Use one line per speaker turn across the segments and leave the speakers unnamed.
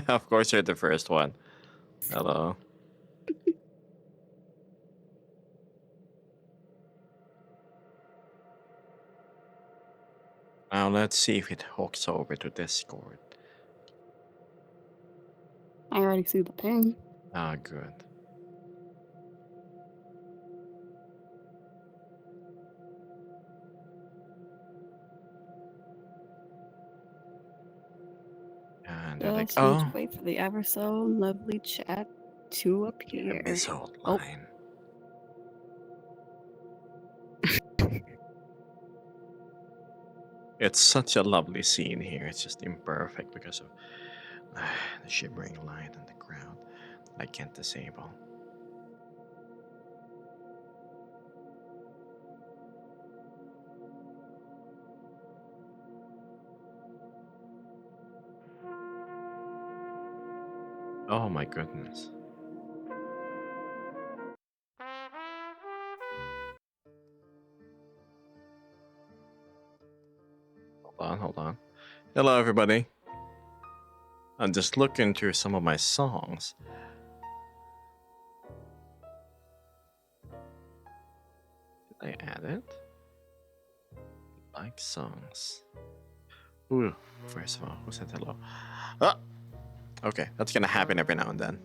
Of course, you're the first one. Hello. Now let's see if it hooks over to Discord.
I already see the ping.
Ah, good. And they're like,
Just need to
oh,
wait for the ever so lovely chat to appear.
Miss
Oh,
Outline. It's such a lovely scene here. It's just imperfect because of the shimmering light on the ground. I can't disable. Oh my goodness. Hold on. Hello, everybody. I'm just looking through some of my songs. Did I add it? Like songs. Ooh, first of all, who said hello? Ah, okay, that's gonna happen every now and then.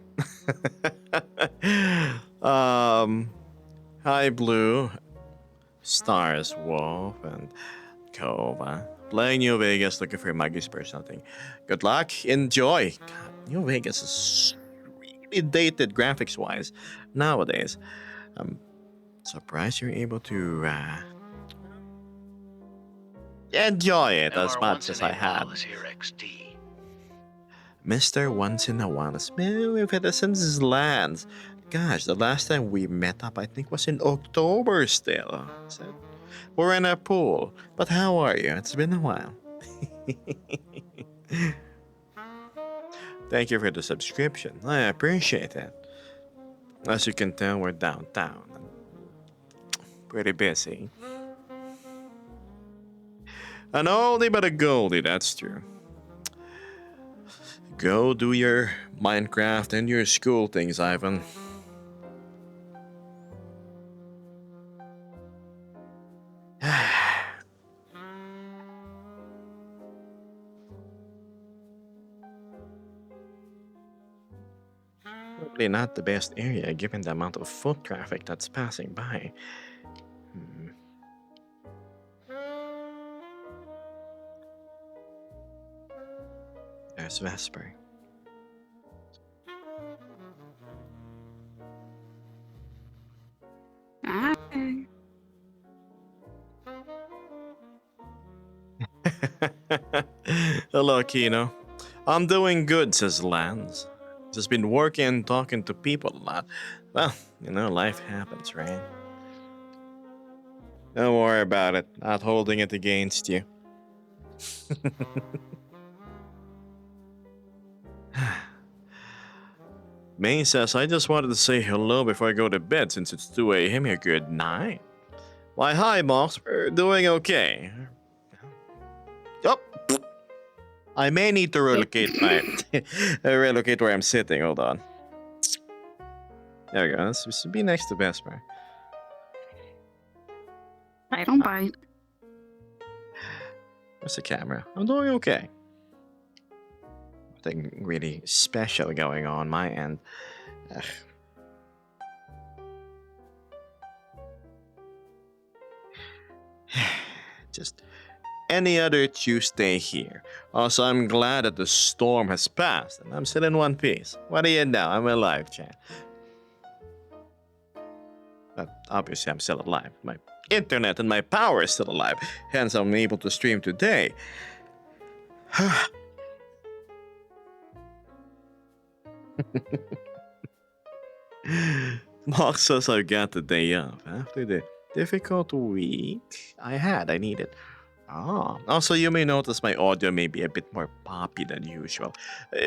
Hi, Blue, Stars, Wolf, and Kova. Playing New Vegas, looking for Maggie's personal thing. Good luck, enjoy. God, New Vegas is really dated graphics wise nowadays. I'm surprised you're able to enjoy it as much as I had. Mr. Once in a While is with Citizens Lands. Gosh, the last time we met up, I think, was in October still. So we're in a pool. But how are you? It's been a while. Thank you for the subscription. I appreciate it. As you can tell, we're downtown. Pretty busy. An oldie but a goldie, that's true. Go do your Minecraft and your school things, Ivan. Probably not the best area given the amount of foot traffic that's passing by. Hmm. There's Vesper.
hi.
Hello, Kino. I'm doing good, says Lance. Just been working and talking to people a lot. Well, life happens, right? Don't worry about it. Not holding it against you. May says, I just wanted to say hello before I go to bed since it's 2 a.m. here. Good night. Why, hi, boss. We're doing okay. Oh, I may need to relocate relocate where I'm sitting. Hold on. There we go. Let's be next to Vesper.
I don't bite.
Where's the camera? I'm doing okay. Nothing really special going on my end. Ugh. Just any other Tuesday here. Also, I'm glad that the storm has passed and I'm still in one piece. What are you now? I'm alive, chat. But obviously, I'm still alive. My internet and my power is still alive. Hence, I'm able to stream today. Mark says I got the day off after the difficult week I needed. Ah, also, you may notice my audio may be a bit more poppy than usual.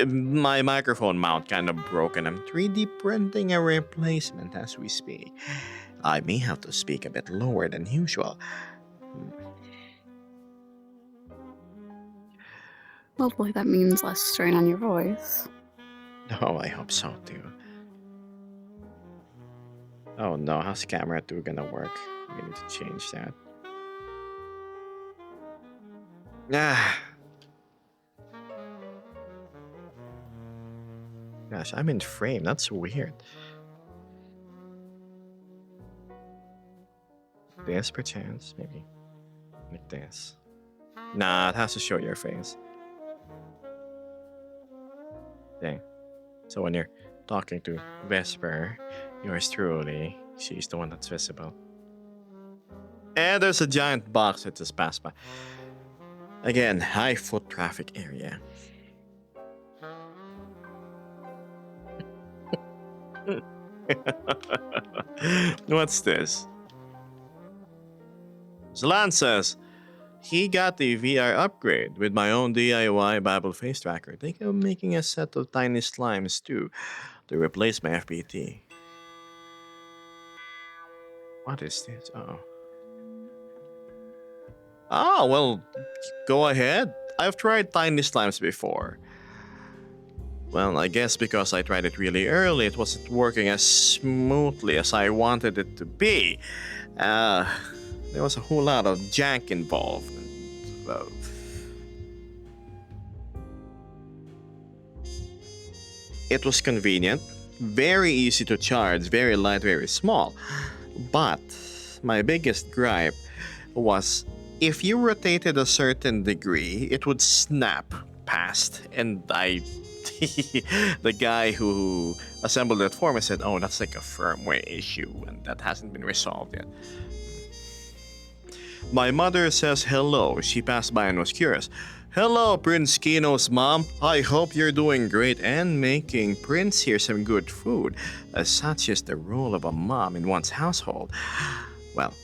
My microphone mount kind of broken. I'm 3D printing a replacement as we speak. I may have to speak a bit lower than usual.
Hopefully that means less strain on your voice.
Oh, I hope so too. Oh no, how's camera 2 gonna work? We need to change that. Ah. Gosh, I'm in frame. That's weird. This perchance, maybe. Like this. Nah, it has to show your face. Dang. So when you're talking to Vesper, yours truly, she's the one that's visible. And there's a giant box that just passed by. Again, high foot traffic area. What's this? Zalan says, he got the VR upgrade with my own DIY Bible face tracker. Think of making a set of tiny slimes too to replace my FPT. What is this? Oh. Ah, well, go ahead. I've tried tiny slimes before. Well, I guess because I tried it really early, it wasn't working as smoothly as I wanted it to be. There was a whole lot of jank involved. It was convenient, very easy to charge, very light, very small. But my biggest gripe was if you rotated a certain degree, it would snap past. And the guy who assembled it for me said, oh, that's like a firmware issue and that hasn't been resolved yet. My mother says hello. She passed by and was curious. Hello, Prince Kino's mom. I hope you're doing great and making Prince here some good food, as such is the role of a mom in one's household. Well,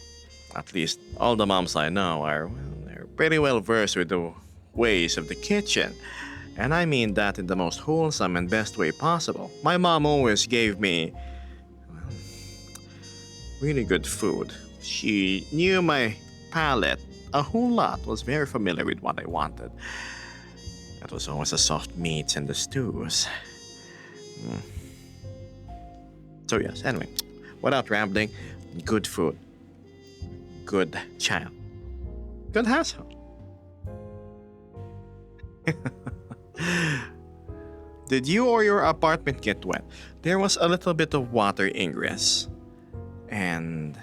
at least all the moms I know are, well, they're pretty well versed with the ways of the kitchen. And I mean that in the most wholesome and best way possible. My mom always gave me, well, really good food. She knew my palate a whole lot, was very familiar with what I wanted. That was always the soft meats and the stews. So yes, anyway, without rambling, good food, good child, good household. Did you or your apartment get wet? There was a little bit of water ingress. And...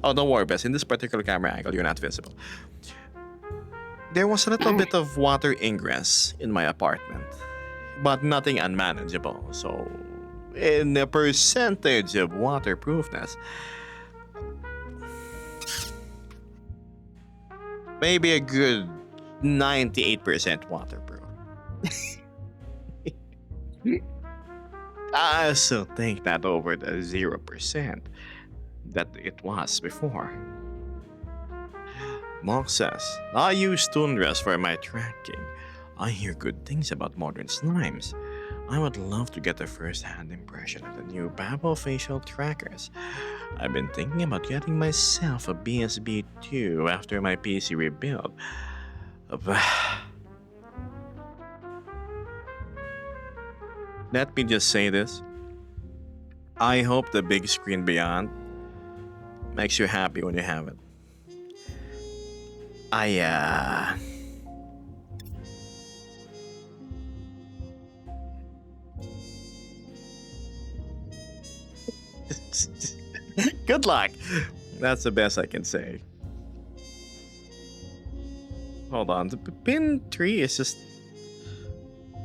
oh, don't worry, Bess. In this particular camera angle, you're not visible. There was a little bit of water ingress in my apartment, but nothing unmanageable. So, in the percentage of waterproofness, maybe a good 98% waterproof. I still think that over the 0% that it was before. Mark says, I use Tundras for my tracking. I hear good things about modern slimes. I would love to get a first-hand impression of the new Babel facial trackers. I've been thinking about getting myself a BSB 2 after my PC rebuild. Let me just say this. I hope the big screen beyond makes you happy when you have it. Good luck. That's the best I can say. Hold on, the pin tree is just...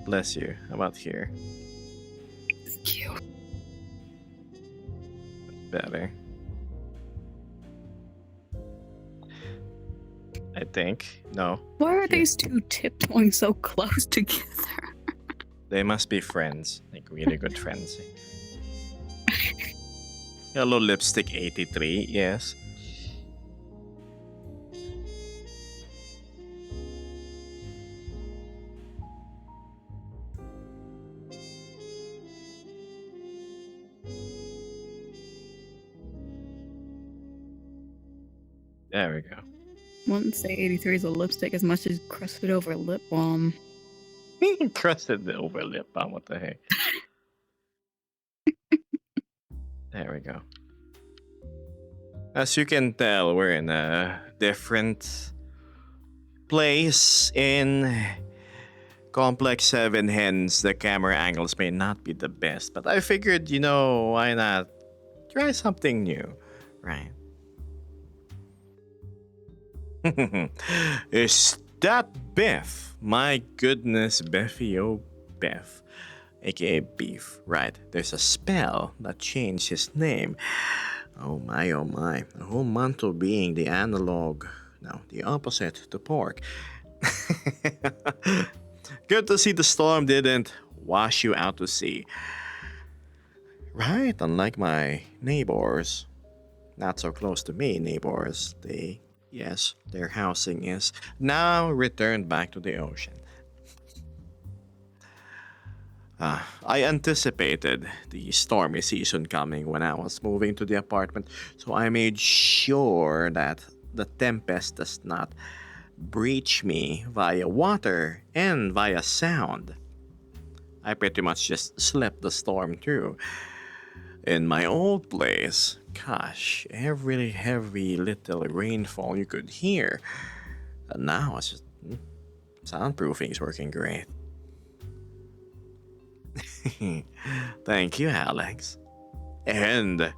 bless you. How about here?
Thank you.
Better. I think. No.
Why are
Here.
these two tiptoeing so close together?
They must be friends. Like really good friends. Hello, Lipstick 83. Yes. There we go.
Wouldn't say 83 is a lipstick as much as crusted over lip balm.
Crusted the overlip. What the heck? There we go. As you can tell, we're in a different place in Complex 7, hence the camera angles may not be the best. But I figured, why not try something new, right? Is that Beth? My goodness, Beffy, oh Beth, aka Beef, right? There's a spell that changed his name. Oh my, oh my. The whole mantle being the analog, no, the opposite to pork. Good to see the storm didn't wash you out to sea. Right, unlike my neighbors. Not so close to me, neighbors. Yes, their housing is now returned back to the ocean. I anticipated the stormy season coming when I was moving to the apartment, so I made sure that the tempest does not breach me via water and via sound. I pretty much just slept the storm through. In my old place, gosh, every heavy little rainfall you could hear. And now it's just soundproofing is working great. Thank you, Alex. And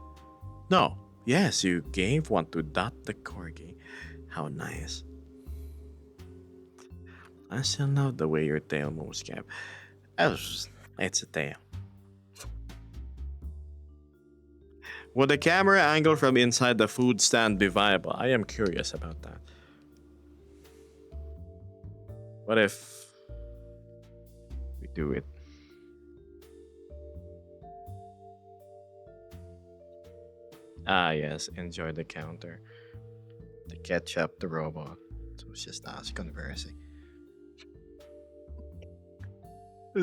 no, yes, you gave one to Dot the Corgi. How nice. I still love the way your tail moves, Cap. It's a tail. Would the camera angle from inside the food stand be viable? I am curious about that. What if we do it? Ah, yes, enjoy the counter. The ketchup, the robot. So it's just us conversing.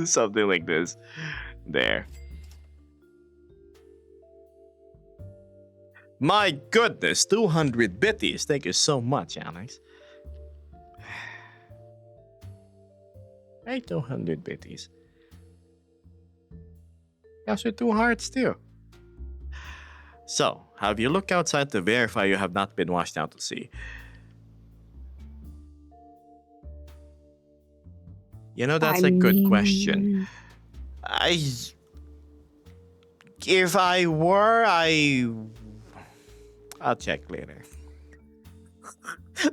Something like this. There. My goodness, 200 bitties. Thank you so much, Alex. Hey, 200 bitties. Comes with 2 hearts, too. So, have you looked outside to verify you have not been washed out to sea? That's a good question. If I were, I'll check later.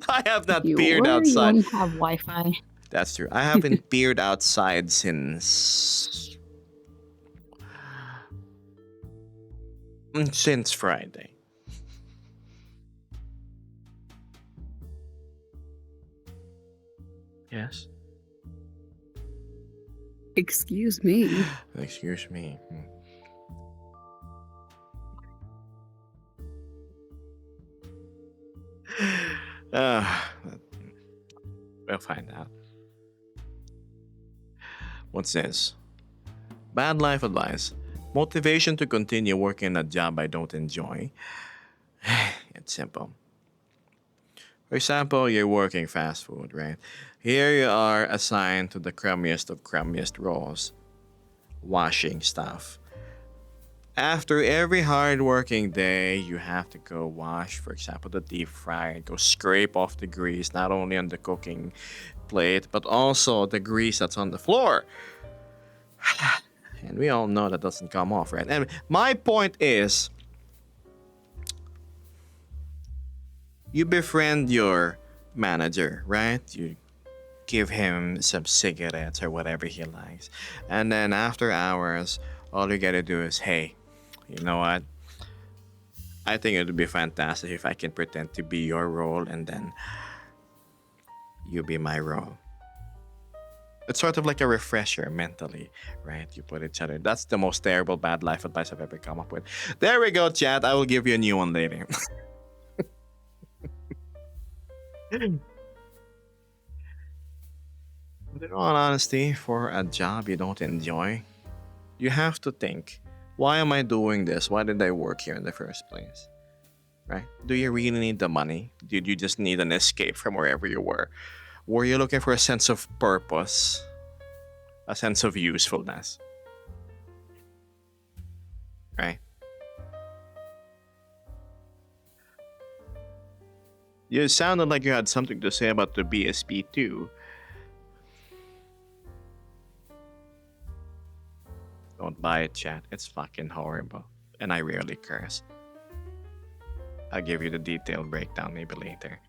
I have not peered outside.
You don't have Wi-Fi.
That's true. I haven't peered outside since Friday. Yes.
Excuse me.
Excuse me. We'll find out. What's this? Bad life advice. Motivation to continue working a job I don't enjoy. It's simple. For example, you're working fast food, right? Here you are assigned to the crummiest of crummiest roles. Washing stuff. After every hard working day, you have to go wash, for example, the deep fry, go scrape off the grease, not only on the cooking plate, but also the grease that's on the floor. And we all know that doesn't come off, right? And my point is, you befriend your manager, right? You give him some cigarettes or whatever he likes. And then after hours, all you gotta do is, hey, you know what? I think it would be fantastic if I can pretend to be your role and then you be my role. It's sort of like a refresher mentally, right? You put each other. That's the most terrible bad life advice I've ever come up with. There we go, chat. I will give you a new one later. In all honesty, for a job you don't enjoy, you have to think, why am I doing this? Why did I work here in the first place? Right? Do you really need the money? Did you just need an escape from wherever you were? Were you looking for a sense of purpose? a sense of usefulness. Right? You sounded like you had something to say about the BSP too. Don't buy it, chat. It's fucking horrible. And I rarely curse. I'll give you the detailed breakdown maybe later.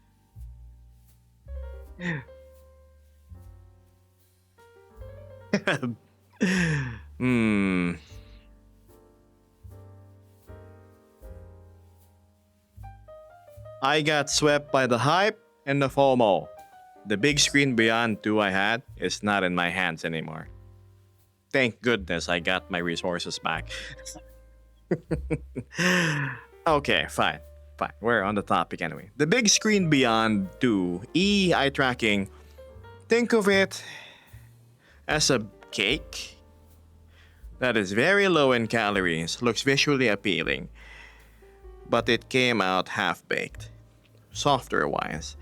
Hmm. I got swept by the hype and the FOMO. The big screen Beyond 2 I had is not in my hands anymore. Thank goodness I got my resources back. Okay, fine. Fine. We're on the topic anyway. The big screen Beyond 2 eye tracking. Think of it as a cake that is very low in calories, looks visually appealing, but it came out half baked, software wise.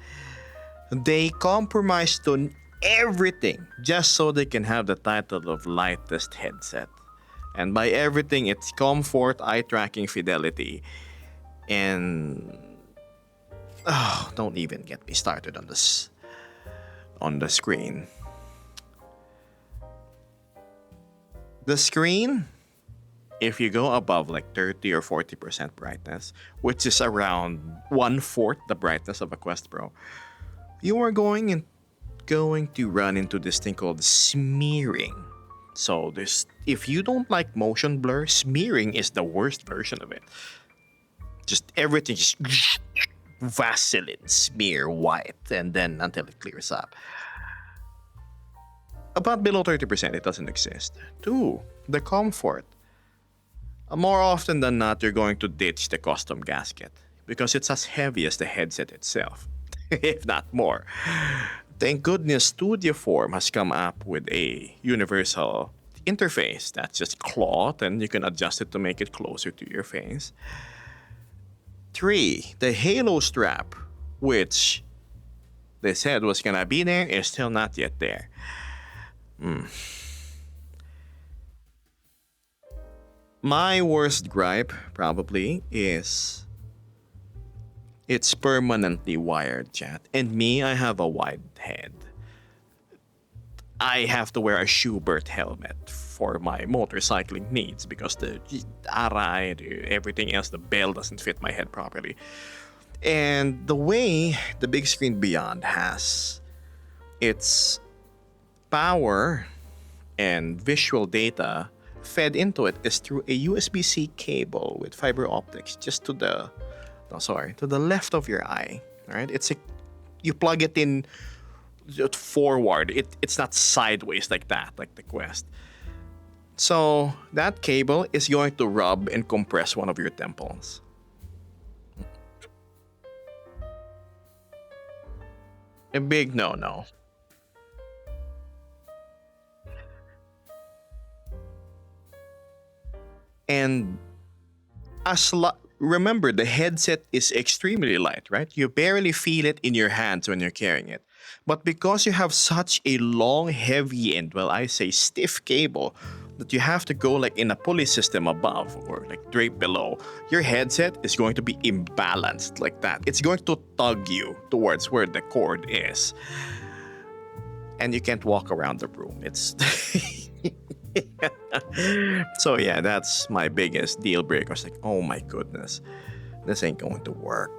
They compromised on everything just so they can have the title of lightest headset. And by everything, it's comfort, eye tracking, fidelity, and don't even get me started on this on the screen. The screen, if you go above like 30 or 40% brightness, which is around 1/4 the brightness of a Quest Pro, you are going to run into this thing called smearing. So if you don't like motion blur, smearing is the worst version of it. Just everything just Vaseline smear white and then until it clears up. About below 30%, it doesn't exist. Two, the comfort. More often than not, you're going to ditch the custom gasket because it's as heavy as the headset itself, if not more. Thank goodness Studioform has come up with a universal interface that's just cloth and you can adjust it to make it closer to your face. 3, the Halo strap, which they said was gonna be there, is still not yet there. My worst gripe probably is it's permanently wired, chat. And me, I have a wide head. I have to wear a Schubert helmet for my motorcycling needs because the aray, everything else, the bell doesn't fit my head properly. And the way the big screen Beyond has its power and visual data fed into it is through a USB-C cable with fiber optics just to the left of your eye. Right? You plug it in forward. It's not sideways like that, like the Quest. So that cable is going to rub and compress one of your temples. A big no-no. And remember, the headset is extremely light, right? You barely feel it in your hands when you're carrying it. But because you have such a long, heavy, and I say stiff cable that you have to go like in a pulley system above or like drape below, your headset is going to be imbalanced like that. It's going to tug you towards where the cord is. And you can't walk around the room. It's so yeah, that's my biggest deal breaker. It's like, oh my goodness, this ain't going to work.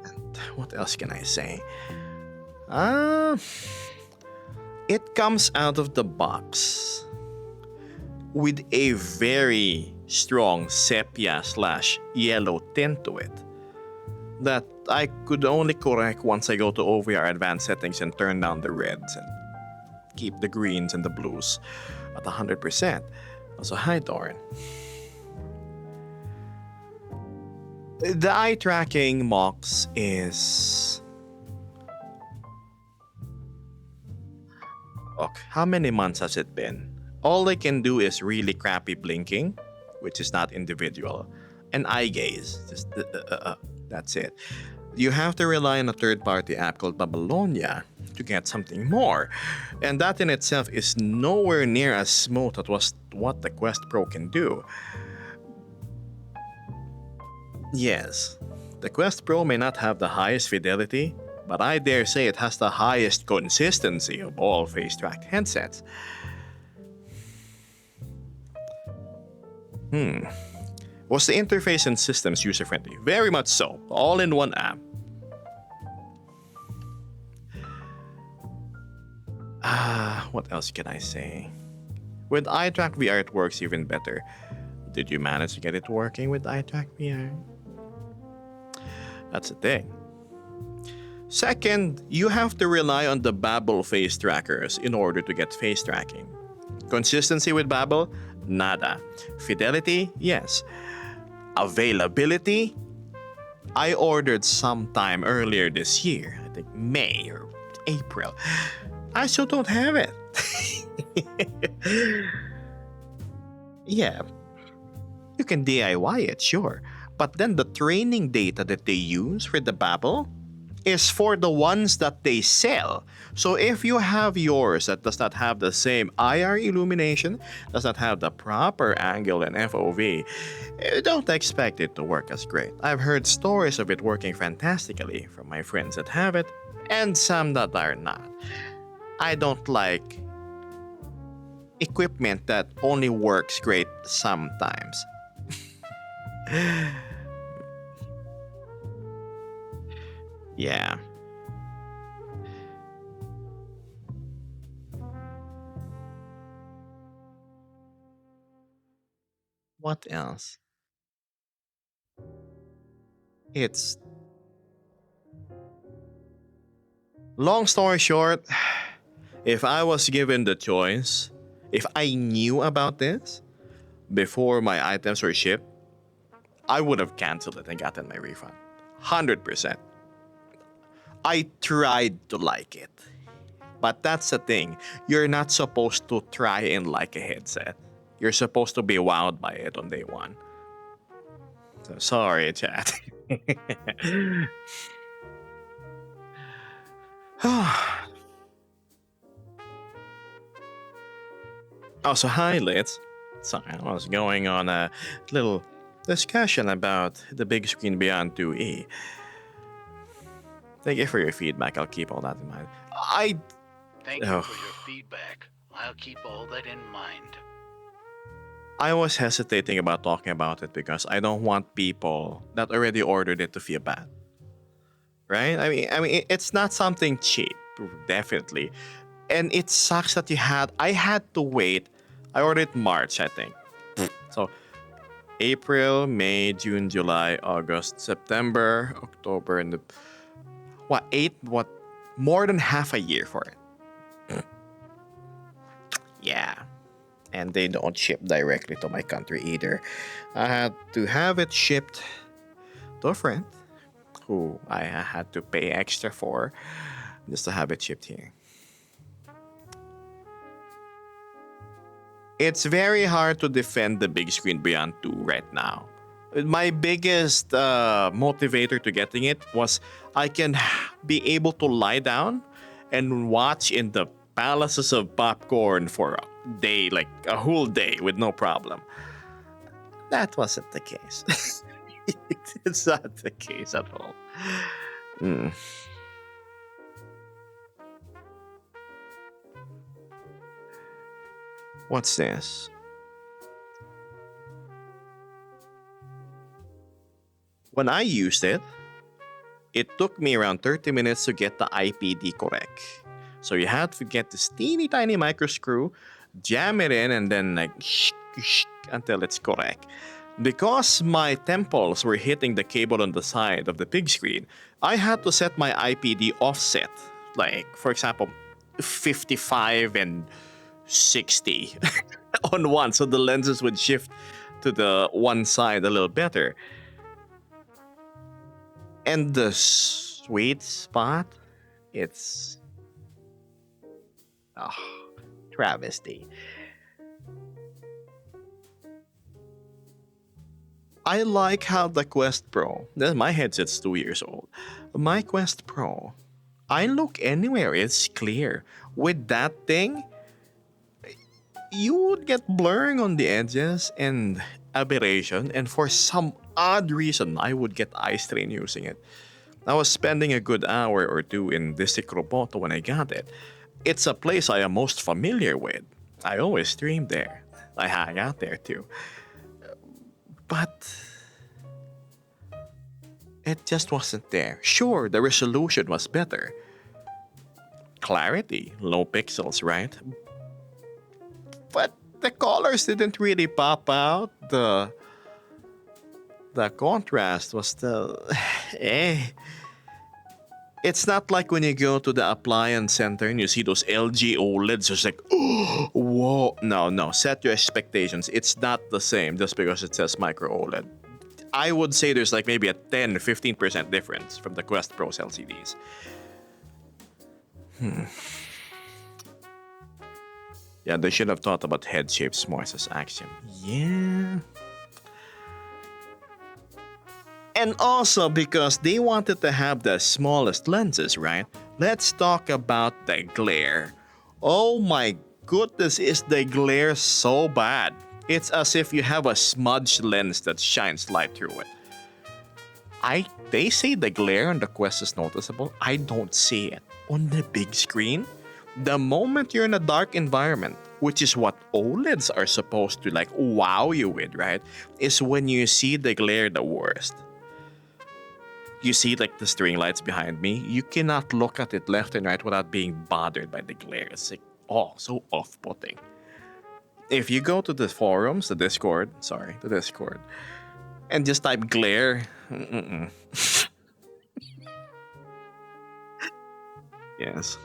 And what else can I say? It comes out of the box with a very strong sepia/yellow tint to it that I could only correct once I go to OVR advanced settings and turn down the reds and keep the greens and the blues at 100%. Also, hi Doran. The eye tracking Mox is... Look, how many months has it been? All they can do is really crappy blinking, which is not individual, and eye gaze. Just that's it. You have to rely on a third-party app called Babylonia to get something more. And that in itself is nowhere near as smooth as was what the Quest Pro can do. Yes, the Quest Pro may not have the highest fidelity, but I dare say it has the highest consistency of all face-tracked headsets. Was the interface and systems user-friendly? Very much so. All in one app. What else can I say? With iTrack VR, it works even better. Did you manage to get it working with iTrack VR? That's the thing. Second, you have to rely on the Babbel face trackers in order to get face tracking. Consistency with Babbel? Nada. Fidelity? Yes. Availability? I ordered sometime earlier this year, I think May or April. I still don't have it. Yeah, you can DIY it, sure. But then the training data that they use for the Babbel is for the ones that they sell. So if you have yours that does not have the same IR illumination, does not have the proper angle and FOV, don't expect it to work as great. I've heard stories of it working fantastically from my friends that have it, and some that are not. I don't like equipment that only works great sometimes. Yeah. What else? It's long story short, if I was given the choice, if I knew about this before my items were shipped, I would have canceled it and gotten my refund. 100%. I tried to like it. But that's the thing. You're not supposed to try and like a headset. You're supposed to be wowed by it on day one. So sorry, chat. Also, hi, Litz. Sorry, I was going on a little discussion about the big screen beyond 2E. Thank you for your feedback. I'll keep all that in mind.
Thank you for your feedback. I'll keep all that in mind.
I was hesitating about talking about it because I don't want people that already ordered it to feel bad. Right? I mean, it's not something cheap, definitely. And it sucks that I had to wait. I ordered March, I think. So, April, May, June, July, August, September, October, and more than half a year for it. Yeah. And they don't ship directly to my country either. I had to have it shipped to a friend who I had to pay extra for just to have it shipped here. It's very hard to defend the big screen beyond 2 right now. My biggest motivator to getting it was I can be able to lie down and watch in the palaces of popcorn for a day, like a whole day with no problem. That wasn't the case. It's not the case at all. What's this? When I used it, it took me around 30 minutes to get the IPD correct. So you had to get this teeny tiny micro screw, jam it in, and then until it's correct. Because my temples were hitting the cable on the side of the big screen, I had to set my IPD offset. Like, for example, 55 and 60 on one, so the lenses would shift to the one side a little better. And the sweet spot, it's travesty. I like how the Quest Pro, my headset's 2 years old. My Quest Pro I look anywhere, it's clear. With that thing, you would get blurring on the edges and aberration, and for some odd reason, I would get eye strain using it. I was spending a good hour or two in District Roboto when I got it. It's a place I am most familiar with. I always stream there. I hang out there too. But it just wasn't there. Sure, the resolution was better. Clarity, low pixels, right? But the colors didn't really pop out. The contrast was still eh. It's not like when you go to the appliance center and you see those LG OLEDs. It's like, oh, whoa. No. Set your expectations. It's not the same just because it says micro OLED. I would say there's like maybe a 10-15% difference from the Quest Pro's LCDs. Yeah, they should have thought about head shapes more as Axiom. Yeah. And also because they wanted to have the smallest lenses, right? Let's talk about the glare. Oh my goodness, is the glare so bad? It's as if you have a smudged lens that shines light through it. They say the glare on the Quest is noticeable. I don't see it. On the big screen, the moment you're in a dark environment, which is what OLEDs are supposed to like wow you with, right? Is when you see the glare the worst. You see like the string lights behind me, you cannot look at it left and right without being bothered by the glare. It's like, oh, so off-putting. If you go to the forums, the Discord, and just type glare, yes.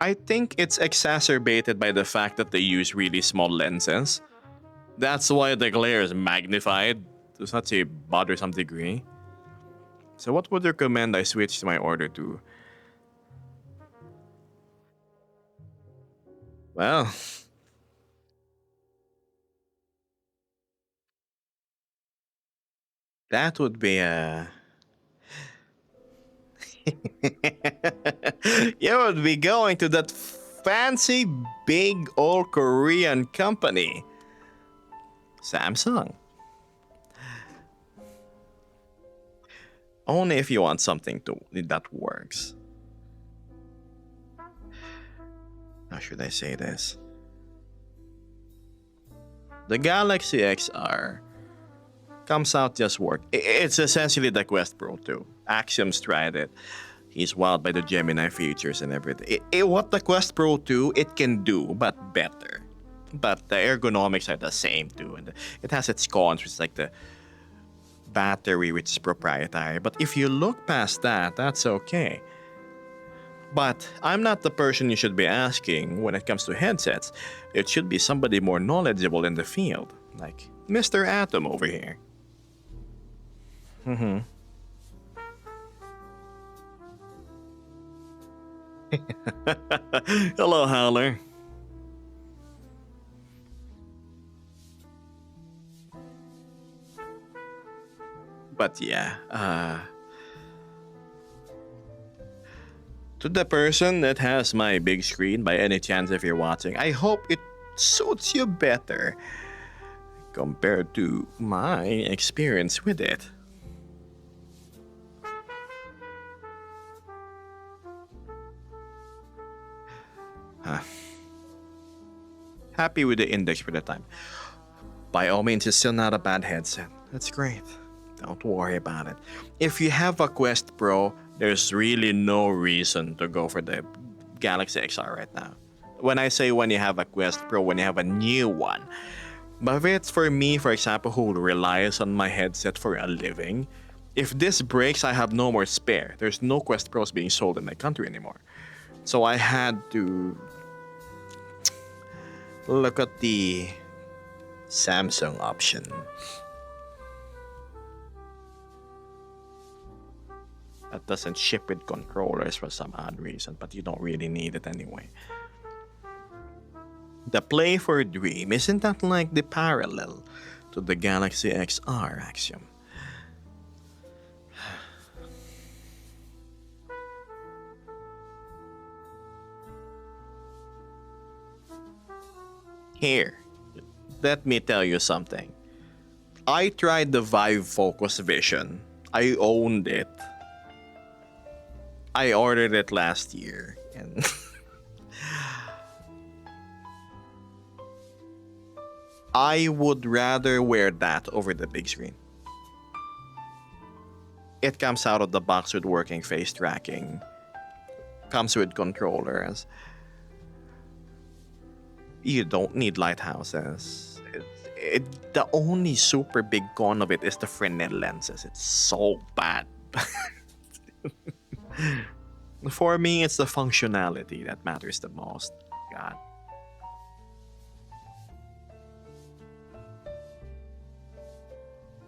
I think it's exacerbated by the fact that they use really small lenses. That's why the glare is magnified to such a bothersome degree. So what would you recommend I switch my order to? Well, that would be a... You would be going to that fancy big old Korean company. Samsung. Only if you want something that works. How should I say this? The Galaxy XR comes out just work. It's essentially the Quest Pro 2. Axiom's tried it. He's wowed by the Gemini features and everything. What the Quest Pro 2, it can do, but better. But the ergonomics are the same too. And it has its cons, which is like the battery, which is proprietary. But if you look past that, that's okay. But I'm not the person you should be asking when it comes to headsets. It should be somebody more knowledgeable in the field, like Mr. Atom over here. Hello, Howler. But yeah, to the person that has my big screen, by any chance if you're watching, I hope it suits you better compared to my experience with it. Happy with the index for the time. By all means, it's still not a bad headset. That's great. Don't worry about it. If you have a Quest Pro, there's really no reason to go for the Galaxy XR right now. When I say when you have a Quest Pro, when you have a new one. But if it's for me, for example, who relies on my headset for a living, if this breaks, I have no more spare. There's no Quest Pros being sold in my country anymore. So I had to look at the Samsung option. That doesn't ship with controllers for some odd reason, but you don't really need it anyway. The Play for Dream, isn't that like the parallel to the Galaxy XR Axiom? Here, let me tell you something. I tried the Vive Focus Vision. I owned it. I ordered it last year, and I would rather wear that over the big screen. It comes out of the box with working face tracking, comes with controllers. You don't need lighthouses. The only super big con of it is the Fresnel lenses. It's so bad. For me, it's the functionality that matters the most. God.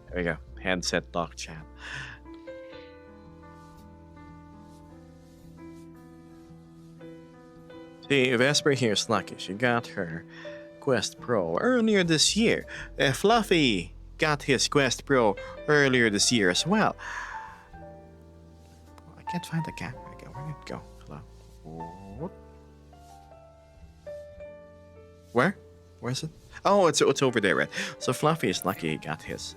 There we go. Headset talk chat. See, Vesper here's lucky. She got her Quest Pro earlier this year. Fluffy got his Quest Pro earlier this year as well. I can't find the camera again. Where did it go? Hello? Where? Where is it? Oh, it's over there, right? So Fluffy is lucky he got his.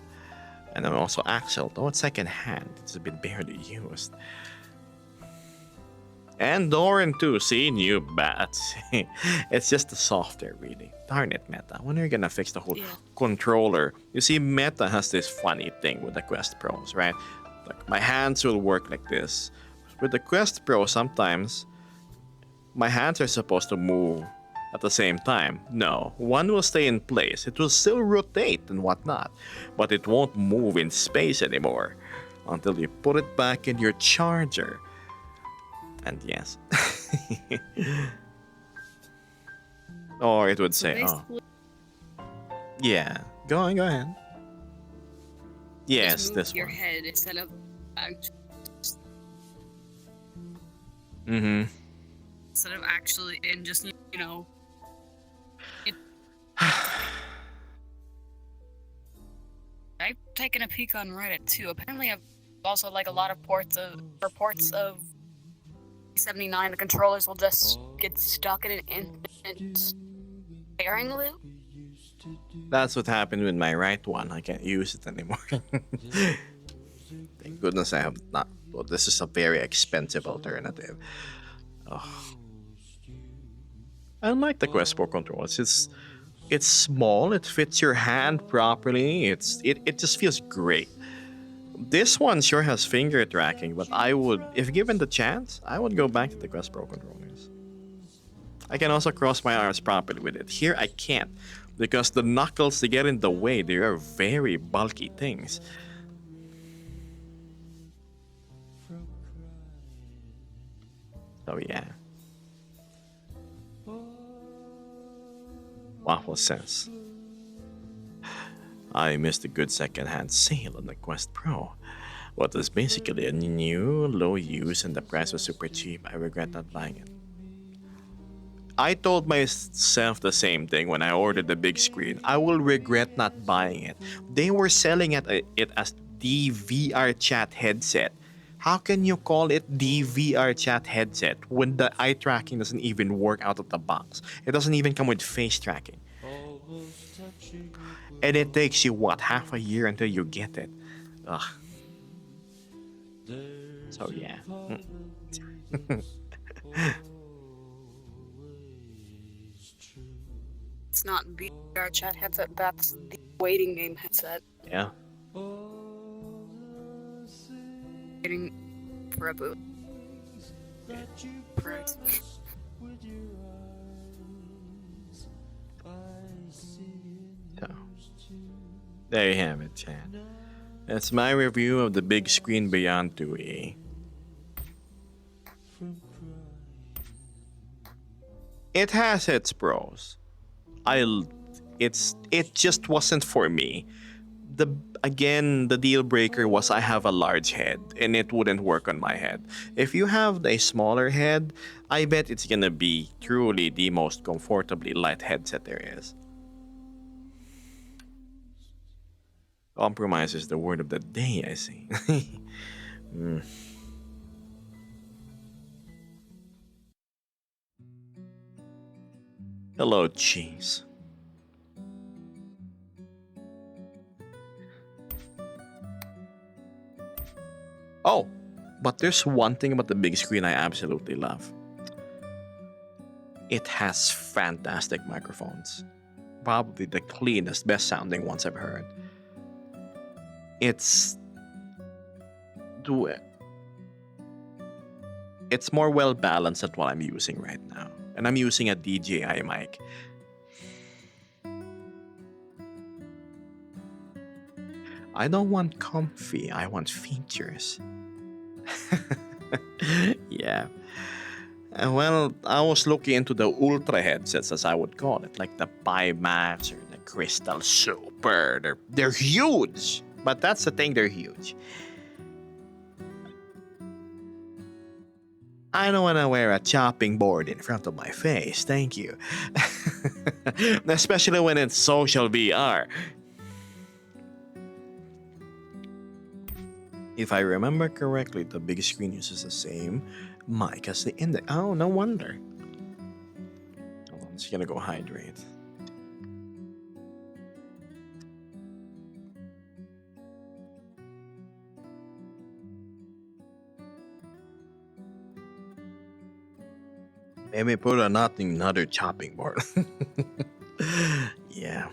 And then also Axel, though it's second hand. It's been barely used. And Doran too, see, new bats. It's just the software, really. Darn it, Meta. When are you gonna fix the whole controller? You see, Meta has this funny thing with the Quest Pros, right? Like, my hands will work like this. With the Quest Pro, sometimes my hands are supposed to move at the same time. No, one will stay in place. It will still rotate and whatnot, but it won't move in space anymore until you put it back in your charger. And yes. Or it would say, oh. Yeah. Go ahead. Yes, this
your
one.
head instead of
Mm-hmm.
instead of actually and just I've taken a peek on Reddit too. Apparently I've also like a lot of reports of 79 the controllers will just get stuck in an infinite bearing loop.
That's what happened with my right one. I can't use it anymore. Thank goodness I have not. Well, this is a very expensive alternative. Oh. I like the Quest Pro controllers. It's small. It fits your hand properly. It just feels great. This one sure has finger tracking, but I would, if given the chance, I would go back to the Quest Pro controllers. I can also cross my arms properly with it. Here I can't, because the knuckles, they get in the way. They are very bulky things. So yeah. Waffle says, I missed a good second-hand sale on the Quest Pro. What was basically a new, low use, and the price was super cheap. I regret not buying it. I told myself the same thing when I ordered the big screen. I will regret not buying it. They were selling it as the VR chat headset. How can you call it the VR chat headset when the eye tracking doesn't even work out of the box? It doesn't even come with face tracking. And it takes you, what, half a year until you get it? Ugh. So, yeah.
It's not the VR chat headset, that's the waiting game headset.
Yeah.
Waiting for a boot. Right.
So, there you have it, chat. That's my review of the big screen Beyond 2E. It has its pros. It just wasn't for me. The deal breaker was I have a large head and it wouldn't work on my head. If you have a smaller head, I bet it's gonna be truly the most comfortably light headset there is. Compromise is the word of the day, I see. Hello, cheese. Oh, but there's one thing about the big screen I absolutely love. It has fantastic microphones. Probably the cleanest, best sounding ones I've heard. It's it's more well balanced than what I'm using right now. And I'm using a DJI mic. I don't want comfy, I want features. Yeah. Well, I was looking into the ultra headsets, as I would call it, like the Pimax or the Crystal Super. They're huge, but that's the thing, they're huge. I don't want to wear a chopping board in front of my face, thank you. Especially when it's social VR. If I remember correctly, the big screen uses the same mic as the index. Oh, no wonder. Hold on, I'm just gonna go hydrate. Maybe put another chopping board. Yeah.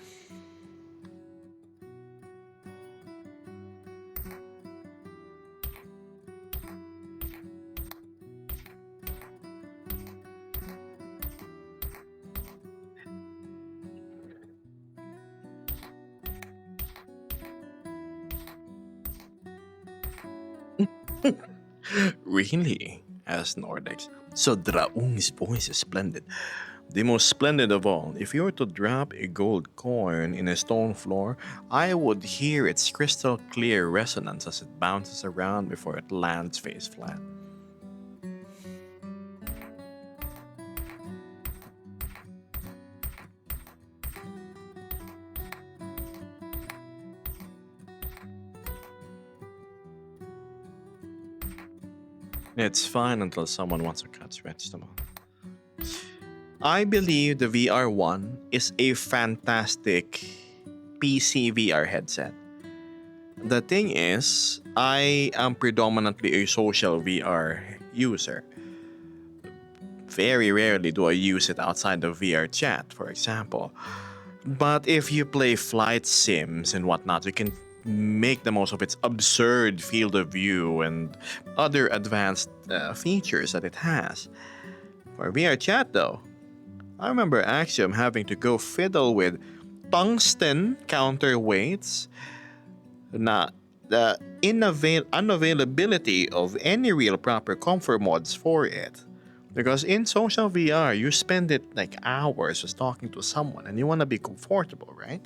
Really? Asked Nordex. So Draung's voice is splendid. The most splendid of all, if you were to drop a gold coin in a stone floor, I would hear its crystal clear resonance as it bounces around before it lands face flat. It's fine until someone wants to cut stretch them off. I believe the VR1 is a fantastic PC VR headset. The thing is, I am predominantly a social VR user. Very rarely do I use it outside of VR chat, for example. But if you play flight sims and whatnot, you can make the most of its absurd field of view and other advanced features that it has. For VR chat, though, I remember Axiom having to go fiddle with tungsten counterweights, not the unavailability of any real proper comfort mods for it. Because in social VR, you spend it like hours just talking to someone and you want to be comfortable, right?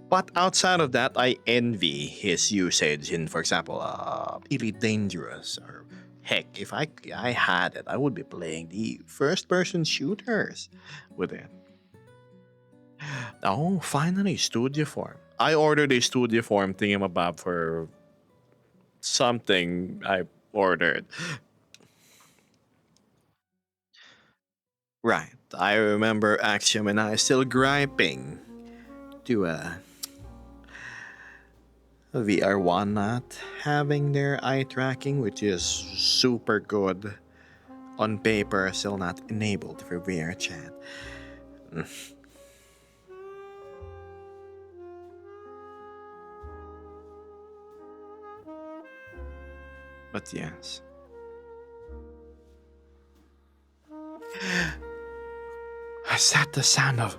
But outside of that, I envy his usage in, for example, Elite Dangerous. Or heck, if I had it, I would be playing the first-person shooters with it. Oh, finally, Studio Form. I ordered a Studio Form thingamabob for something I ordered. Right. I remember Axiom and I still griping to VR1 not having their eye tracking, which is super good on paper, still not enabled for VR chat. But yes. Is that the sound of?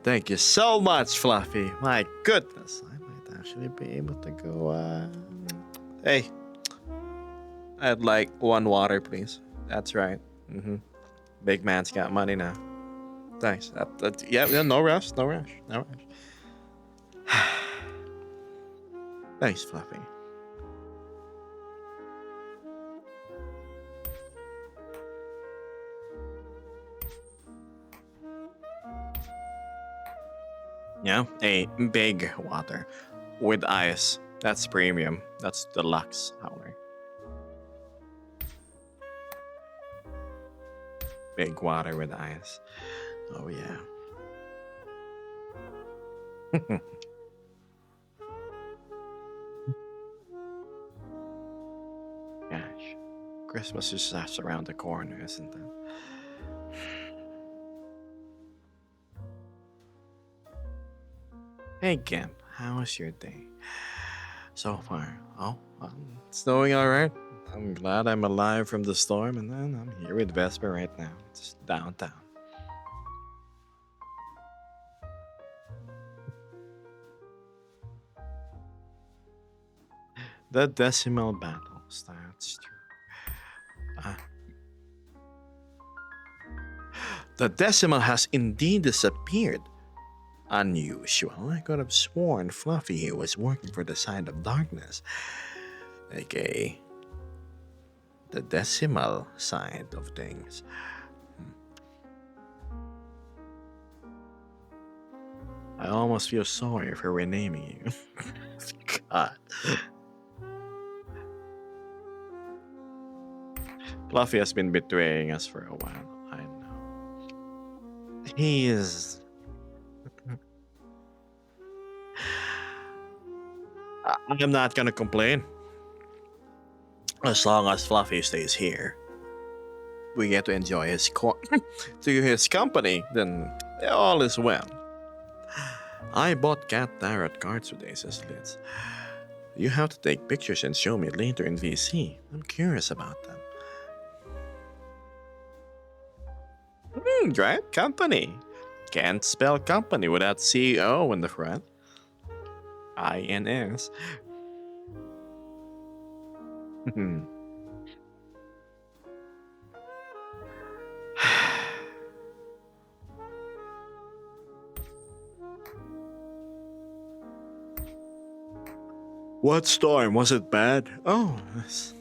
Thank you so much, Fluffy. My goodness, I might actually be able to go. Hey, I'd like one water, please. That's right. Big man's got money now. Thanks. Yeah, no rush, no rush, no rush. Thanks, Fluffy. Yeah, a big water with ice. That's premium. That's deluxe, however. Big water with ice. Oh yeah. Gosh, Christmas is just around the corner, isn't it? Hey, Gimp, how was your day so far? Oh, it's going all right. I'm glad I'm alive from the storm, and then I'm here with Vesper right now, just downtown. The decimal battles, that's true. The decimal has indeed disappeared. Unusual. I could have sworn Fluffy here was working for the side of darkness. Okay. The decimal side of things. I almost feel sorry for renaming you. God. Fluffy has been betraying us for a while. I know. He is. I'm not gonna complain. As long as Fluffy stays here, we get to enjoy his to his company, then all is well. I bought cat tarot cards today, says Liz. You have to take pictures and show me later in VC. I'm curious about them. Right? Company. Can't spell company without CEO in the front. INS. What storm? Was it bad? Oh, that's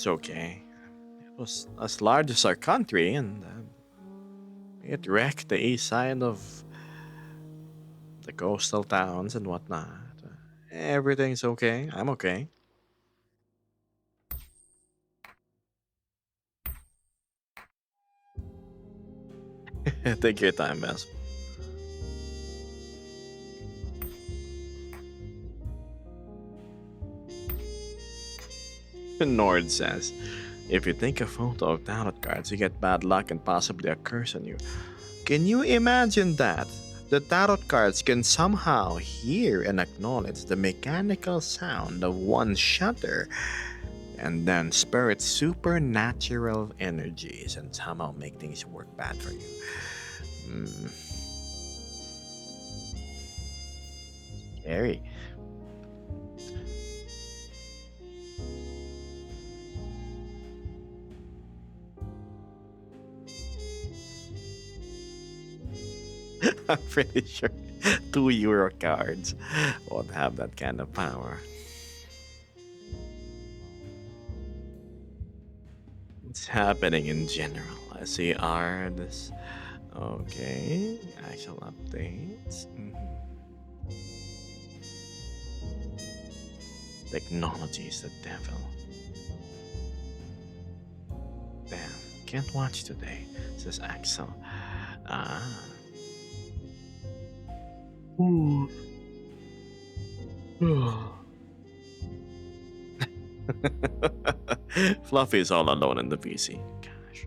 okay. It was as large as our country, and it wrecked the east side of the coastal towns and whatnot. Everything's okay. I'm okay. Take your time, Bess. Nord says, if you take a photo of tarot cards, you get bad luck and possibly a curse on you. Can you imagine that? The tarot cards can somehow hear and acknowledge the mechanical sound of one shutter and then spirit supernatural energies and somehow make things work bad for you. Scary. I'm pretty sure €2 cards won't have that kind of power. It's happening in general. I see ARDs. Okay, actual updates. Technology is the devil. Damn, can't watch today, says Axel. Ooh. Fluffy is all alone in the VC. Gosh.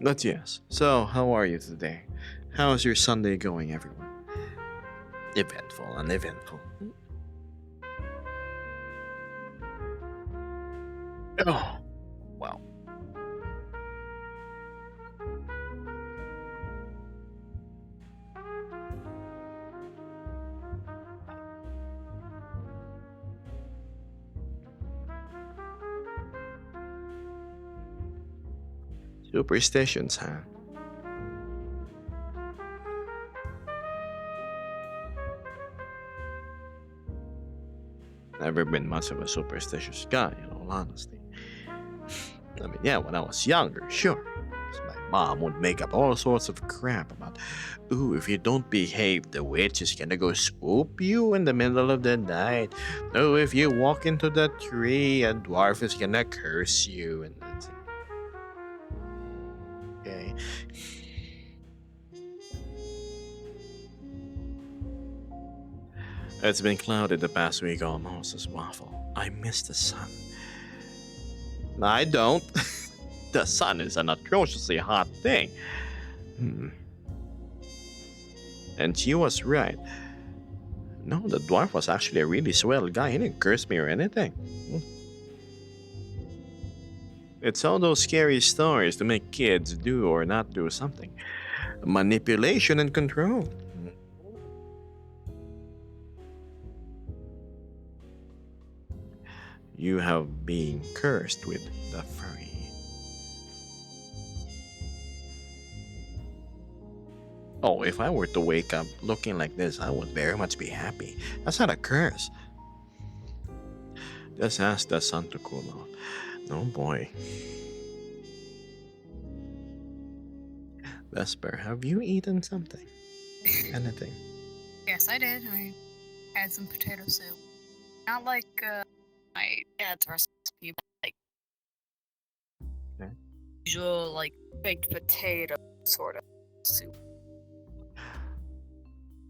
But yes, so how are you today? How's your Sunday going, everyone? Eventful, uneventful. Oh, wow. Superstitions, huh? Never been much of a superstitious guy, in all honesty. I mean, yeah, when I was younger, sure. 'Cause my mom would make up all sorts of crap about, ooh, if you don't behave, the witch is gonna go swoop you in the middle of the night. Oh, if you walk into the tree, a dwarf is gonna curse you. And Okay. It's been cloudy the past week almost as waffle. I miss the sun. I don't. The sun is an atrociously hot thing. Hmm. And she was right. No, the dwarf was actually a really swell guy. He didn't curse me or anything. It's all those scary stories to make kids do or not do something. Manipulation and control. You have been cursed with the furry. Oh, if I were to wake up looking like this, I would very much be happy. That's not a curse. Just ask the sun to cool off. Oh boy. Vesper, have you eaten something? Anything?
Yes, I did. I had some potato soup. Not like my dad's recipe, but like
Okay.
usual like baked potato sort of soup.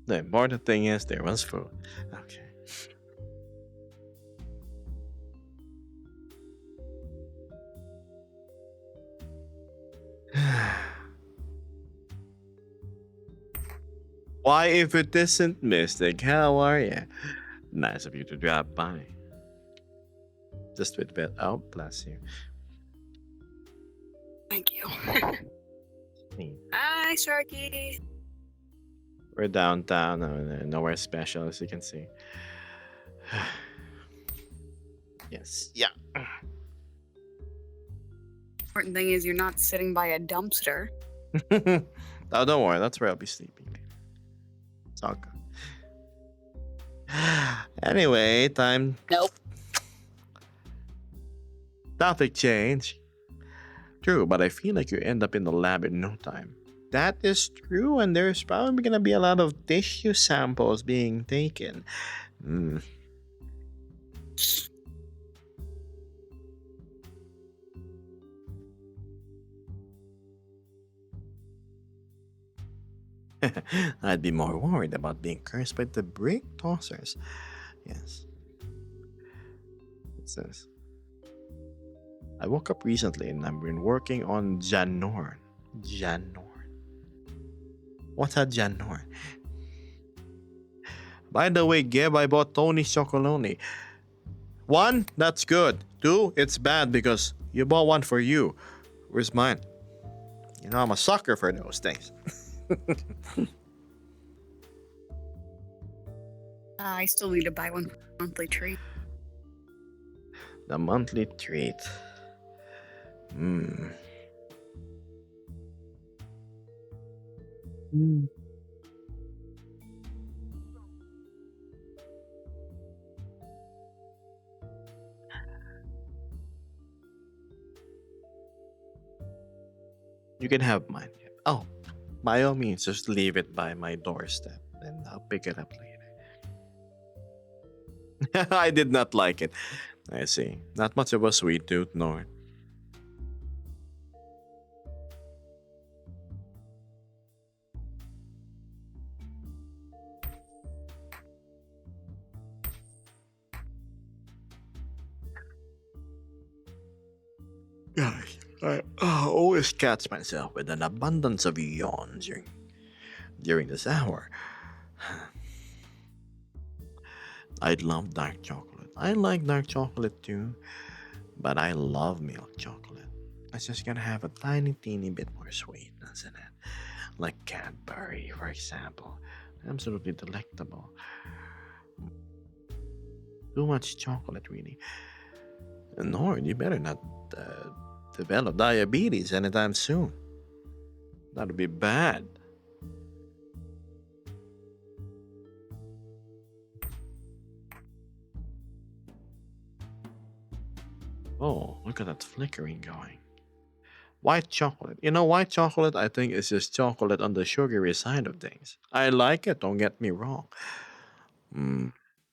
The important thing is there was food. Okay. Why, if it isn't Mystic, how are you? Nice of you to drop by. Just with bit. Oh, bless you.
Thank you.
Me.
Hi, Sharky.
We're downtown, nowhere special as you can see. Yes, yeah.
Important thing is you're not sitting by a dumpster.
Oh, don't worry, that's where I'll be sleeping. It's all good. Anyway, time.
Nope.
Topic change. True, but I feel like you end up in the lab in no time. That is true, and there's probably gonna be a lot of tissue samples being taken. Hmm. I'd be more worried about being cursed by the brick tossers. Yes. It says, I woke up recently and I've been working on Janorn. Janorn. What's a Janorn? By the way, Geb, I bought Tony's Chocolonely. 1, that's good. 2, it's bad because you bought one for you. Where's mine? You know, I'm a sucker for those things.
I still need to buy one for the monthly treat.
The monthly treat. Hmm. You can have mine. Oh, by all means, just leave it by my doorstep and I'll pick it up later. I did not like it. I see. Not much of a sweet tooth, nor. Gosh, I always catch myself with an abundance of yawns during this hour. I love dark chocolate. I like dark chocolate too, but I love milk chocolate. It's just gonna have a tiny, teeny bit more sweetness in it. Like Cadbury, for example. Absolutely delectable. Too much chocolate, really. No, you better not develop diabetes anytime soon. That would be bad. Oh, look at that flickering going. White chocolate. You know, white chocolate, I think, is just chocolate on the sugary side of things. I like it, don't get me wrong.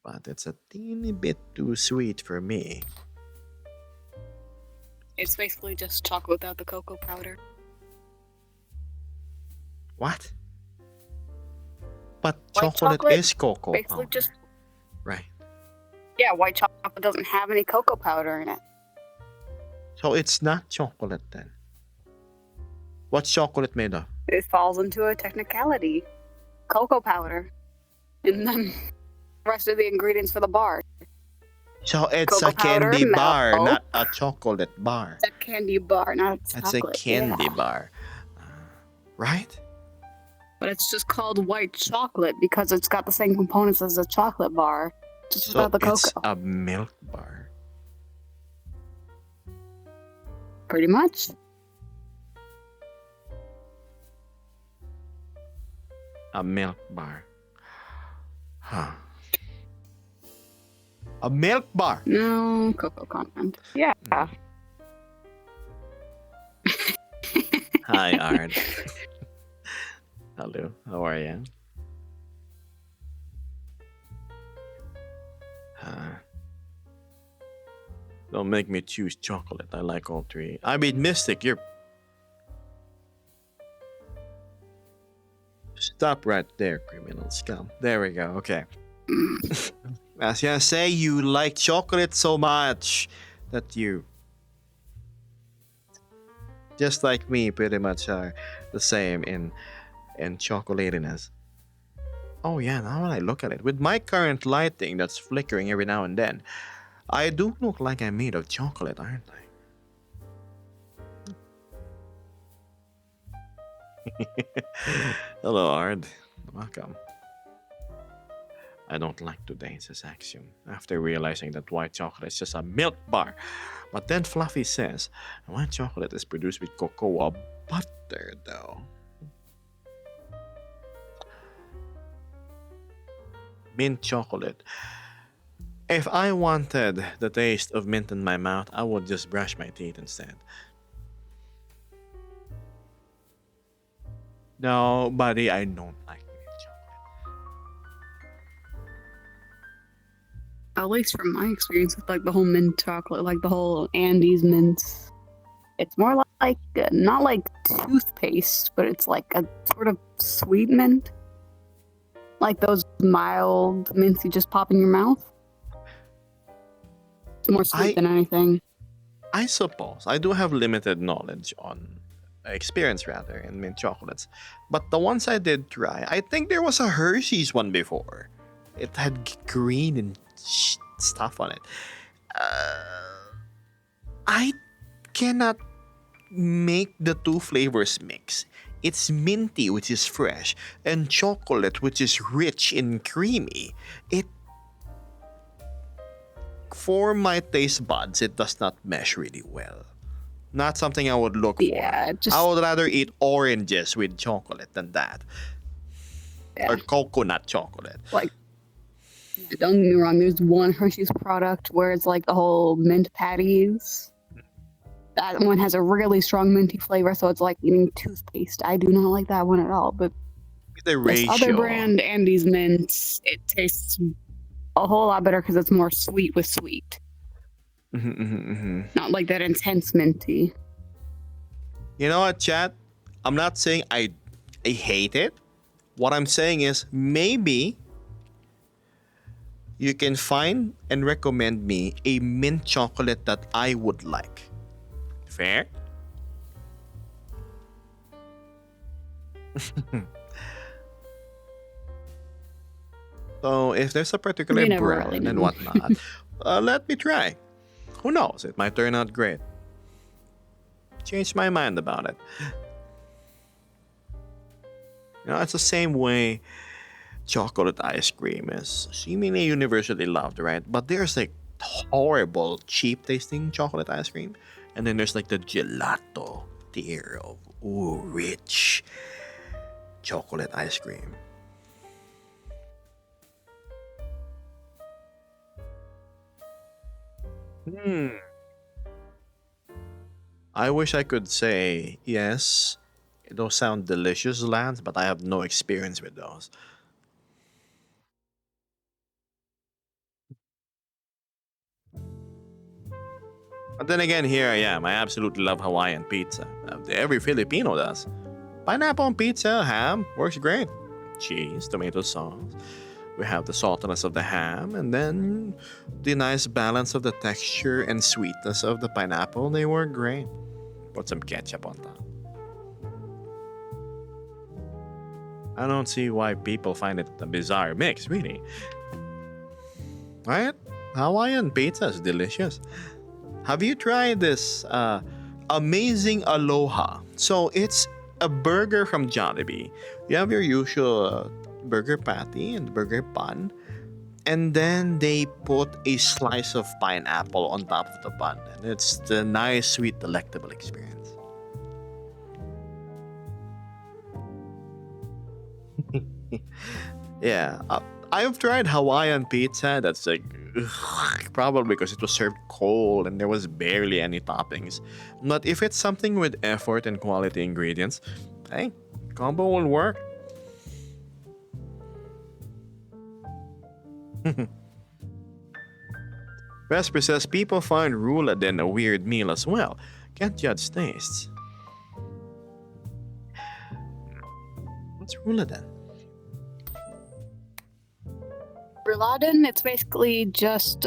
But it's a teeny bit too sweet for me.
It's basically just chocolate without the cocoa powder.
What? But
White
chocolate
chocolate,
is cocoa
basically
powder.
just
Right.
yeah, white chocolate doesn't have any cocoa powder in it.
So it's not chocolate then. What's chocolate made of?
It falls into a technicality. Cocoa powder. And then the rest of the ingredients for the bar.
So it's
Cocoa
a
powder,
candy bar,
milk.
not a chocolate bar.
It's a candy bar, not a
It's a
chocolate.
candy
yeah.
bar. Right?
But it's just called white chocolate because it's got the same components as a chocolate bar, just
So
without the
it's
cocoa.
a milk bar.
Pretty much.
A milk bar. Huh. A milk bar.
No cocoa content. Yeah.
Hi, Art. Hello. How are you? Don't make me choose chocolate. I like all three. I mean, Mystic, you're... Stop right there, criminal scum. There we go. Okay. I was gonna say you like chocolate so much that you, just like me, pretty much are the same in chocolatiness. Oh yeah, now when I look at it, with my current lighting that's flickering every now and then, I do look like I'm made of chocolate, aren't I? Hello, Ard. Welcome. I don't like today's action after realizing that white chocolate is just a milk bar. But then Fluffy says white chocolate is produced with cocoa butter, though. Mint chocolate. If I wanted the taste of mint in my mouth, I would just brush my teeth instead. No, buddy, I don't like mint chocolate.
At least from my experience with like the whole mint chocolate, like the whole Andes mints, it's more like not like toothpaste, but it's like a sort of sweet mint, like those mild mints you just pop in your mouth. It's more sweet than anything.
I suppose I do have limited knowledge on experience rather in mint chocolates, but the ones I did try, I think there was a Hershey's one before. It had green and stuff on it. I cannot make the two flavors mix. It's minty, which is fresh, and chocolate, which is rich and creamy. For my taste buds, it does not mesh really well. Not something I would look
Yeah,
for. I would rather eat oranges with chocolate than that.
Yeah.
Or coconut chocolate.
Like, don't get me wrong, there's one Hershey's product where it's like the whole mint patties. That one has a really strong minty flavor, so it's like eating toothpaste. I do not like that one at all. But
The
this
ratio.
other brand, Andes Mints, it tastes a whole lot better because it's more sweet with sweet. Not like that intense minty.
You know what, chat? I'm not saying I hate it. What I'm saying is maybe you can find and recommend me a mint chocolate that I would like. Fair? So if there's a particular
You never
brand
really
and
know.
whatnot, let me try. Who knows? It might turn out great. Change my mind about it. You know, it's the same way chocolate ice cream is seemingly universally loved, right? But there's like horrible, cheap tasting chocolate ice cream. And then there's like the gelato tier of rich chocolate ice cream. I wish I could say yes. Those sound delicious, Lance, but I have no experience with those. But then again, here I am. I absolutely love Hawaiian pizza. Every Filipino does. pineapple on pizza, ham, works great. Cheese, tomato sauce. We have the saltiness of the ham, and then the nice balance of the texture and sweetness of the pineapple. They work great. Put some ketchup on top. I don't see why people find it a bizarre mix, really. Right? Hawaiian pizza is delicious. Have you tried this amazing aloha? So it's a burger from Jollibee. You have your usual burger patty and burger bun, and then they put a slice of pineapple on top of the bun, and it's the nice, sweet, delectable experience. Yeah, I've tried Hawaiian pizza. That's like probably because it was served cold and there was barely any toppings. But if it's something with effort and quality ingredients, hey, combo will work. Vesper says people find rula then a weird meal as well. Can't judge tastes. What's rula then?
Rouladen, it's basically just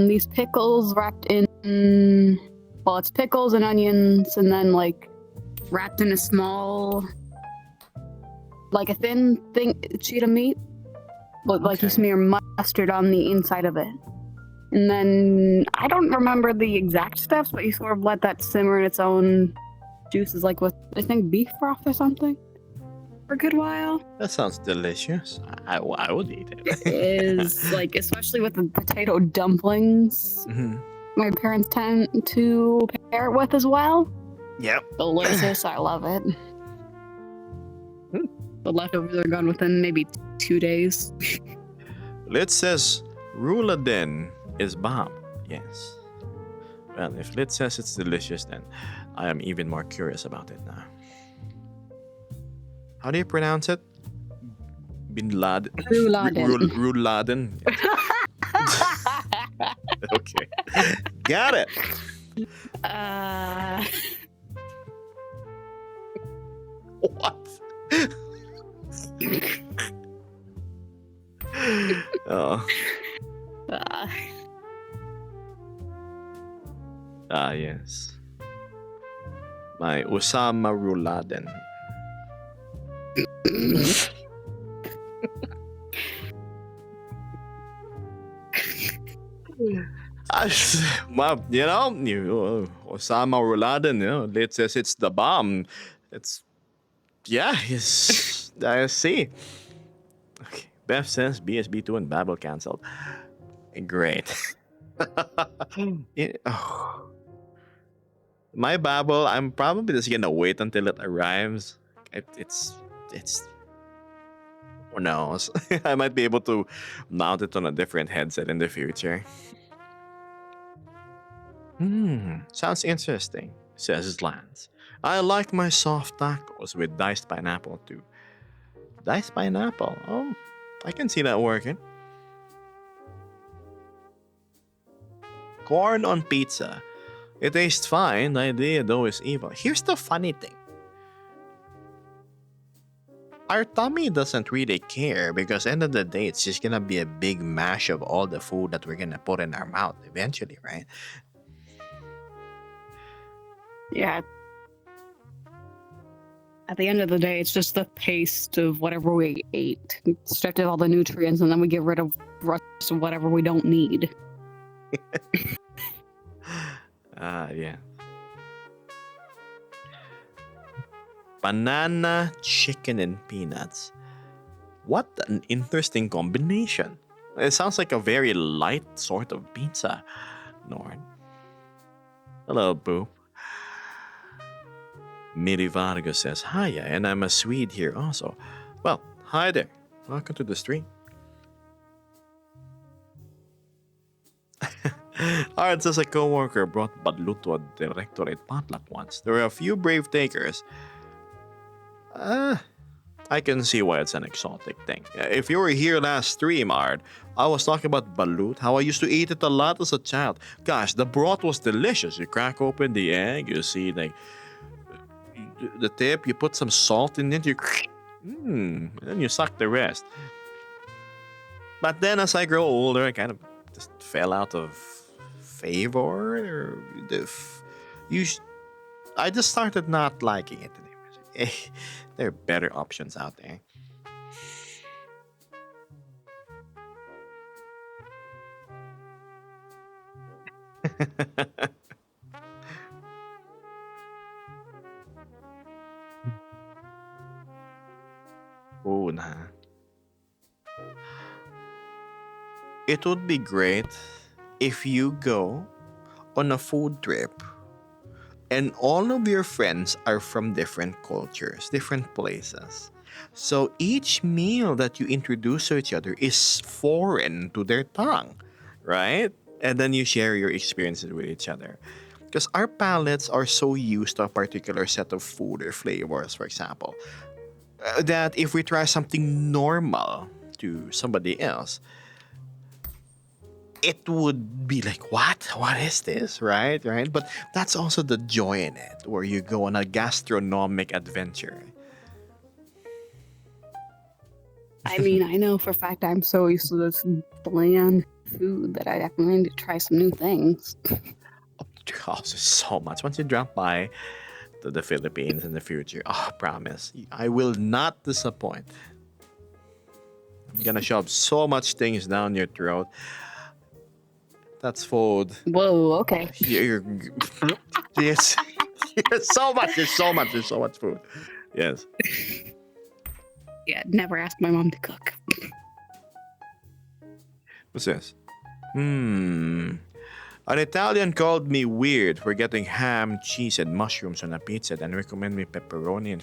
these pickles wrapped in, well, it's pickles and onions, and then like wrapped in a small, like a thin sheet of meat, but like you
Okay.
smear mustard on the inside of it. And then I don't remember the exact steps, but you sort of let that simmer in its own juices, like with I think beef broth or something, for a good while.
That sounds delicious. I would eat it.
It is like, especially with the potato dumplings,
Mhm.
my parents tend to pair it with as well.
Yep.
Delicious, I love it.
Hmm.
The leftovers are gone within maybe 2 days.
Lit says rula then is bomb. Yes. Well, if Lit says it's delicious, then I am even more curious about it now. How do you pronounce it? Bin Laden.
Rouladen.
Rouladen. Okay. Got it.
uh,
What? Oh.
uh,
Yes. My Osama Rouladen. Well, Osama Rouladen, it says it's the bomb. It's, yeah, yes, I see. Okay, Beth says BSB2 and Babel cancelled. Great. Oh. My Babel, I'm probably just gonna wait until it arrives. It's, who knows? I might be able to mount it on a different headset in the future. Sounds interesting, says Lance. I like my soft tacos with diced pineapple too. Diced pineapple? Oh, I can see that working. Corn on pizza. It tastes fine. The idea though is evil. Here's the funny thing. Our tummy doesn't really care because end of the day it's just gonna be a big mash of all the food that we're gonna put in our mouth eventually, right?
yeah. At the end of the day, it's just the paste of whatever we ate. Stripped of all the nutrients, and then we get rid of the rest of whatever we don't need.
Yeah. Banana, chicken, and peanuts. What an interesting combination. It sounds like a very light sort of pizza, Norn. Hello, Boo. Miri Vargas says, Hiya, and I'm a Swede here also. Well, hi there. Welcome to the stream. Alright, says a co-worker brought balut to a directorate potluck once. There were a few brave takers. I can see why it's an exotic thing. If you were here last stream, Art, I was talking about balut, how I used to eat it a lot as a child. Gosh, the broth was delicious. You crack open the egg, you see like the tip, you put some salt in it, and then you suck the rest. But then as I grow older, I kind of just fell out of favor. Or you I just started not liking it anymore. There are better options out there. Oh, nah. It would be great if you go on a food trip and all of your friends are from different cultures, different places. So each meal that you introduce to each other is foreign to their tongue, right? And then you share your experiences with each other. Because our palates are so used to a particular set of food or flavors, for example, that if we try something normal to somebody else, it would be like, what is this, right? But that's also the joy in it, where you go on a gastronomic adventure.
I mean, I know for a fact I'm so used to this bland food that I definitely need to try some new things.
Oh, there's so much. Once you drop by the Philippines in the future, oh, promise, I will not disappoint. I'm gonna shove so much things down your throat. That's food.
Whoa, okay.
You're, yes, there's so much. There's so much food. Yes.
Yeah, never asked my mom to cook.
What's this? An Italian called me weird for getting ham, cheese, and mushrooms on a pizza, then recommend me pepperoni and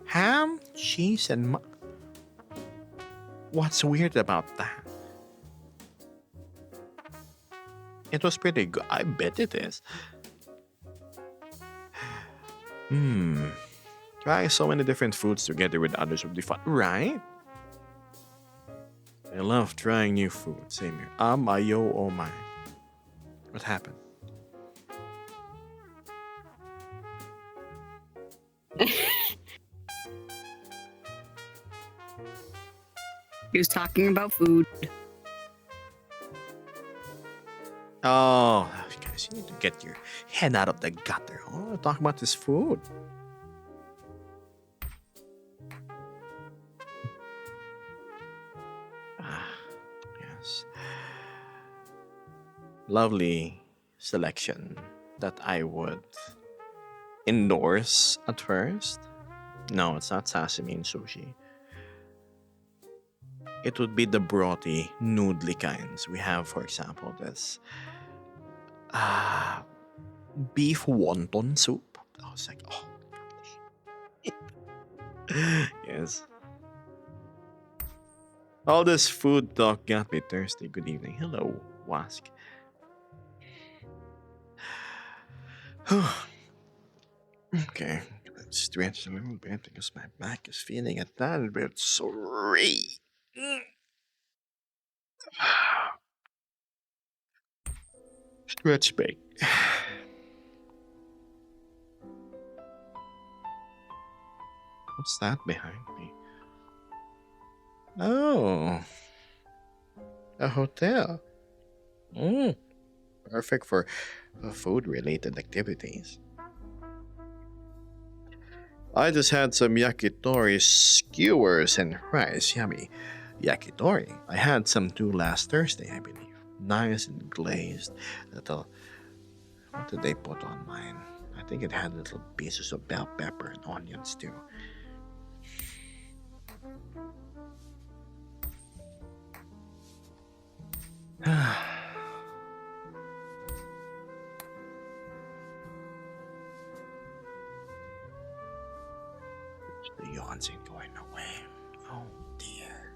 ham, cheese, and what's weird about that? It was pretty good. I bet it is. Trying so many different foods together with others would be fun, right? I love trying new food. Same here. Ayo, oh my. What happened?
He was talking about food.
Oh, guys, you need to get your head out of the gutter. Oh, talk about this food. Yes. Lovely selection that I would endorse at first. No, it's not sashimi and sushi. It would be the brothy, noodly kinds. We have, for example, this beef wonton soup. I was like, oh. Yes. All this food talk got me thirsty. Good evening. Hello, Wask. Okay, let's stretch a little bit because my back is feeling a little bit sore. Stretch big. What's that behind me? Oh, a hotel. Perfect for food-related activities. I just had some yakitori skewers and rice. Yummy. Yakitori. I had some too last Thursday, I believe. Nice and glazed. Little. What did they put on mine? I think it had little pieces of bell pepper and onions too. The yawns ain't going away. Oh dear.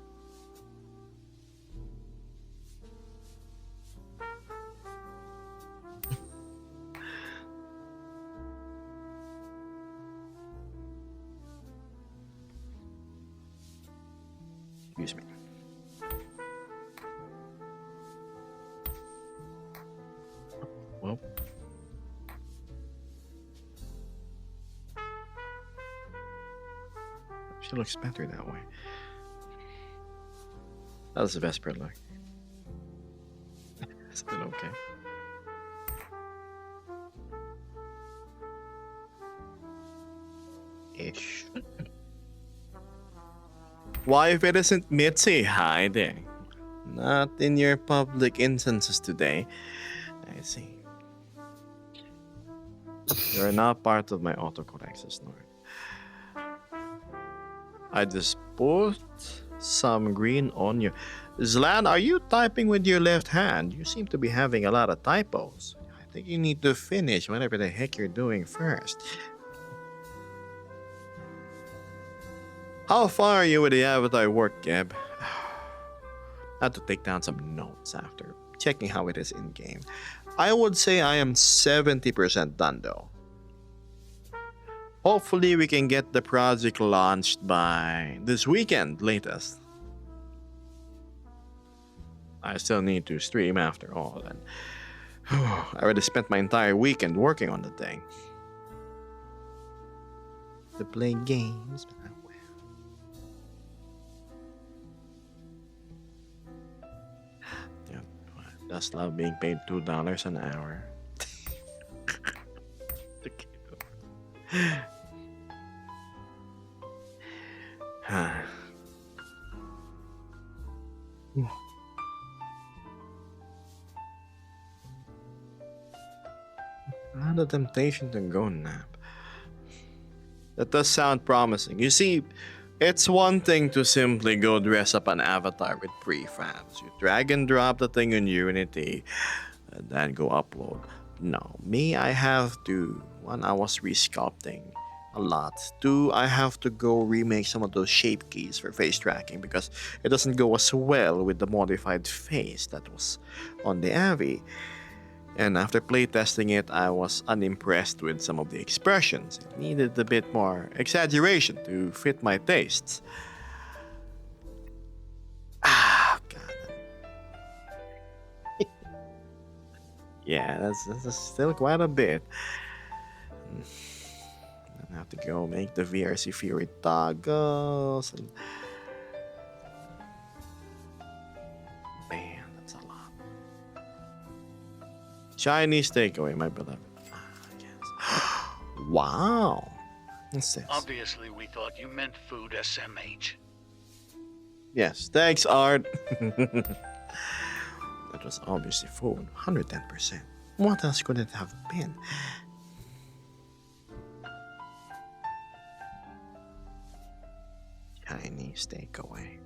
Excuse me. Well. She looks better that way. How's the Vesper look? Is it okay? Ish. Why, if it isn't Mitzi hiding? Not in your public instances today. I see. You're not part of my autocorrect, Snort. I just put some green on you. Zlan, are you typing with your left hand? You seem to be having a lot of typos. I think you need to finish whatever the heck you're doing first. How far are you with the avatar work, Geb? I had to take down some notes after checking how it is in game. I would say I am 70% done though. Hopefully we can get the project launched by this weekend latest. I still need to stream after all, and I already spent my entire weekend working on the thing. To play games, but I will. Yeah, I just love being paid $2 an hour. Not a temptation to go nap. That does sound promising. You see, it's one thing to simply go dress up an avatar with prefabs. You drag and drop the thing in Unity and then go upload. No, me, I have to. One, I was resculpting a lot. Two, I have to go remake some of those shape keys for face tracking because it doesn't go as well with the modified face that was on the Avi. And after playtesting it, I was unimpressed with some of the expressions. It needed a bit more exaggeration to fit my tastes. Ah, God. Yeah, that's still quite a bit. I have to go make the VRC Fury toggles. And... Man, that's a lot. Chinese takeaway, my beloved. Ah, yes. Wow. What's this?
Obviously, we thought you meant food SMH.
Yes, thanks, Art. That was obviously food, 110%. What else could it have been? Chinese takeaway.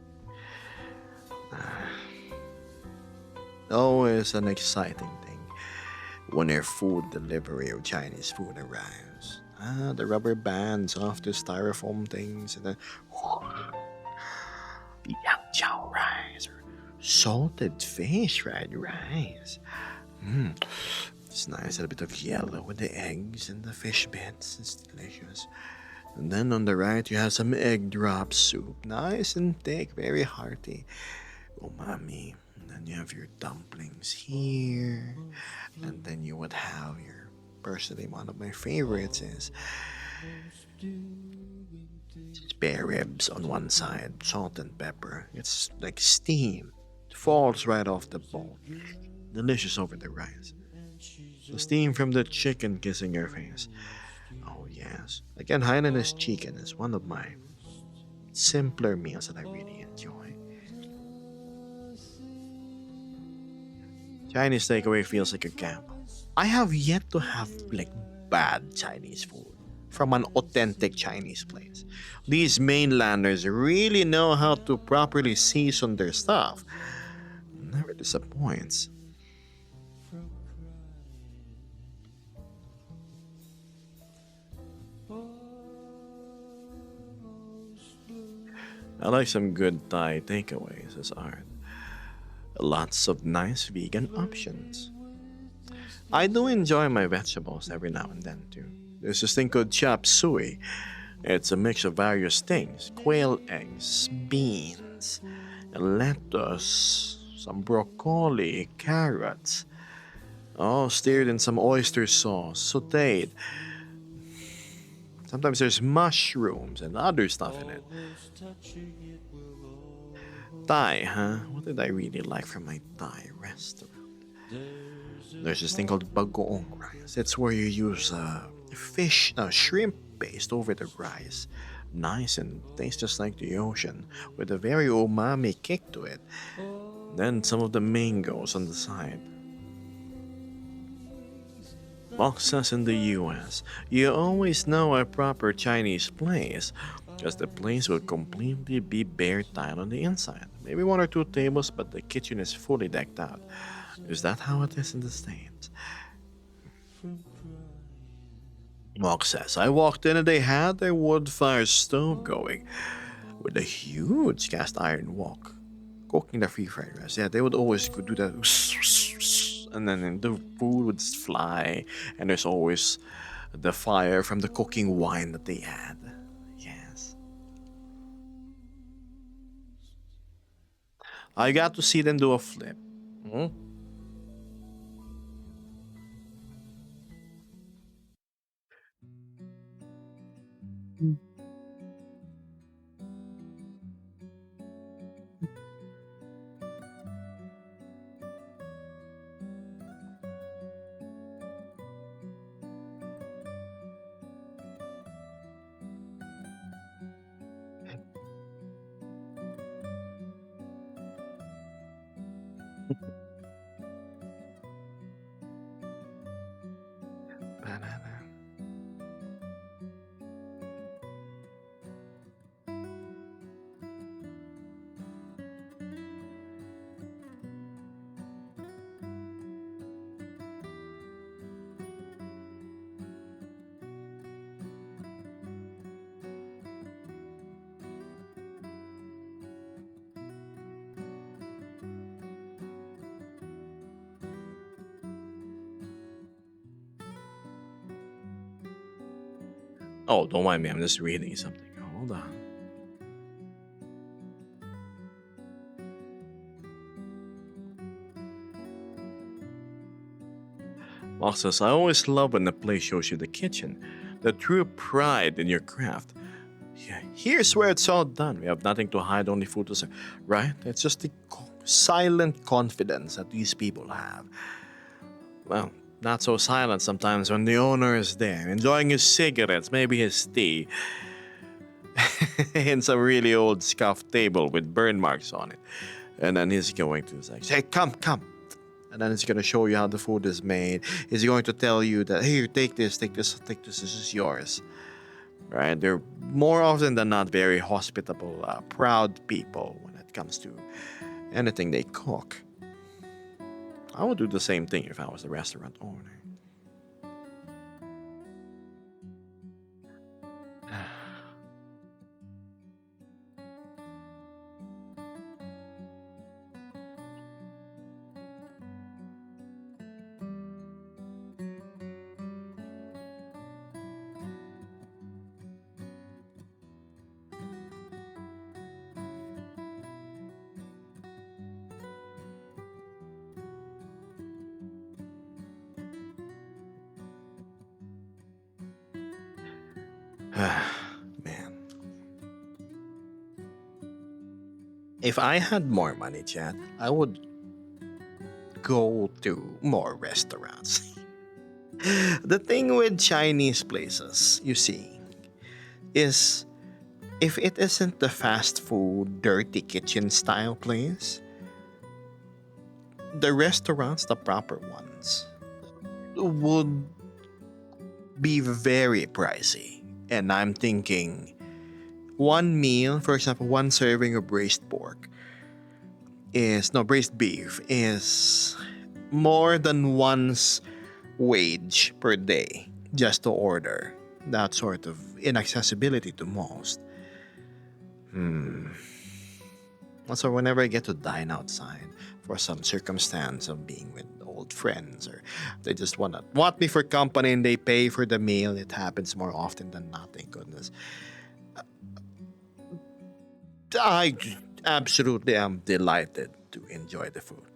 Always an exciting thing when a food delivery of Chinese food arrives. The rubber bands off the styrofoam things, and then Yangjiao rice or salted fish fried rice. It's nice, a bit of yellow with the eggs and the fish bits. It's delicious. And then on the right, you have some egg drop soup. Nice and thick, very hearty. Umami. And then you have your dumplings here. And then you would have your, personally, one of my favorites is spare ribs on one side, salt and pepper. It's like steam. It falls right off the bone. Delicious over the rice. The steam from the chicken kissing your face. Oh yes. Again, Hainanese chicken is one of my simpler meals that I really enjoy. Chinese takeaway feels like a gamble. I have yet to have like bad Chinese food from an authentic Chinese place. These mainlanders really know how to properly season their stuff. Never disappoints. I like some good Thai takeaways as art. Lots of nice vegan options. I do enjoy my vegetables every now and then too. There's this thing called chop suey. It's a mix of various things: quail eggs, beans, lettuce, some broccoli, carrots, all stirred in some oyster sauce, sauteed. Sometimes there's mushrooms and other stuff in it. Thai, huh? What did I really like from my Thai restaurant? There's this thing called bagoong rice. It's where you use shrimp paste over the rice. Nice and tastes just like the ocean, with a very umami kick to it. Then some of the mangoes on the side. Boxes in the US, you always know a proper Chinese place, because the place will completely be bare tile on the inside. Maybe one or two tables, but the kitchen is fully decked out. Is that how it is in the States? Mark says, I walked in and they had their wood fire stove going with a huge cast iron wok. Cooking the free fried rice. Yeah, they would always go do that. And then the food would fly, and there's always the fire from the cooking wine that they had. Yes. I got to see them do a flip. Hmm? Banana. Oh, don't mind me. I'm just reading something. Hold on. Also, I always love when the place shows you the kitchen, the true pride in your craft. Yeah, here's where it's all done. We have nothing to hide, only food to serve. Right? It's just the silent confidence that these people have. Well, not so silent sometimes when the owner is there, enjoying his cigarettes, maybe his tea, in some really old scuffed table with burn marks on it. And then he's going to say, hey, come. And then he's going to show you how the food is made. He's going to tell you that, here, take this, this is yours. Right? They're more often than not very hospitable, proud people when it comes to anything they cook. I would do the same thing if I was a restaurant owner. Man. If I had more money, Chad, I would go to more restaurants. The thing with Chinese places, you see, is if it isn't the fast food, dirty kitchen style place, the restaurants, the proper ones, would be very pricey. And I'm thinking one meal, for example, one serving of braised pork braised beef is more than one's wage per day just to order. That sort of inaccessibility to most. Also, whenever I get to dine outside for some circumstance of being with old friends, or they just want me for company and they pay for the meal, it happens more often than not. Thank goodness. I absolutely am delighted to enjoy the food.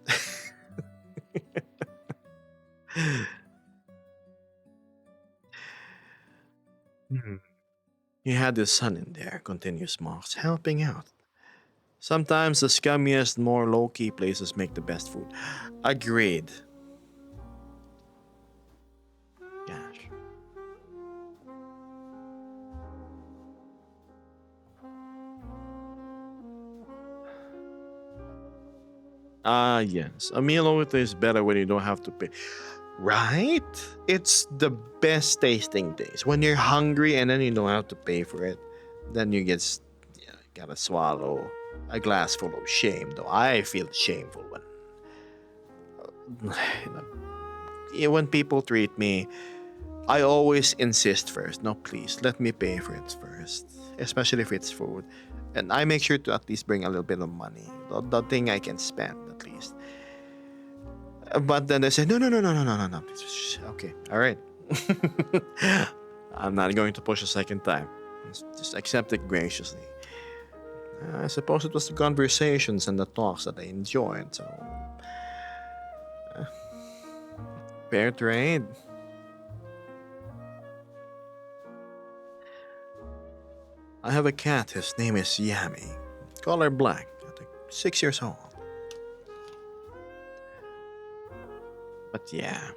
Hmm. He had his son in there, continues Mox, helping out. Sometimes the scummiest, more low-key places make the best food. Agreed. Gosh. Ah, yes. A meal always tastes better when you don't have to pay. Right? It's the best tasting days. When you're hungry and then you don't have to pay for it, then you yeah, gotta swallow a glass full of shame. Though I feel shameful when, when people treat me. I always insist first. No, please let me pay for it first, especially if it's food, and I make sure to at least bring a little bit of money, the thing I can spend at least. But then they say, no, no, no, no, no, no, no, no. Okay, all right. I'm not going to push a second time. Just accept it graciously. I suppose it was the conversations and the talks that I enjoyed, so. uh, Fair trade. I have a cat, his name is Yami. Color black, I think 6 years old. But yeah,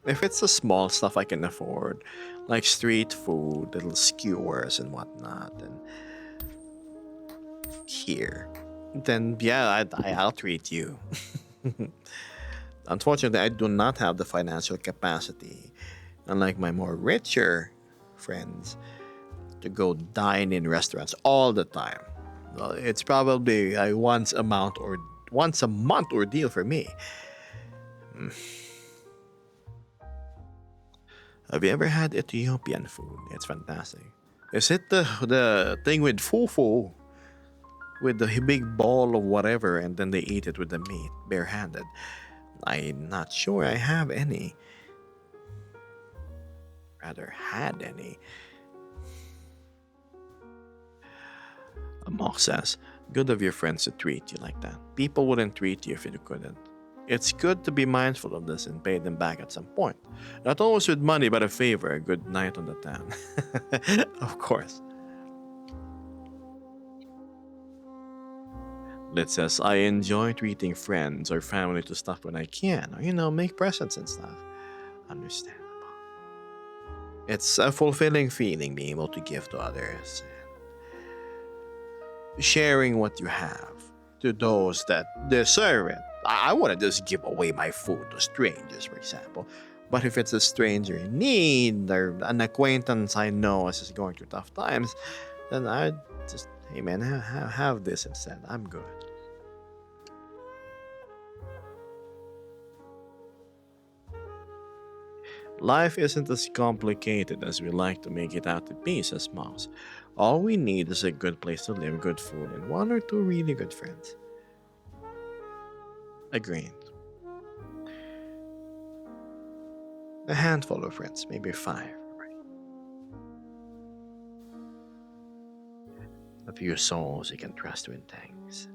if it's the small stuff I can afford, like street food, little skewers and whatnot, and here, then yeah, I'll treat you. Unfortunately, I do not have the financial capacity, unlike my more richer friends, to go dine in restaurants all the time. Well, it's probably a once a month ordeal for me. Mm. Have you ever had Ethiopian food? It's fantastic. Is it the thing with fufu? With the big ball of whatever, and then they eat it with the meat, barehanded. I'm not sure I have any. Rather, had any. Amok says, good of your friends to treat you like that. People wouldn't treat you if you couldn't. It's good to be mindful of this and pay them back at some point. Not always with money, but a favor, a good night on the town. Of course. Lit says, I enjoy treating friends or family to stuff when I can, or, make presents and stuff. Understandable. It's a fulfilling feeling being able to give to others. Sharing what you have to those that deserve it. I wouldn't just give away my food to strangers, for example. But if it's a stranger in need or an acquaintance I know is just going through tough times, then I'd just, hey man, have this instead. I'm good. Life isn't as complicated as we like to make it out to be, says Mouse. All we need is a good place to live, good food, and one or two really good friends. Agreed. A handful of friends, maybe 5. Right? A few souls you can trust with things.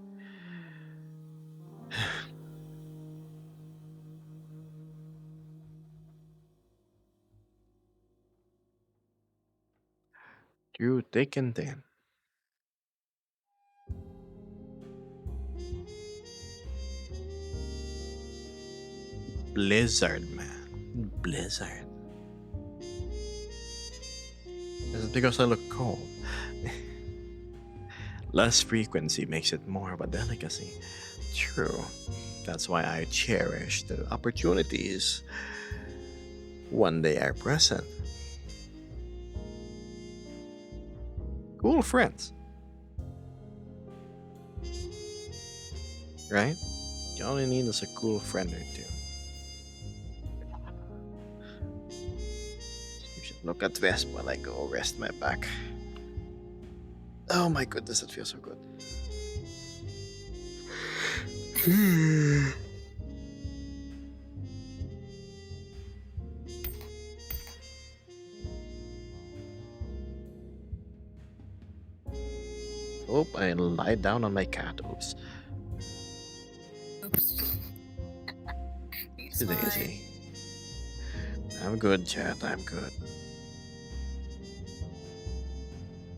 Through thick and thin. Blizzard, man. Blizzard. Is it because I look cold? Less frequency makes it more of a delicacy. True. That's why I cherish the opportunities when they are present. Cool friends. Right? You only need is a cool friend or two. You should look at Vesp while I go rest my back. Oh my goodness, it feels so good. Oh, I lied down on my cat. Oops.
Oops. He's
Too
fine.
lazy. I'm good, chat. I'm good.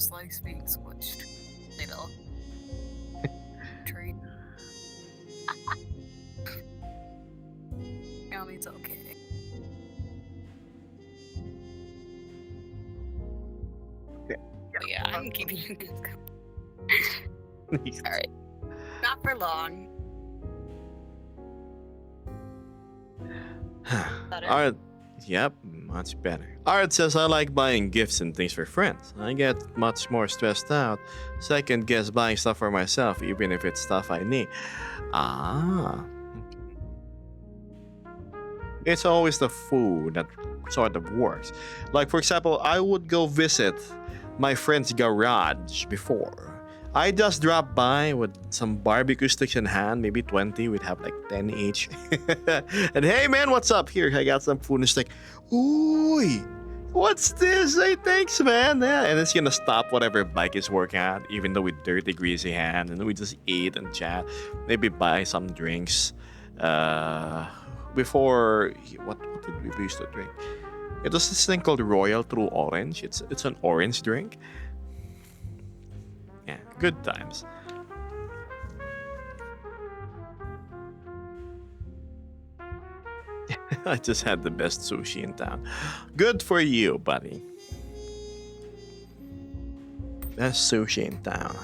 slice being squished. Little treat. It's okay. But yeah, I'm keeping you guys going. Alright. Not for long. Better?
Art, yep, much better. Art says I like buying gifts and things for friends. I get much more stressed out. Second guess buying stuff for myself, even if it's stuff I need. Ah. It's always the food that sort of works. Like, for example, I would go visit my friend's garage before. I just dropped by with some barbecue sticks in hand, maybe 20. We'd have like 10 each. And hey, man, what's up? Here, I got some food. And it's like, ooh, what's this? Hey, thanks, man. Yeah. And it's gonna stop whatever bike is working at, even though with dirty, greasy hand. And we just eat and chat. Maybe buy some drinks. Before, what did we used to drink? It was this thing called Royal True Orange. It's an orange drink. Yeah, good times. I just had the best sushi in town. Good for you, buddy. Best sushi in town.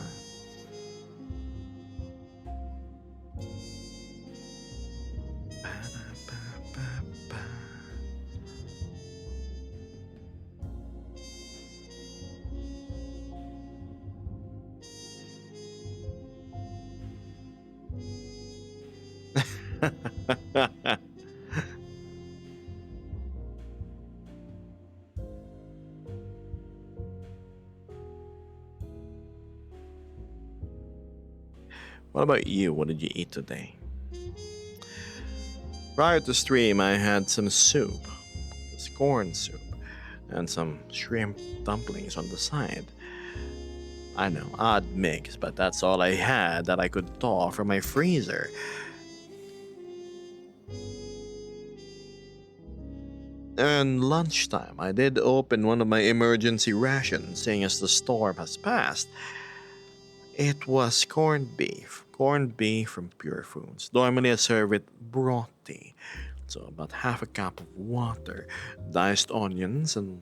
What about you? What did you eat today? Prior to stream, I had some soup. It's corn soup. And some shrimp dumplings on the side. I know, odd mix, but that's all I had that I could thaw from my freezer. And lunchtime, I did open one of my emergency rations, seeing as the storm has passed. It was corned beef from Pure Foods. Normally I serve it brothy, so about half a cup of water, diced onions, and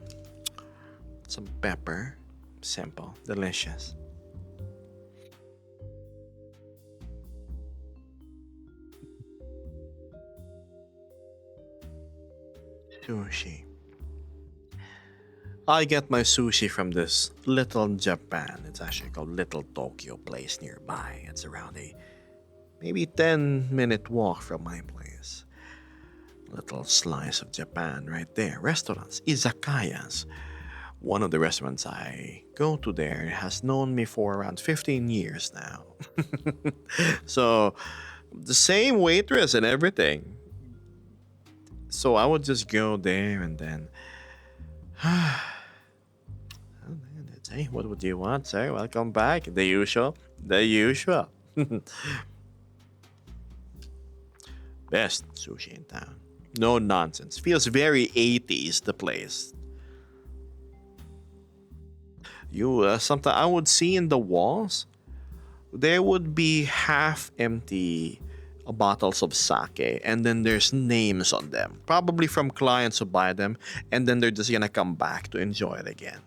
some pepper. Simple, delicious. Sushi. I get my sushi from this Little Japan. It's actually called Little Tokyo place nearby. It's around a maybe 10-minute walk from my place. Little slice of Japan right there. Restaurants, izakayas. One of the restaurants I go to there has known me for around 15 years now. So, the same waitress and everything. So I would just go there and then, hey, what would you want, sir? Welcome back. The usual. The usual. Best sushi in town. No nonsense. Feels very 80s, the place. Something I would see in the walls, there would be half empty bottles of sake, and then there's names on them, probably from clients who buy them, and then they're just gonna come back to enjoy it again.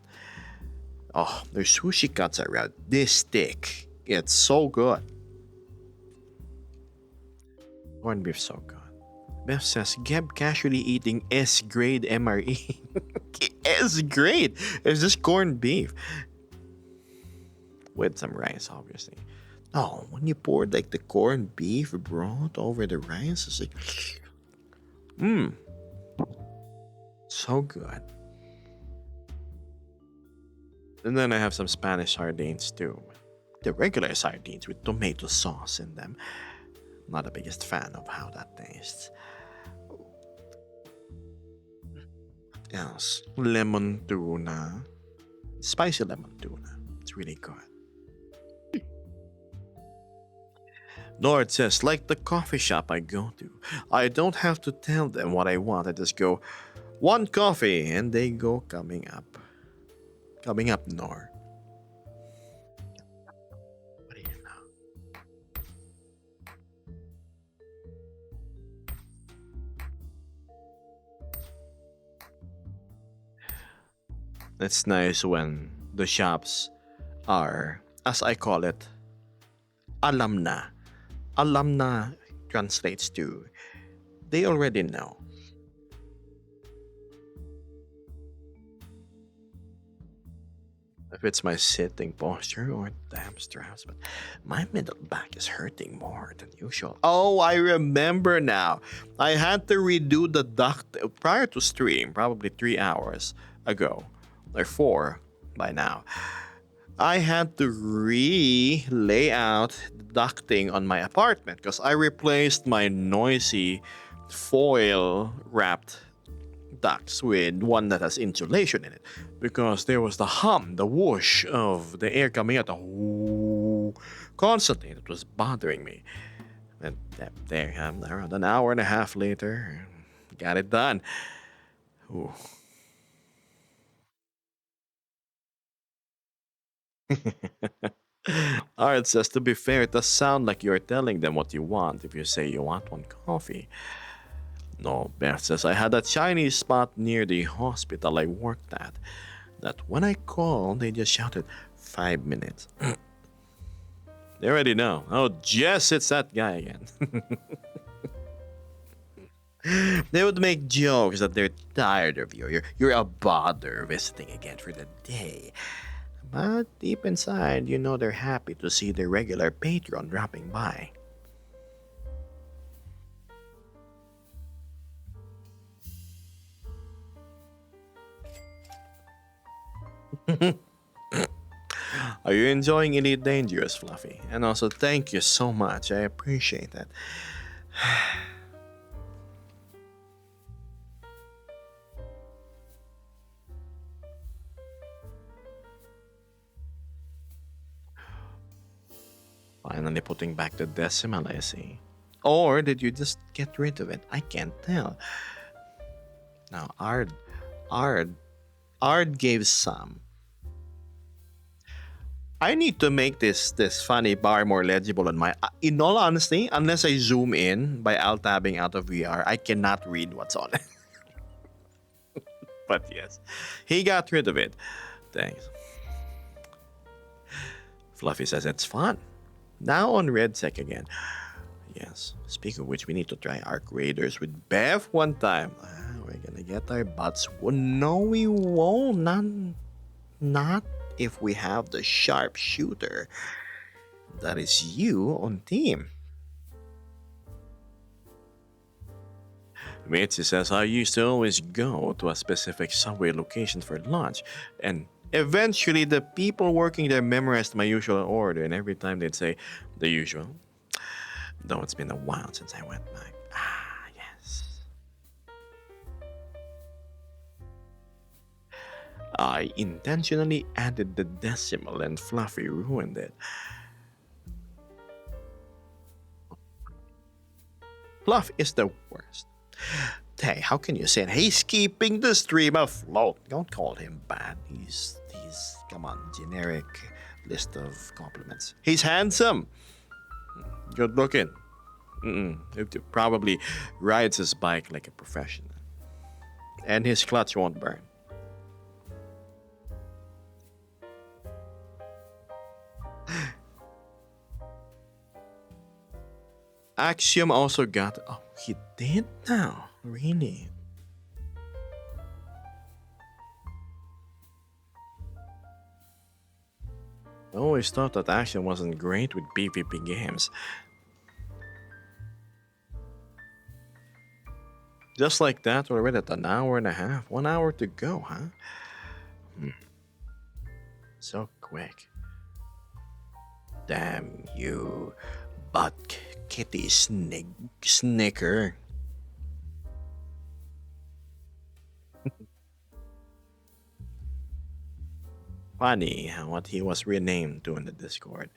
Oh, their sushi cuts are around this thick. It's so good. Corned beef so good. Beth says, Geb casually eating S-grade MRE. S-grade? It's just corned beef. With some rice, obviously. Oh, when you pour like the corned beef broth over the rice, it's like, so good. And then I have some Spanish sardines too. The regular sardines with tomato sauce in them. Not the biggest fan of how that tastes. Yes, lemon tuna. Spicy lemon tuna. It's really good. Nord says, like the coffee shop I go to, I don't have to tell them what I want. I just go, one coffee, and they go coming up. Coming up, Nor. It's nice when the shops are, as I call it, alumna. Alumna translates to they already know. If it's my sitting posture or damn straps, but my middle back is hurting more than usual. Oh, I remember now. I had to redo the duct prior to stream, probably 3 hours ago, or four by now. I had to lay out the ducting on my apartment because I replaced my noisy foil wrapped ducts with one that has insulation in it because there was the hum, the whoosh of the air coming out, the whoo, constantly. It was bothering me. And there I am, around an hour and a half later, got it done. Ooh. Art says, to be fair, it does sound like you're telling them what you want if you say you want one coffee. No, Beth says, I had a Chinese spot near the hospital I worked at that when I called, they just shouted, 5 minutes. They already know. Oh, Jess, it's that guy again. They would make jokes that they're tired of you. You're a bother visiting again for the day. But deep inside, you know they're happy to see their regular patron dropping by. Are you enjoying Elite Dangerous, Fluffy? And also, thank you so much. I appreciate that. Finally putting back the decimal, I see. Or did you just get rid of it? I can't tell. Now, Ard, Ard gave some. I need to make this funny bar more legible on my. In all honesty, unless I zoom in by alt tabbing out of VR, I cannot read what's on it. But yes, he got rid of it. Thanks. Fluffy says it's fun. Now on RedSec again. Yes. Speaking of which, we need to try Arc Raiders with Bev one time. We're gonna get our butts. Well, no, we won't. Not if we have the sharpshooter. That is you on team. Mitzi says, I used to always go to a specific subway location for lunch, and eventually the people working there memorized my usual order, and every time they'd say, the usual. Though it's been a while since I went back. Ah, yes. I intentionally added the decimal and Fluffy ruined it. Fluff is the worst. Hey, how can you say it? He's keeping the stream afloat. Don't call him bad. He's come on, generic list of compliments. He's handsome. Good looking. He probably rides his bike like a professional. And his clutch won't burn. Axiom also got. Oh, he did now. Really? I always thought that Axiom wasn't great with PvP games. Just like that, we're already at an hour and a half. 1 hour to go, huh? So quick. Damn you, butt kitty snicker. Funny what he was renamed to in the Discord.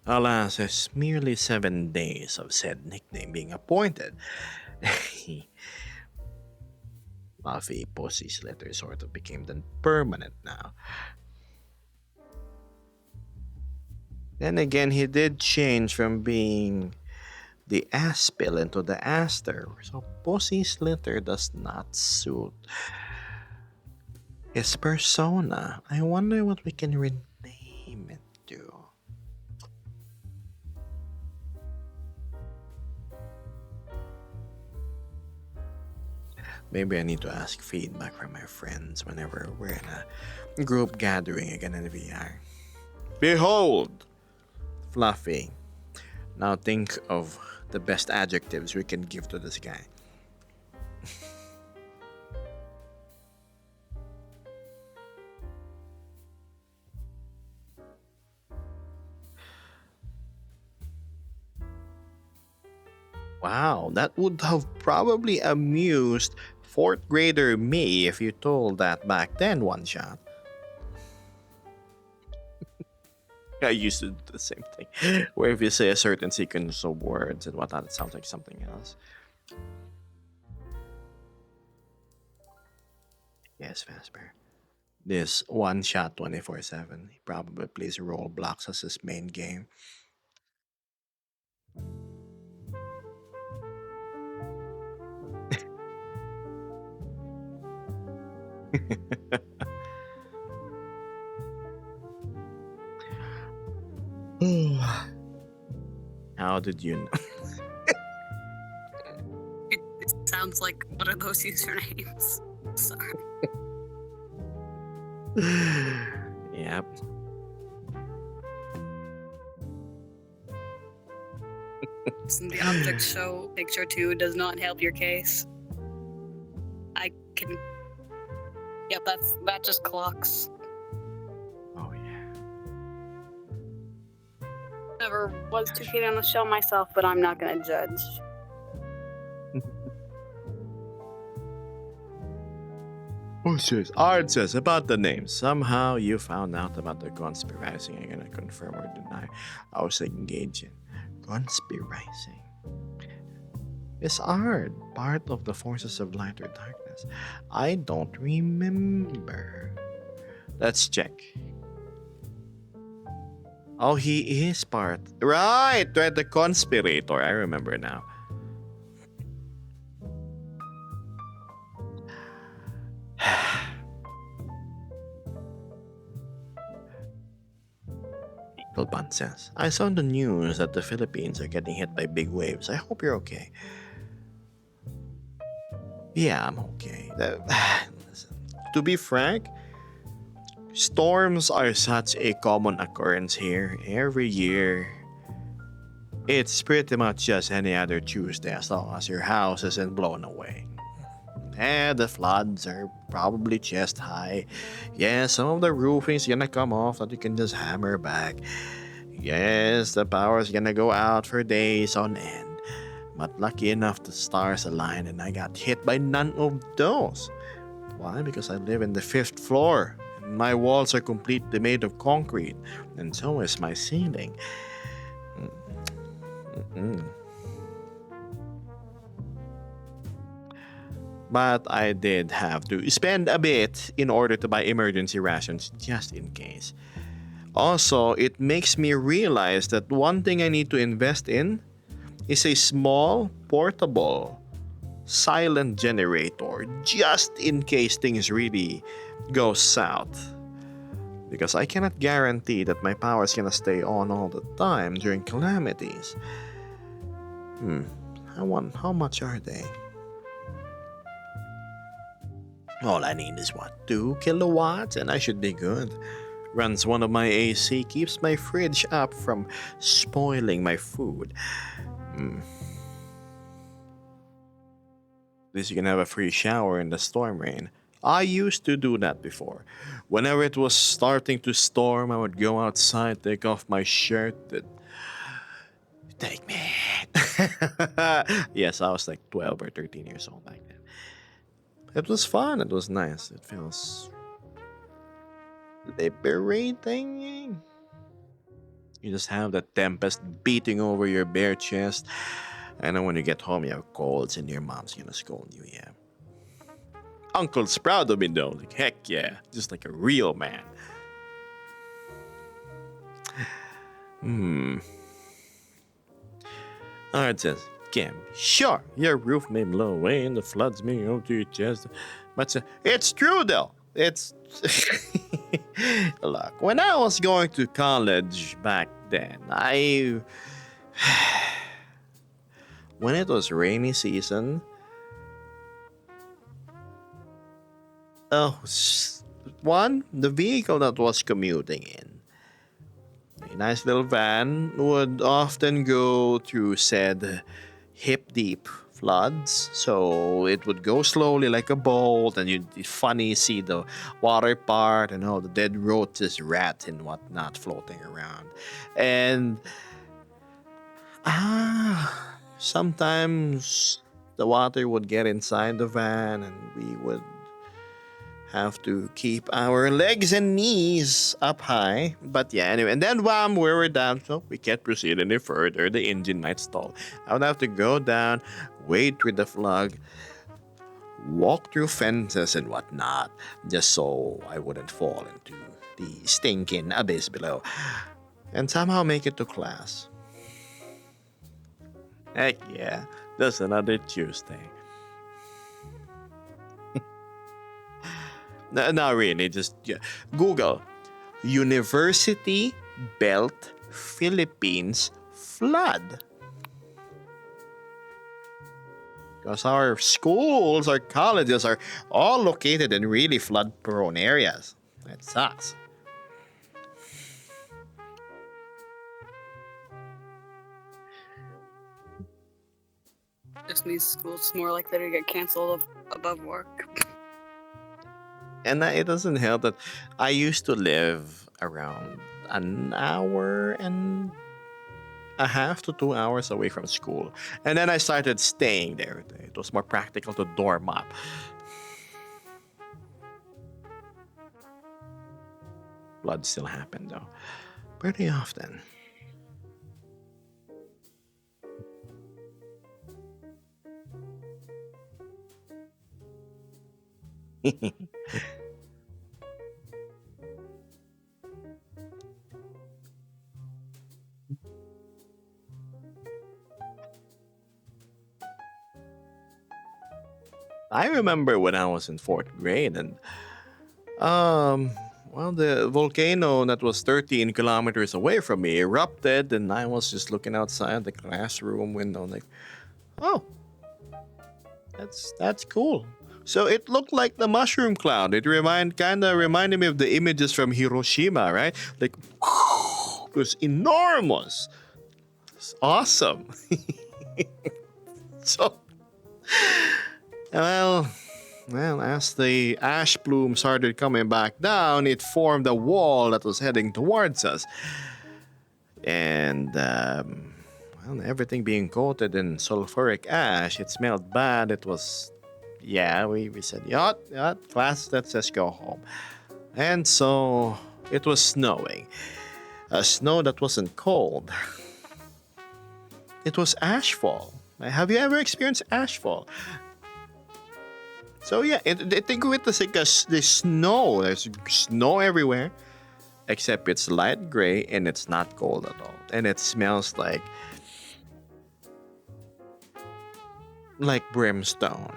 Alas, it's merely 7 days of said nickname being appointed. Buffy Pussy's letter sort of became then permanent now. Then again, he did change from being the Aspil into the Aster, so Pussy's litter does not suit. His persona. I wonder what we can rename it to. Maybe I need to ask feedback from my friends whenever we're in a group gathering again in VR. Behold! Fluffy. Now think of the best adjectives we can give to this guy. Wow, that would have probably amused fourth grader me if you told that back then, one shot. I used to do the same thing. Where if you say a certain sequence of words and whatnot, it sounds like something else. Yes, Vesper. This one shot 24/7. He probably plays Roblox as his main game. How did you know?
It sounds like one of those usernames. Sorry.
Yep.
The object show picture 2 does not help your case. I can. Yep, that just clocks.
Oh yeah.
Never was too keen on the show myself, but I'm not gonna judge.
Oh, says Art says about the name. Somehow you found out about the conspiring. I'm gonna confirm or deny. I was engaged in conspiring. Is Art part of the forces of light or darkness? I don't remember. Let's check. Oh, he is part. Right, the conspirator. I remember now. Pilban says, I saw on the news that the Philippines are getting hit by big waves. I hope you're okay. Yeah, I'm okay. Listen, to be frank, storms are such a common occurrence here every year. It's pretty much just any other Tuesday as long as your house isn't blown away. The floods are probably chest high. Yeah, some of the roofing's gonna come off that you can just hammer back. Yes, the power's gonna go out for days on end. But lucky enough, the stars aligned and I got hit by none of those. Why? Because I live in the 5th floor. And my walls are completely made of concrete, and so is my ceiling. Mm-mm. But I did have to spend a bit in order to buy emergency rations just in case. Also, it makes me realize that one thing I need to invest in is a small, portable, silent generator just in case things really go south. Because I cannot guarantee that my power is gonna stay on all the time during calamities. How much are they? All I need is 2 kilowatts and I should be good. Runs one of my AC, keeps my fridge up from spoiling my food. At least you can have a free shower in the storm rain. I used to do that before. Whenever it was starting to storm, I would go outside, take off my shirt, and take me. Yes, I was like 12 or 13 years old back then. It was fun. It was nice. It feels liberating. You just have that tempest beating over your bare chest. And then when you get home, you have colds and your mom's gonna scold you, yeah. Uncle's proud of me though. Like, heck yeah. Just like a real man. Alright, says, Kim, sure, your roof may blow away and the floods may go to your chest. But it's true though. It's look, when I was going to college back then, I when it was rainy season, oh, one, the vehicle that was commuting in, a nice little van, would often go through said hip deep floods. So it would go slowly like a boat, and you'd funny see the water part and all the dead roaches, rats, and whatnot floating around. And sometimes the water would get inside the van, and we would have to keep our legs and knees up high. But yeah, anyway, and then wham, we were down, so we can't proceed any further. The engine might stall. I would have to go down, wade through the flood, walk through fences and whatnot, just so I wouldn't fall into the stinking abyss below, and somehow make it to class. Heck yeah, that's another Tuesday. No, not really, just yeah. Google University Belt Philippines flood. Because our schools, our colleges are all located in really flood prone areas. It sucks.
Just means school's more likely to get canceled above work.
And it doesn't help that I used to live around an hour and a half to 2 hours away from school. And then I started staying there. It was more practical to dorm up. Blood still happened though. Pretty often. I remember when I was in fourth grade, and um well, the volcano that was 13 kilometers away from me erupted, and I was just looking outside the classroom window like, oh, that's cool. So it looked like the mushroom cloud. It kind of reminded me of the images from Hiroshima, right? Like it was enormous. It's awesome. So well, as the ash plume started coming back down, it formed a wall that was heading towards us. And, everything being coated in sulfuric ash, it smelled bad. It was, yeah, we said, yeah, class, let's just go home. And so it was snowing. A snow that wasn't cold. It was ashfall. Have you ever experienced ashfall? So yeah, think of it as like the snow. There's snow everywhere, except it's light gray and it's not cold at all, and it smells like brimstone.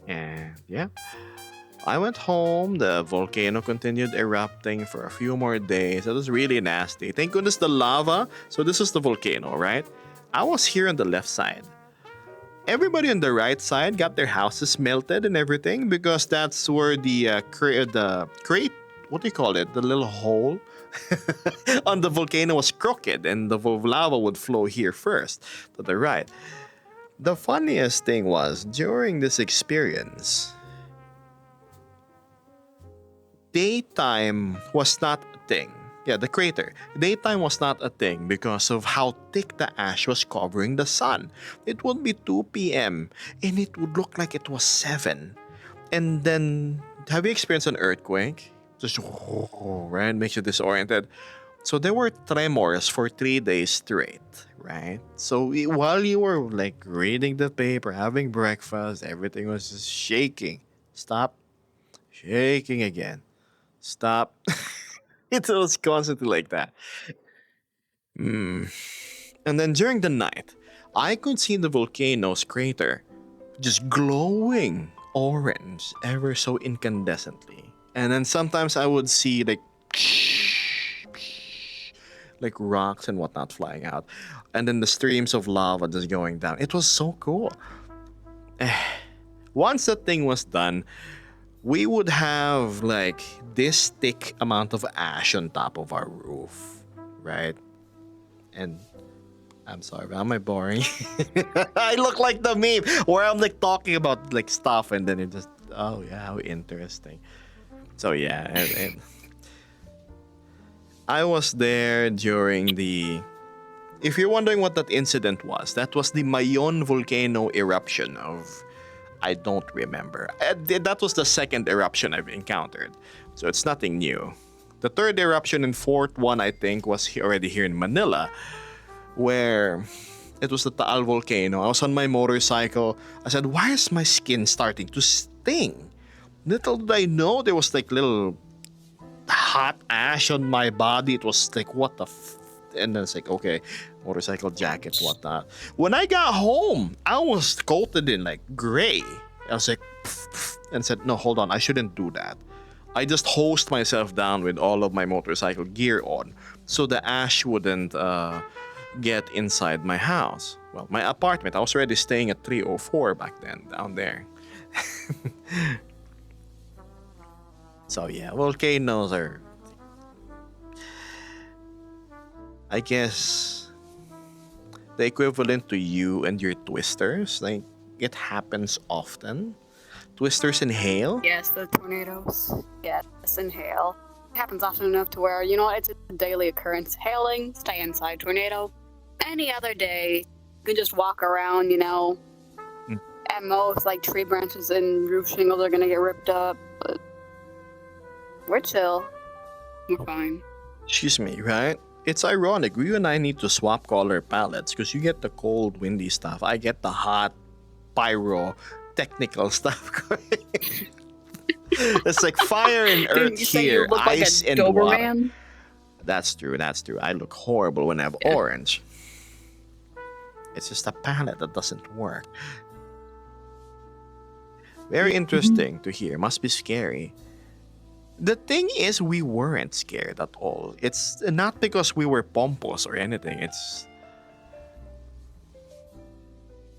And yeah, I went home. The volcano continued erupting for a few more days. It was really nasty. Thank goodness the lava. So this is the volcano, right? I was here on the left side. Everybody on the right side got their houses melted and everything, because that's where the crate, what do you call it? The little hole on the volcano was crooked, and the lava would flow here first to the right. The funniest thing was, during this experience, daytime was not a thing. Yeah, the crater. Daytime was not a thing because of how thick the ash was covering the sun. It would be 2 p.m. and it would look like it was 7. And then, have you experienced an earthquake? Just, right? Makes you disoriented. So there were tremors for 3 days straight, right? So while you were like reading the paper, having breakfast, everything was just shaking. Stop. Shaking again. Stop. It was constantly like that. Mm. And then during the night, I could see the volcano's crater just glowing orange ever so incandescently. And then sometimes I would see like rocks and whatnot flying out. And then the streams of lava just going down. It was so cool. Once that thing was done, we would have like this thick amount of ash on top of our roof, right? And I'm sorry, but am I boring? I look like the meme where I'm like talking about like stuff and then it just, oh yeah, how interesting. So yeah, and I was there during the, if you're wondering what that incident was, that was the Mayon volcano eruption of, I don't remember. That was the second eruption I've encountered, so it's nothing new. The third eruption and fourth one, I think, was already here in Manila, where it was the Taal volcano. I was on my motorcycle. I said, why is my skin starting to sting? Little did I know there was like little hot ash on my body. It was like, what the and then it's like, okay, motorcycle jacket, whatnot. When I got home, I was coated in like gray. I was like, and said, no, hold on, I shouldn't do that. I just hosed myself down with all of my motorcycle gear on so the ash wouldn't get inside my house. Well, my apartment. I was already staying at 304 back then, down there. So yeah, volcanoes are, I guess, the equivalent to you and your twisters. Like, it happens often. Twisters and hail.
Yes, the tornadoes. Yes, and hail. It happens often enough to where, you know, it's a daily occurrence. Hailing, stay inside. Tornado, any other day, you can just walk around, you know. At most, like, tree branches and roof shingles are gonna get ripped up, but we're chill. We're fine.
Excuse me, right? It's ironic. You and I need to swap color palettes because you get the cold, windy stuff. I get the hot, pyro, technical stuff going. It's like fire and
Didn't
earth
you say
here,
you look
ice
like a
and water.
Doberman?
That's true. That's true. I look horrible when I have orange. It's just a palette that doesn't work. Very interesting to hear. Must be scary. The thing is, we weren't scared at all. It's not because we were pompous or anything. It's,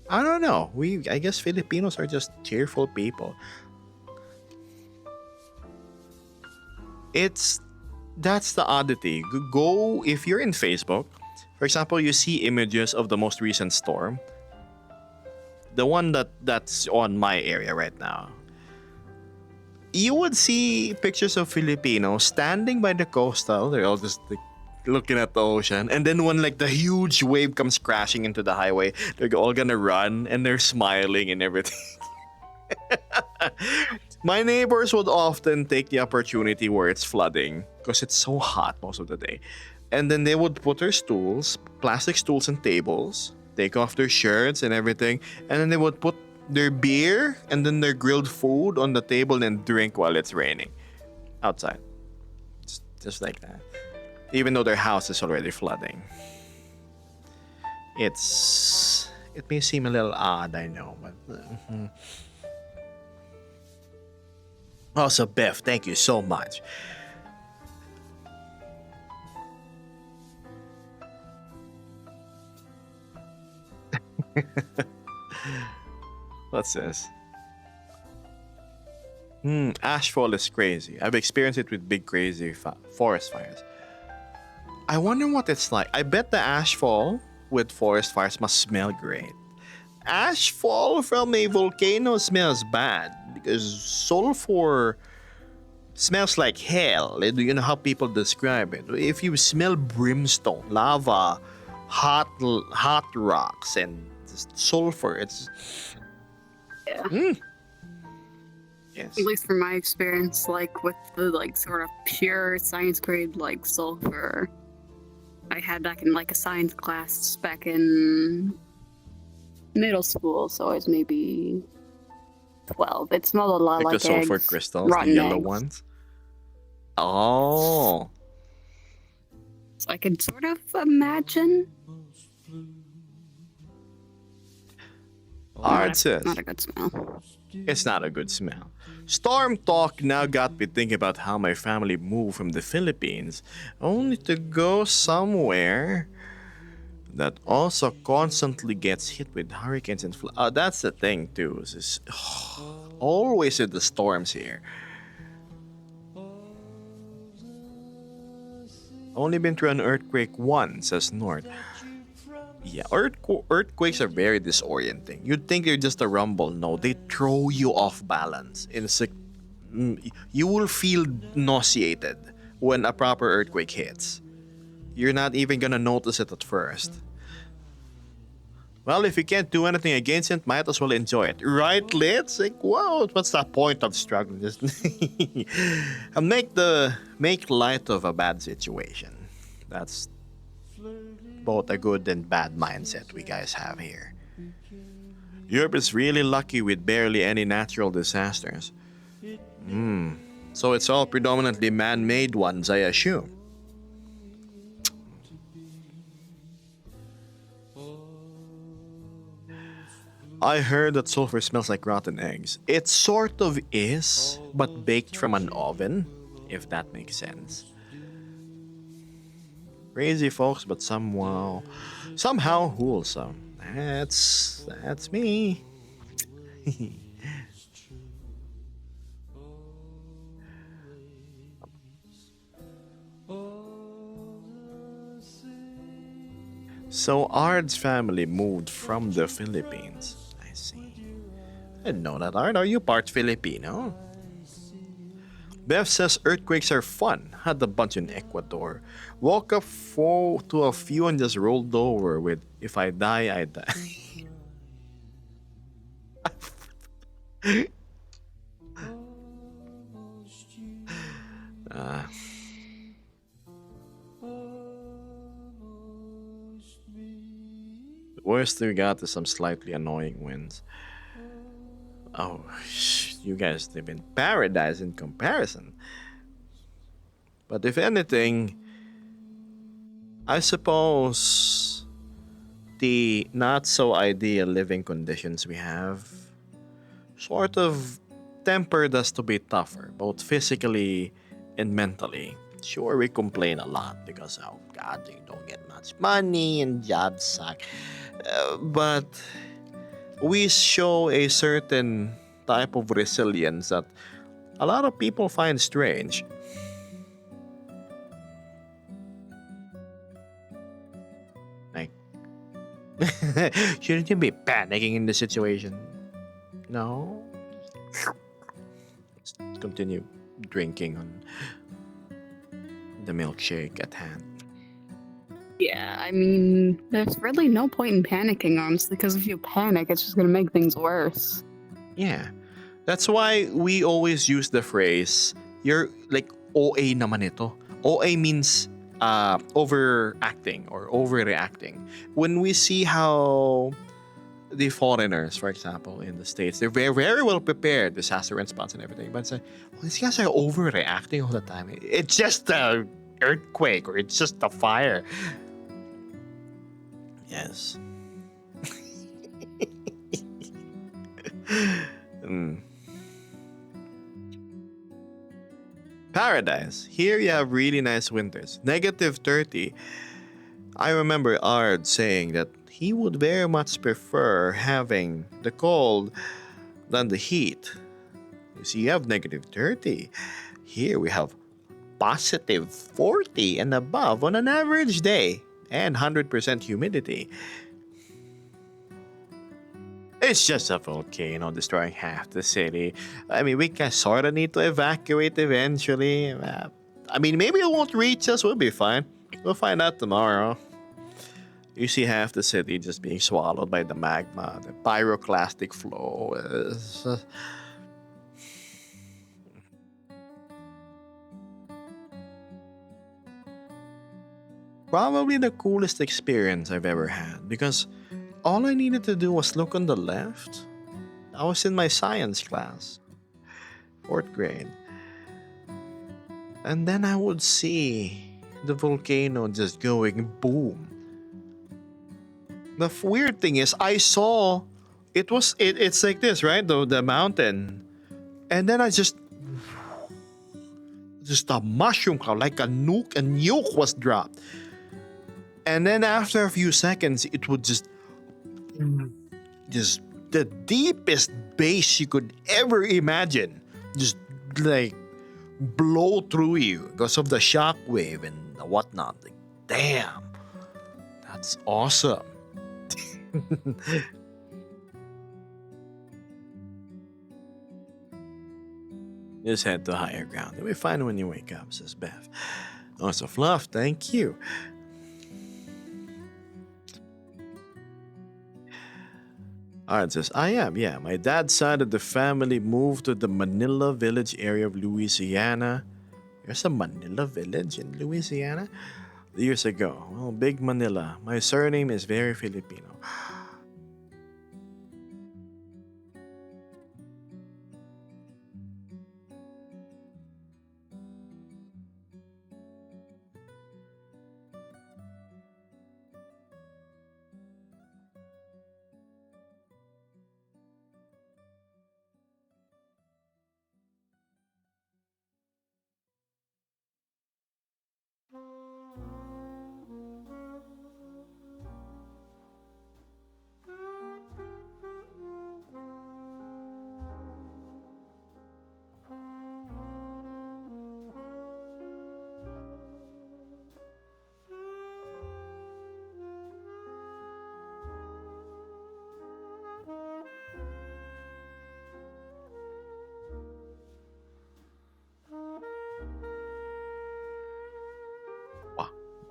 I don't know. I guess Filipinos are just cheerful people. That's the oddity. Go, if you're in Facebook, for example, you see images of the most recent storm. The one that's on my area right now. You would see pictures of Filipinos standing by the coastal. They're all just like, looking at the ocean. And then when like the huge wave comes crashing into the highway, they're all gonna run and they're smiling and everything. My neighbors would often take the opportunity where it's flooding because it's so hot most of the day. And then they would put their stools, plastic stools and tables, take off their shirts and everything. And then they would put their beer and then their grilled food on the table and drink while it's raining outside. Just like that. Even though their house is already flooding. It may seem a little odd, I know, but... Also, Beth, thank you so much. What's this? Ashfall is crazy. I've experienced it with big crazy forest fires. I wonder what it's like. I bet the ashfall with forest fires must smell great. Ashfall from a volcano smells bad because sulfur smells like hell. You know how people describe it. If you smell brimstone, lava, hot rocks, and sulfur, it's
Yeah.
Yes.
At least from my experience, like with the like sort of pure science grade like sulfur, I had back in like a science class back in middle school, so it's maybe 12. It smelled a lot like
the sulfur
eggs,
crystals, the
rotten
yellow
eggs.
ones. Oh.
So I could sort of imagine.
Art says,
Not a good smell.
it's not a good smell. Storm talk now got me thinking about how my family moved from the Philippines only to go somewhere that also constantly gets hit with hurricanes and flood. That's the thing too. Always with the storms here. Only been through an earthquake once, says North. Yeah, earthquakes are very disorienting. You'd think they're just a rumble. No, they throw you off balance. You will feel nauseated when a proper earthquake hits. You're not even gonna notice it at first. Well, if you can't do anything against it, might as well enjoy it. Right, Litz? Like, wow, what's the point of struggling? Just and make light of a bad situation. That's both a good and bad mindset we guys have here. Europe is really lucky with barely any natural disasters. So it's all predominantly man-made ones, I assume. I heard that sulfur smells like rotten eggs. It sort of is, but baked from an oven, if that makes sense. Crazy folks, but somehow wholesome. That's me. So Ard's family moved from the Philippines. I see. I didn't know that, Ard. Are you part Filipino? Bev says earthquakes are fun. Had a bunch in Ecuador. Woke up to a few and just rolled over with, if I die, I die. uh, the worst we got is some slightly annoying winds. Oh, you guys live in paradise in comparison. But if anything, I suppose the not so ideal living conditions we have sort of tempered us to be tougher, both physically and mentally. Sure, we complain a lot because, oh God, you don't get much money and jobs suck. But we show a certain type of resilience that a lot of people find strange. Like, shouldn't you be panicking in the situation? No? Let's continue drinking on the milkshake at hand.
Yeah, I mean, there's really no point in panicking, honestly, because if you panic, it's just gonna make things worse.
Yeah. That's why we always use the phrase, you're like OA naman ito. OA means overacting or overreacting. When we see how the foreigners, for example, in the States, they're very, very well prepared, disaster response and everything. But it's like, well, these guys are overreacting all the time. It's just a earthquake or it's just a fire. Yes. Paradise. Here you have really nice winters. -30. I remember Ard saying that he would very much prefer having the cold than the heat. You see, you have -30. Here we have +40 and above on an average day and 100% humidity. It's just a volcano destroying half the city. I mean, we can sort of need to evacuate eventually. I mean, maybe it won't reach us. We'll be fine. We'll find out tomorrow. You see half the city just being swallowed by the magma, the pyroclastic flow. Probably the coolest experience I've ever had because all I needed to do was look on the left. I was in my science class, 4th grade. And then I would see the volcano just going boom. The weird thing is, I saw it's like this, right? The mountain. And then I just a mushroom cloud, like a nuke was dropped. And then after a few seconds, it would just the deepest bass you could ever imagine, just like blow through you because of the shockwave and the whatnot. Like, damn, that's awesome. Just head to higher ground. You'll be fine when you wake up, says Bev. Oh, so Fluff, thank you. Alright, says, I am, yeah. My dad's side of the family moved to the Manila Village area of Louisiana. There's a Manila Village in Louisiana? Years ago. Well, Big Manila. My surname is very Filipino.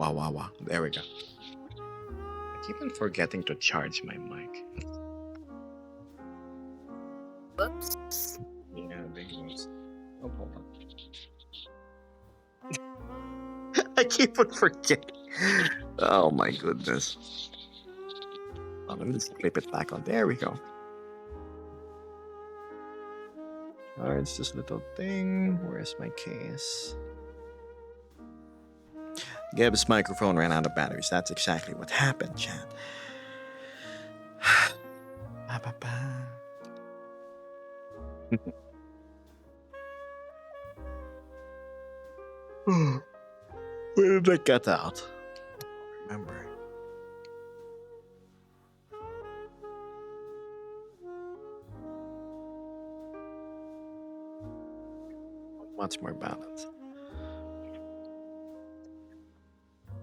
Wow. There we go. I keep on forgetting to charge my mic.
Whoops.
Yeah, big moves. Oh, hold on. I keep on forgetting. Oh my goodness. Oh, let me just clip it back on. There we go. Alright, it's this little thing. Where's my case? Geb's microphone ran out of batteries. That's exactly what happened, chat. Where did I get out? Remember. Much more balanced.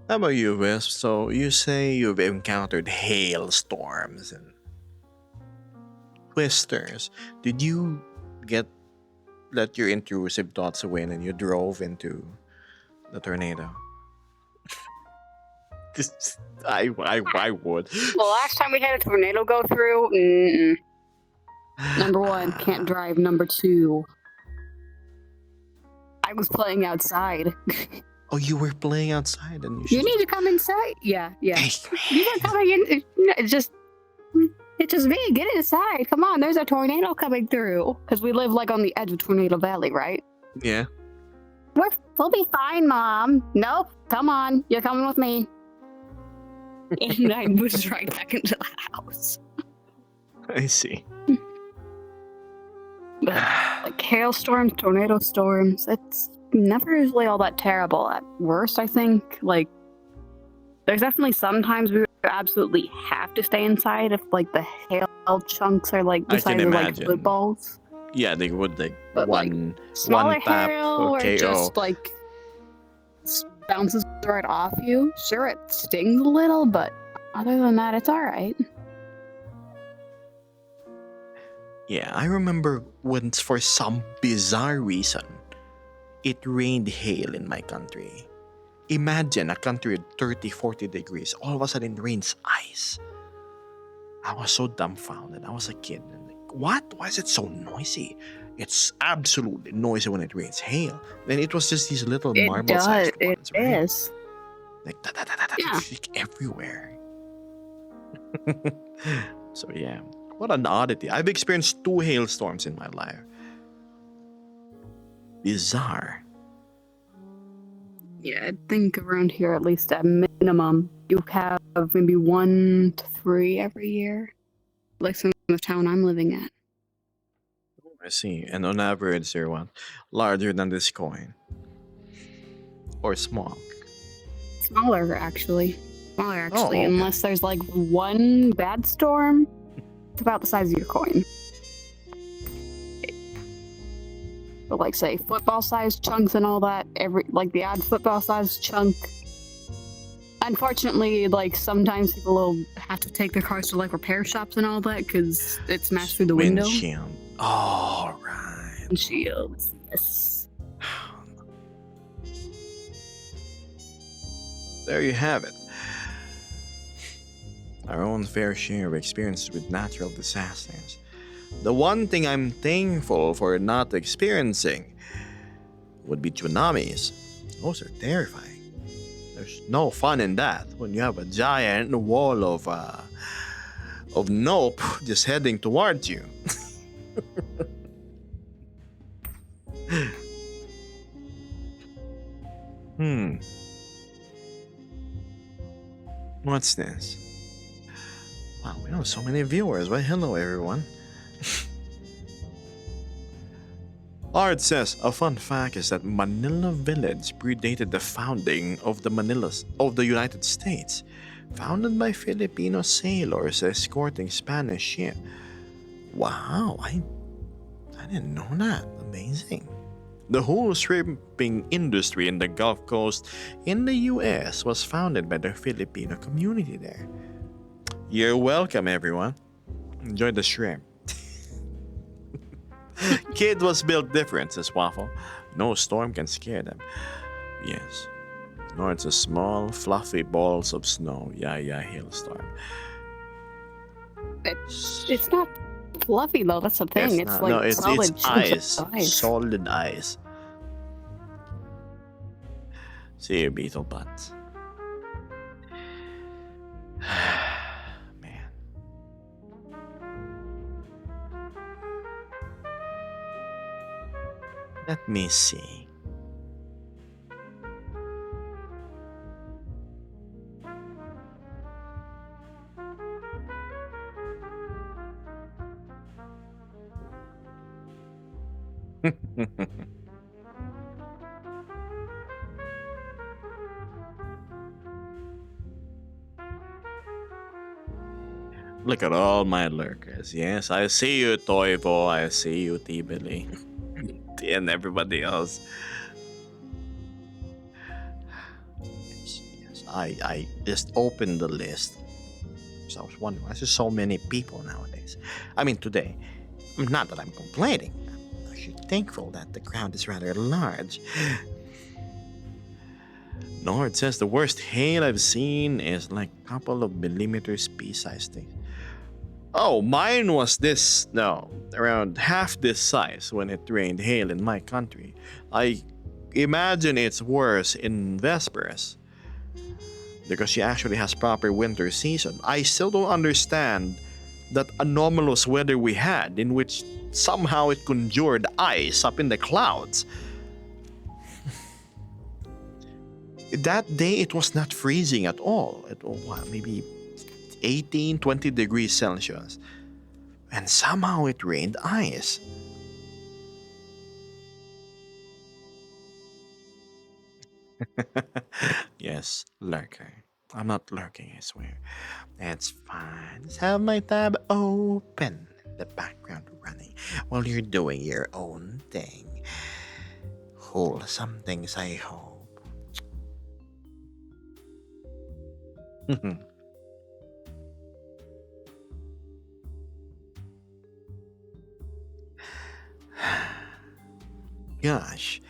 How about you, Wisp? So you say you've encountered hailstorms and twisters. Did you let your intrusive thoughts away and you drove into the tornado? I would.
The last time we had a tornado go through, number one, can't drive. Number two, I was playing outside.
Oh, you were playing outside and
You need to come inside. Yeah.
Hey.
You were coming in. It's just me. Get inside. Come on. There's a tornado coming through. Because we live like on the edge of Tornado Valley, right?
Yeah.
We'll be fine, Mom. Nope. Come on. You're coming with me. And I was right back into the house.
I see.
But, like hailstorms, tornado storms, it's never usually all that terrible. At worst, I think, like, there's definitely sometimes we absolutely have to stay inside if, like, the hail chunks are, like, the
I can
size of, like,
imagine.
footballs.
Yeah, they would like
But,
one
Smaller
tap.
hail or
Okay,
just, like, bounces right off you. Sure, it stings a little, but other than that, it's alright.
Yeah, I remember once for some bizarre reason, it rained hail in my country. Imagine a country with 30, 40 degrees. All of a sudden, it rains ice. I was so dumbfounded. I was a kid. And like, what? Why is it so noisy? It's absolutely noisy when it rains hail. Then it was just these little
It
marble-sized
does.
ones,
It
right?
is.
Like
Yeah.
everywhere. So yeah, what an oddity. I've experienced 2 hailstorms in my life. Bizarre.
Yeah, I think around here, at least at minimum, you have maybe 1 to 3 every year. like from the town I'm living at.
I see. And on average, they're what? Larger than this coin. Or small.
Smaller, actually.
Okay.
Unless there's like one bad storm, it's about the size of your coin. But like, say, football-sized chunks and all that, like the odd football-sized chunk. Unfortunately, like sometimes people will have to take their cars to like repair shops and all that because it smashed through the window.
Windshield. All right.
Windshields, yes.
There you have it. Our own fair share of experiences with natural disasters. The one thing I'm thankful for not experiencing would be tsunamis. Those are terrifying. There's no fun in that when you have a giant wall of nope just heading towards you. What's this? Wow, we have so many viewers. Well, hello everyone. Art says a fun fact is that Manila Village predated the founding of the United States, founded by Filipino sailors escorting Spanish ships. Wow, I didn't know that. Amazing. The whole shrimping industry in the Gulf Coast in the US was founded by the Filipino community there. You're welcome, everyone. Enjoy the shrimp. Kid was built different, says Waffle. No storm can scare them. Yes. Nor it's a small, fluffy balls of snow. Yeah, hailstorm.
It's not fluffy though. That's the thing. It's like solid
it's
chunks of
ice. Solid ice. See you, beetle butts. Man. Let me see. Look at all my lurkers. Yes, I see you, Toivo. I see you, Tibili. And everybody else. Yes. I just opened the list. So I was wondering, there's just so many people nowadays. I mean, today. Not that I'm complaining. I'm actually thankful that the crowd is rather large. Nord says the worst hail I've seen is like a couple of millimeters pea-sized things. Oh, mine was around half this size when it rained hail in my country. I imagine it's worse in Vespers because she actually has proper winter season. I still don't understand that anomalous weather we had in which somehow it conjured ice up in the clouds. That day it was not freezing at all. Maybe 18, 20 degrees Celsius. And somehow it rained ice. Yes, lurker. I'm not lurking, I swear. That's fine. Just have my tab open. The background running while you're doing your own thing. Wholesome things, I hope. Gosh.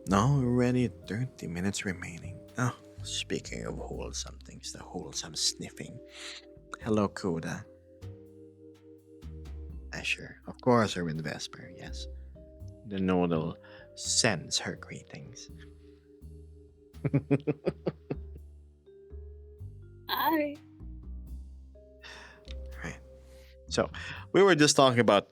No, already 30 minutes remaining. Oh, speaking of wholesome things, the wholesome sniffing. Hello, Koda. Asher. Of course, her with Vesper, yes. The Nodal sends her greetings.
Hi.
Right. So, we were just talking about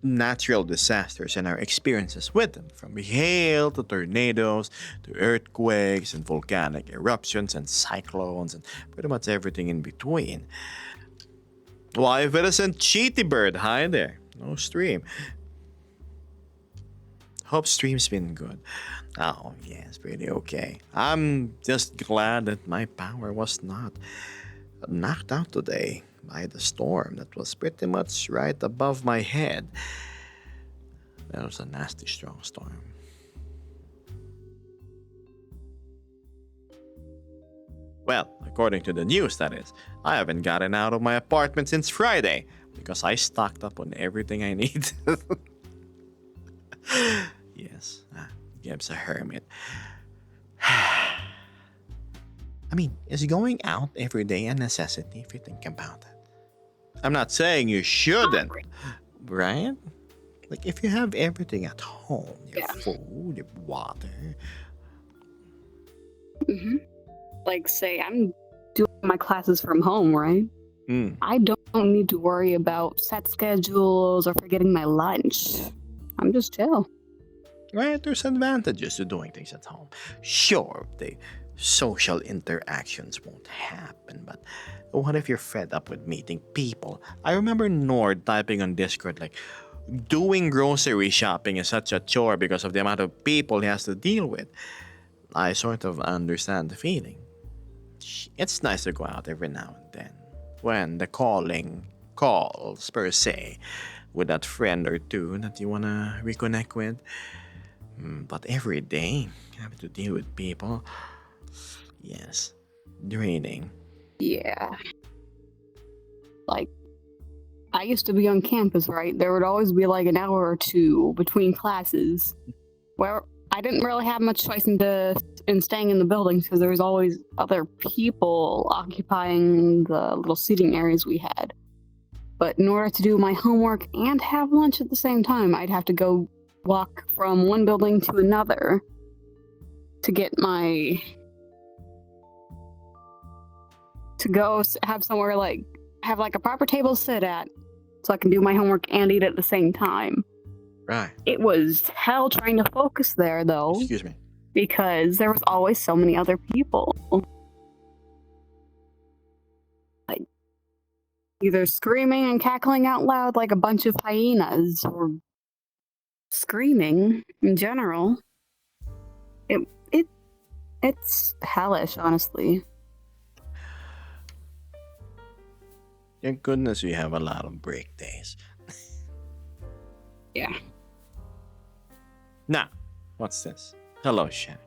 natural disasters and our experiences with them, from hail to tornadoes to earthquakes and volcanic eruptions and cyclones and pretty much everything in between. Why, if it isn't Cheaty Bird, hi there. No stream. Hope stream's been good. Oh, yes, pretty okay. I'm just glad that my power was not knocked out today by the storm that was pretty much right above my head. That was a nasty strong storm. Well, according to the news, that is. I haven't gotten out of my apartment since Friday because I stocked up on everything I need. Yes, Gibbs a hermit. I mean, is going out every day a necessity if you think about it? I'm not saying you shouldn't, right? Like, if you have everything at home, your
Yeah.
food, your water.
Mm-hmm. Like, say, I'm doing my classes from home, right? I don't need to worry about set schedules or forgetting my lunch. I'm just chill.
Right, there's advantages to doing things at home. Sure, the social interactions won't happen, but what if you're fed up with meeting people? I remember Nord typing on Discord like, doing grocery shopping is such a chore because of the amount of people he has to deal with. I sort of understand the feeling. It's nice to go out every now and then, when the calling calls, per se, with that friend or two that you wanna reconnect with. But every day, having to deal with people, yes, draining.
Yeah. Like, I used to be on campus, right? There would always be like an hour or two between classes where I didn't really have much choice in staying in the buildings because there was always other people occupying the little seating areas we had. But in order to do my homework and have lunch at the same time, I'd have to go walk from one building to another to get my have somewhere like have like a proper table to sit at so I can do my homework and eat at the same time.
Right.
It was hell trying to focus there though,
Excuse me.
because there was always so many other people. Like either screaming and cackling out loud like a bunch of hyenas or screaming in general. It's hellish, honestly.
Thank goodness we have a lot of break days.
Yeah.
Now, what's this? Hello, Shaq.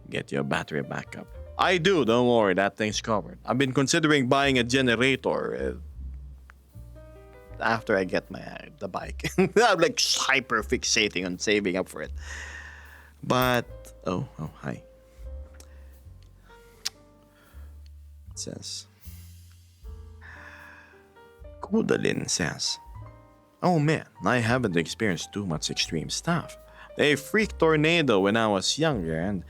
Get your battery back up. I do, don't worry, that thing's covered. I've been considering buying a generator after I get the bike. I'm like hyper fixating on saving up for it. But oh hi. It says Kudalin says, "Oh man, I haven't experienced too much extreme stuff. A freak tornado when I was younger and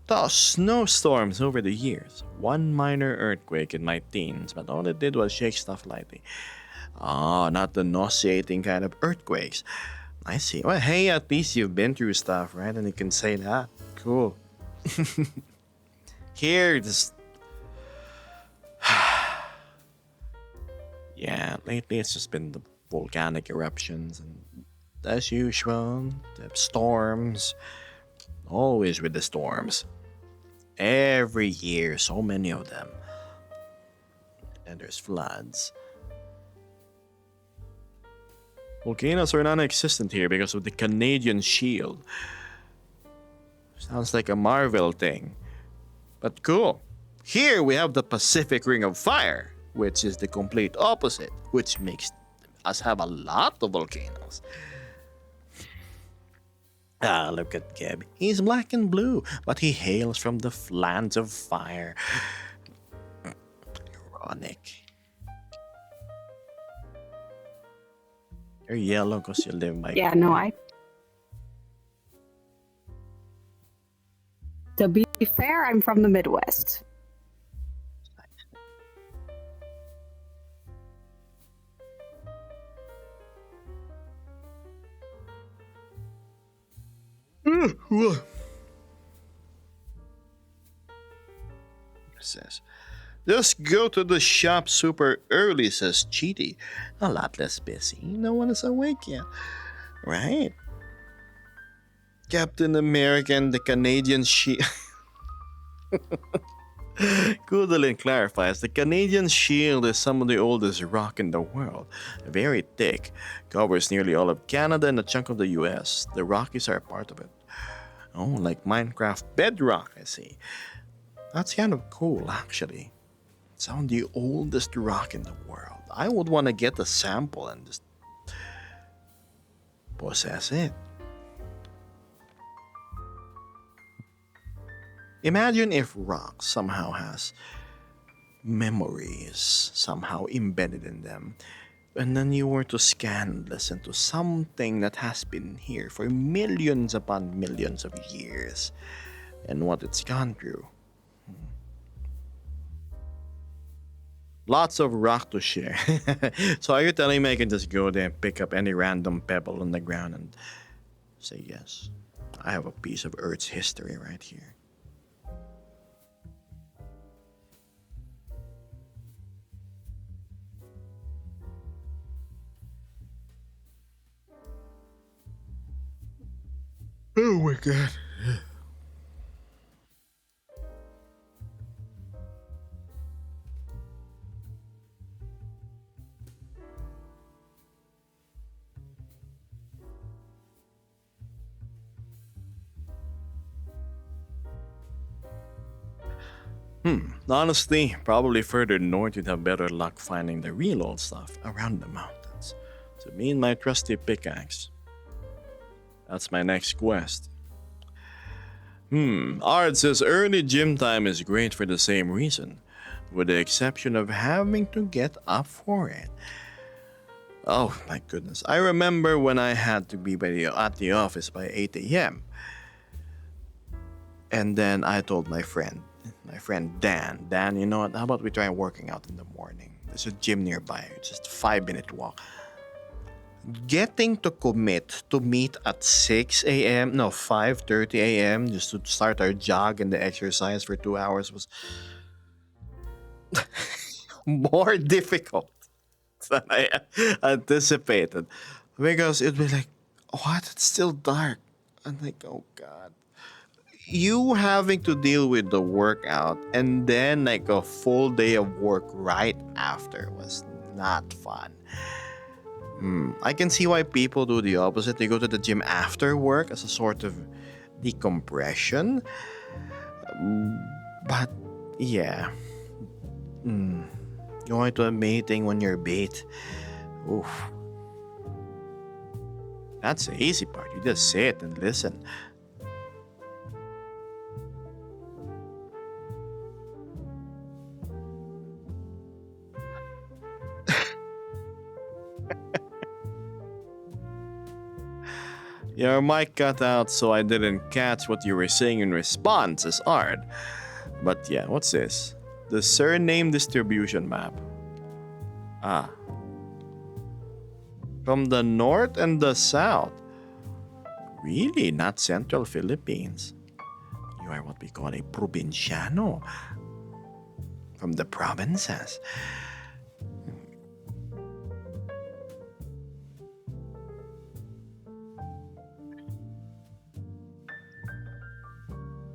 the snowstorms over the years. One minor earthquake in my teens, but all it did was shake stuff lightly. Not the nauseating kind of earthquakes. I see. Well, hey, at least you've been through stuff, right? And you can say that. Cool. Here, just... Yeah, lately it's just been the volcanic eruptions and as usual, the storms. Always with the storms. Every year, so many of them. And there's floods. Volcanoes are non-existent here because of the Canadian Shield. Sounds like a Marvel thing. But cool. Here we have the Pacific Ring of Fire, which is the complete opposite, which makes us have a lot of volcanoes. Look at Geb. He's black and blue, but he hails from the lands of fire. Ironic. You're yellow because you live by...
Yeah, no, To be fair, I'm from the Midwest.
It says, Just go to the shop super early, says Cheaty. A lot less busy. No one is awake yet. Right? Captain America and the Canadian Shield. Goodlin clarifies the Canadian Shield is some of the oldest rock in the world. Very thick, covers nearly all of Canada and a chunk of the US. The Rockies are a part of it. Oh, like Minecraft Bedrock, I see. That's kind of cool, actually. It's on the oldest rock in the world. I would want to get a sample and just possess it. Imagine if rock somehow has memories somehow embedded in them, and then you were to scan and listen to something that has been here for millions upon millions of years, and what it's gone through. Lots of rock to share. So are you telling me I can just go there and pick up any random pebble on the ground and say yes? I have a piece of Earth's history right here. Oh my god. Honestly, probably further north you'd have better luck finding the real old stuff around the mountains. So me and my trusty pickaxe. That's my next quest. Art says early gym time is great for the same reason, with the exception of having to get up for it. Oh my goodness. I remember when I had to be at the office by 8 a.m. And then I told my friend Dan, you know what? How about we try working out in the morning? There's a gym nearby, just a 5-minute walk. Getting to commit to meet at 6 a.m., no, 5:30 a.m., just to start our jog and the exercise for 2 hours was more difficult than I anticipated. Because it'd be like, what? It's still dark. I'm like, oh God. You having to deal with the workout and then like a full day of work right after was not fun. I can see why people do the opposite. They go to the gym after work as a sort of decompression. But yeah. Going to a meeting when you're beat. Oof. That's the easy part. You just sit and listen. Your mic cut out, so I didn't catch what you were saying in response, as Art. But yeah, what's this? The surname distribution map. Ah. From the north and the south. Really, not central Philippines. You are what we call a provinciano. From the provinces.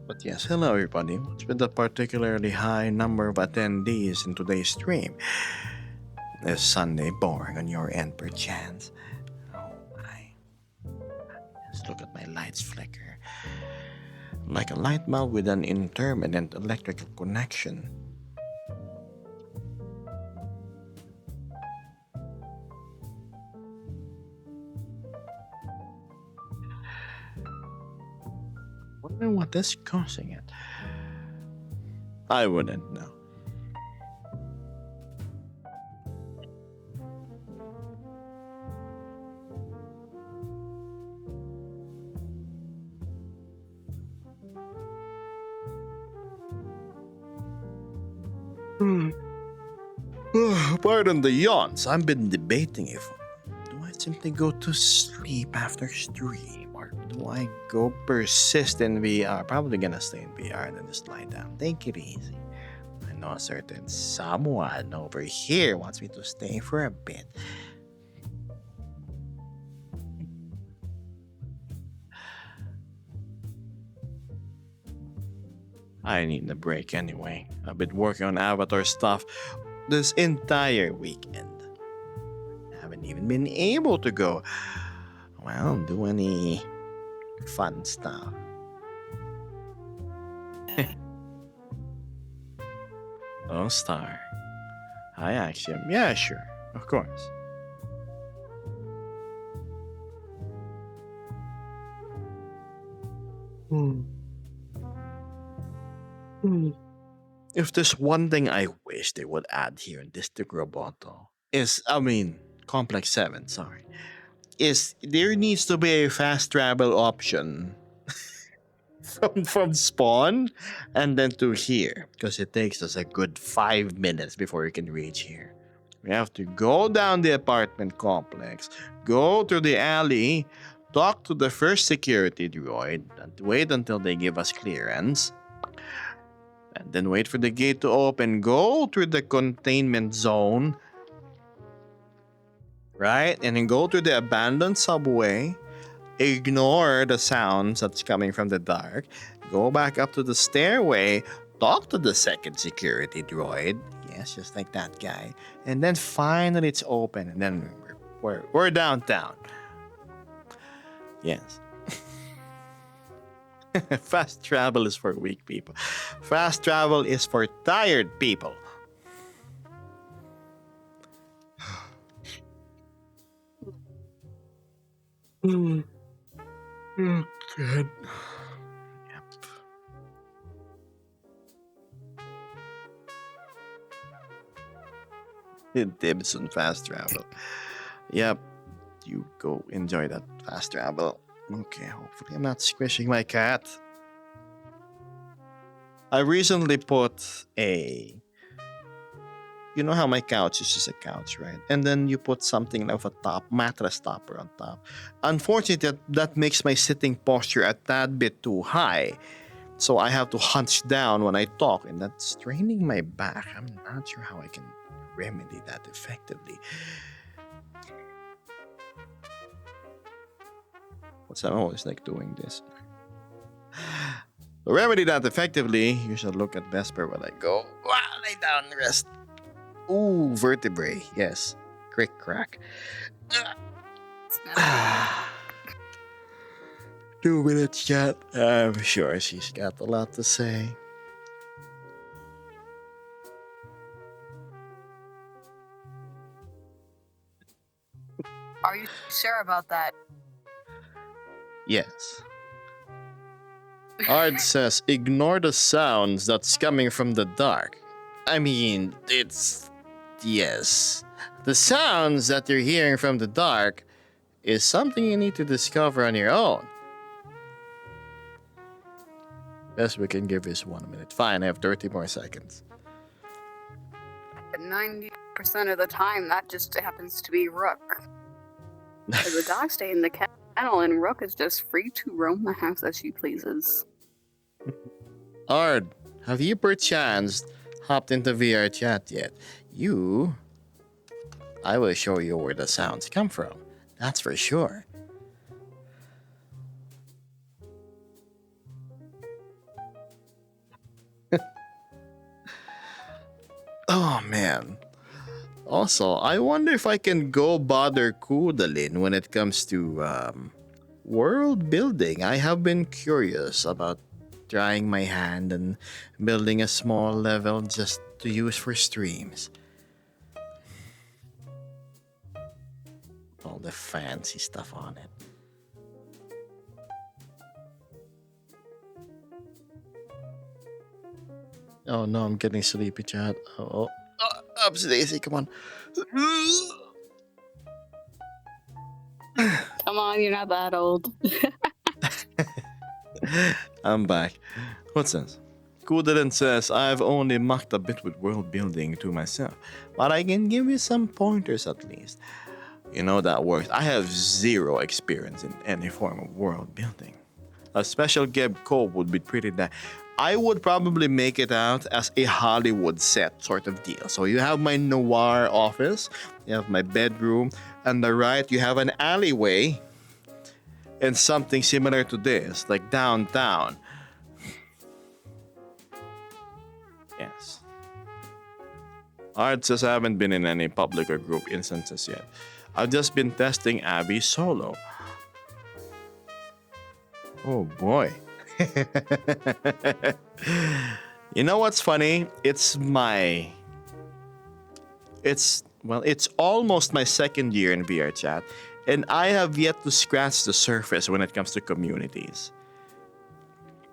But yes, hello everybody. What's been the particularly high number of attendees in today's stream? Is Sunday boring on your end perchance? Oh my. Just look at my lights flicker. Like a light bulb with an intermittent electrical connection. Wonder what is causing it. I wouldn't know. Pardon the yawns. I've been debating if do I simply go to sleep after stream or do I go persist in VR? Probably gonna stay in VR and then just lie down. Take it easy. I know a certain someone over here wants me to stay for a bit. I need a break anyway. I've been working on Avatar stuff this entire weekend. Haven't even been able to go, well, do any fun stuff. Oh, Star. Hi, Axiom. Yeah, sure. Of course. If there's one thing I wish they would add here in District Roboto Complex 7, sorry, is there needs to be a fast travel option from spawn and then to here, because it takes us a good 5 minutes before we can reach here. We have to go down the apartment complex, go to the alley, talk to the first security droid, and wait until they give us clearance, and then wait for the gate to open, go through the containment zone, right? And then go to the abandoned subway, ignore the sounds that's coming from the dark, go back up to the stairway, talk to the second security droid, yes, just like that guy, and then finally it's open, and then we're downtown. Yes. Fast travel is for weak people. Fast travel is for tired people. Good. Yep. Dibs on fast travel. Yep. You go enjoy that fast travel. Okay, hopefully I'm not squishing my cat. I recently put a... You know how my couch is just a couch, right? And then you put something of a mattress topper on top. Unfortunately, that makes my sitting posture a tad bit too high. So I have to hunch down when I talk, and that's straining my back. I'm not sure how I can remedy that effectively. I'm always like doing this. To remedy that effectively, you should look at Vesper while I go. Lay down, rest. Ooh, vertebrae. Yes. Crick crack. 2 minutes, chat. I'm sure she's got a lot to say.
Are you sure about that?
Yes. Ard says, ignore the sounds that's coming from the dark. I mean, it's... Yes. The sounds that you're hearing from the dark is something you need to discover on your own. Best we can give is 1 minute. Fine, I have 30 more seconds.
But 90% of the time, that just happens to be Rook. The dogs stay in the kennel, and Rook is just free to roam the house as she pleases.
Ard, have you perchance hopped into VR chat yet? I will show you where the sounds come from. That's for sure. Oh man. Also, I wonder if I can go bother Kudalin when it comes to world building. I have been curious about trying my hand and building a small level just to use for streams. All the fancy stuff on it. Oh no, I'm getting sleepy, chat. Up, Daisy, come on.
Come on, you're not that old.
I'm back. What's this? Kudalin says, I've only mucked a bit with world building to myself, but I can give you some pointers at least. You know that works. I have zero experience in any form of world building. A special Geb Cove would be pretty I would probably make it out as a Hollywood set sort of deal. So you have my noir office, you have my bedroom, and the right you have an alleyway and something similar to this, like downtown. Yes. Art says I haven't been in any public or group instances yet. I've just been testing Abby solo. Oh boy. You know what's funny? It's almost my second year in VR chat, and I have yet to scratch the surface when it comes to communities.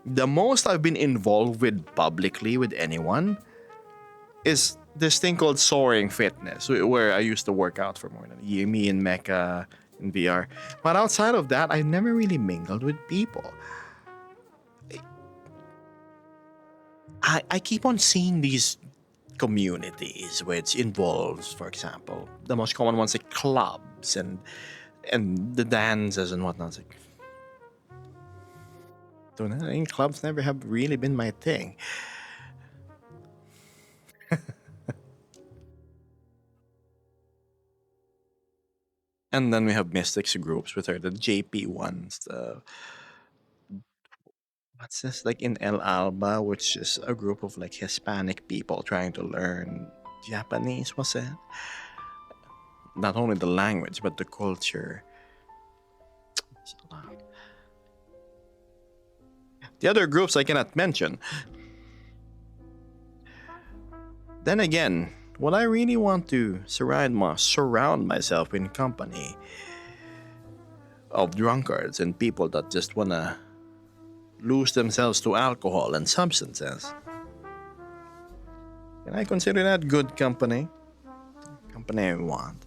The most I've been involved with publicly with anyone is this thing called Soaring Fitness, where I used to work out for more than a year, me and Mecca in VR. But outside of that, I never really mingled with people. I keep on seeing these communities which involves, for example, the most common ones like clubs and the dances and whatnot. It's like, don't know, I mean, clubs never have really been my thing. And then we have Mystics groups, which are the JP ones. What's this? Like in El Alba, which is a group of like Hispanic people trying to learn Japanese, was it? Not only the language, but the culture. It's a lot. The other groups I cannot mention. Then again, would I really want to surround myself in company of drunkards and people that just wanna lose themselves to alcohol and substances? Can I consider that good company? Company I want?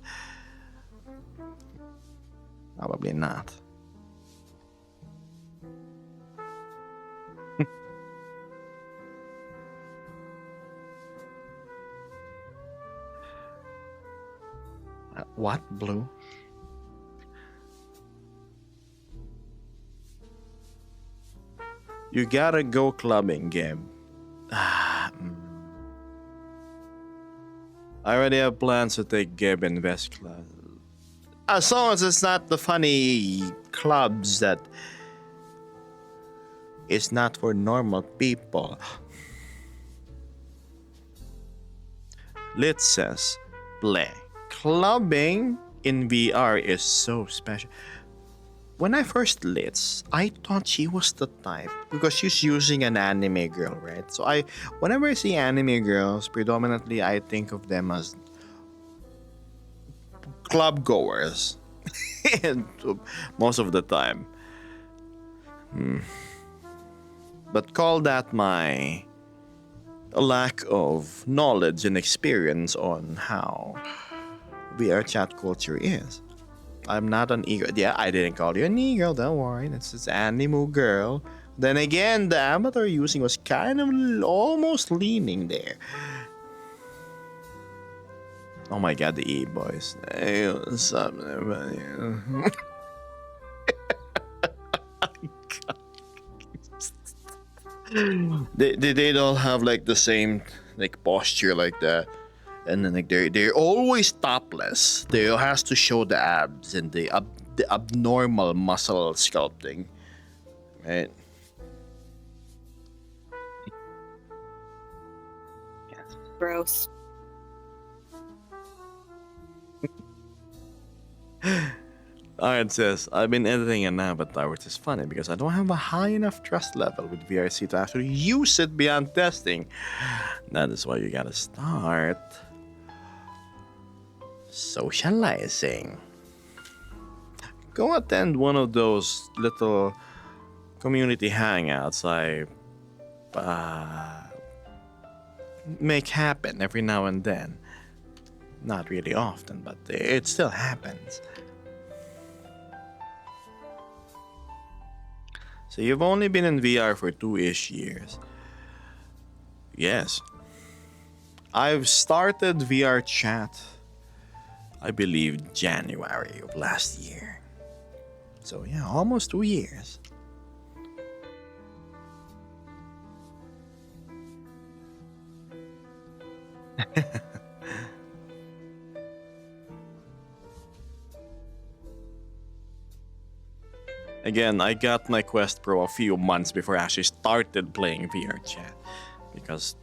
Probably not. What? Blue? You gotta go clubbing, Gabe. I already have plans to take Gabe in West class. As long as it's not the funny clubs that is not for normal people. Lit says, play. Clubbing in VR is so special. When I first lit, I thought she was the type because she's using an anime girl, right? So whenever I see anime girls, predominantly I think of them as club goers, and most of the time. But call that my lack of knowledge and experience on how VR chat culture is. I'm not an e-girl. Yeah, I didn't call you an e-girl, don't worry. That's just anime girl. Then again, the avatar using was kind of almost leaning there. Oh my god, the e-boys. Hey, what's up, everybody? they all have like the same like posture like that. And then like they're always topless. They has to show the abs and the abnormal muscle sculpting, right? Yes.
Gross.
Alright, says I've been editing an avatar, which is funny because I don't have a high enough trust level with VRC to actually use it beyond testing. That is why you gotta start socializing. Go attend one of those little community hangouts I make happen every now and then. Not really often, but it still happens. So you've only been in VR for 2-ish years. Yes. I've started VR chat, I believe, January of last year. So yeah, almost 2 years. Again, I got my Quest Pro a few months before I actually started playing VR chat. Because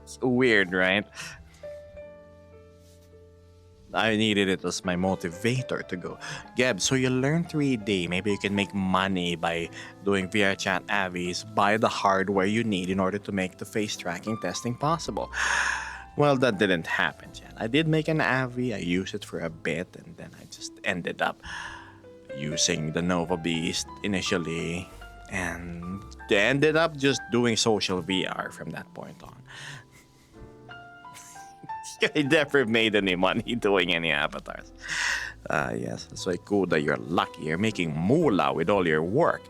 it's weird, right? I needed it as my motivator to go. Gab, so you learn 3D. Maybe you can make money by doing VR chat avis. Buy the hardware you need in order to make the face tracking testing possible. Well, that didn't happen, Jan. I did make an avi. I used it for a bit, and then I just ended up using the Nova Beast initially, and ended up just doing social VR from that point on. I never made any money doing any avatars. Yes, so Kuda, you're lucky. You're making moolah with all your work.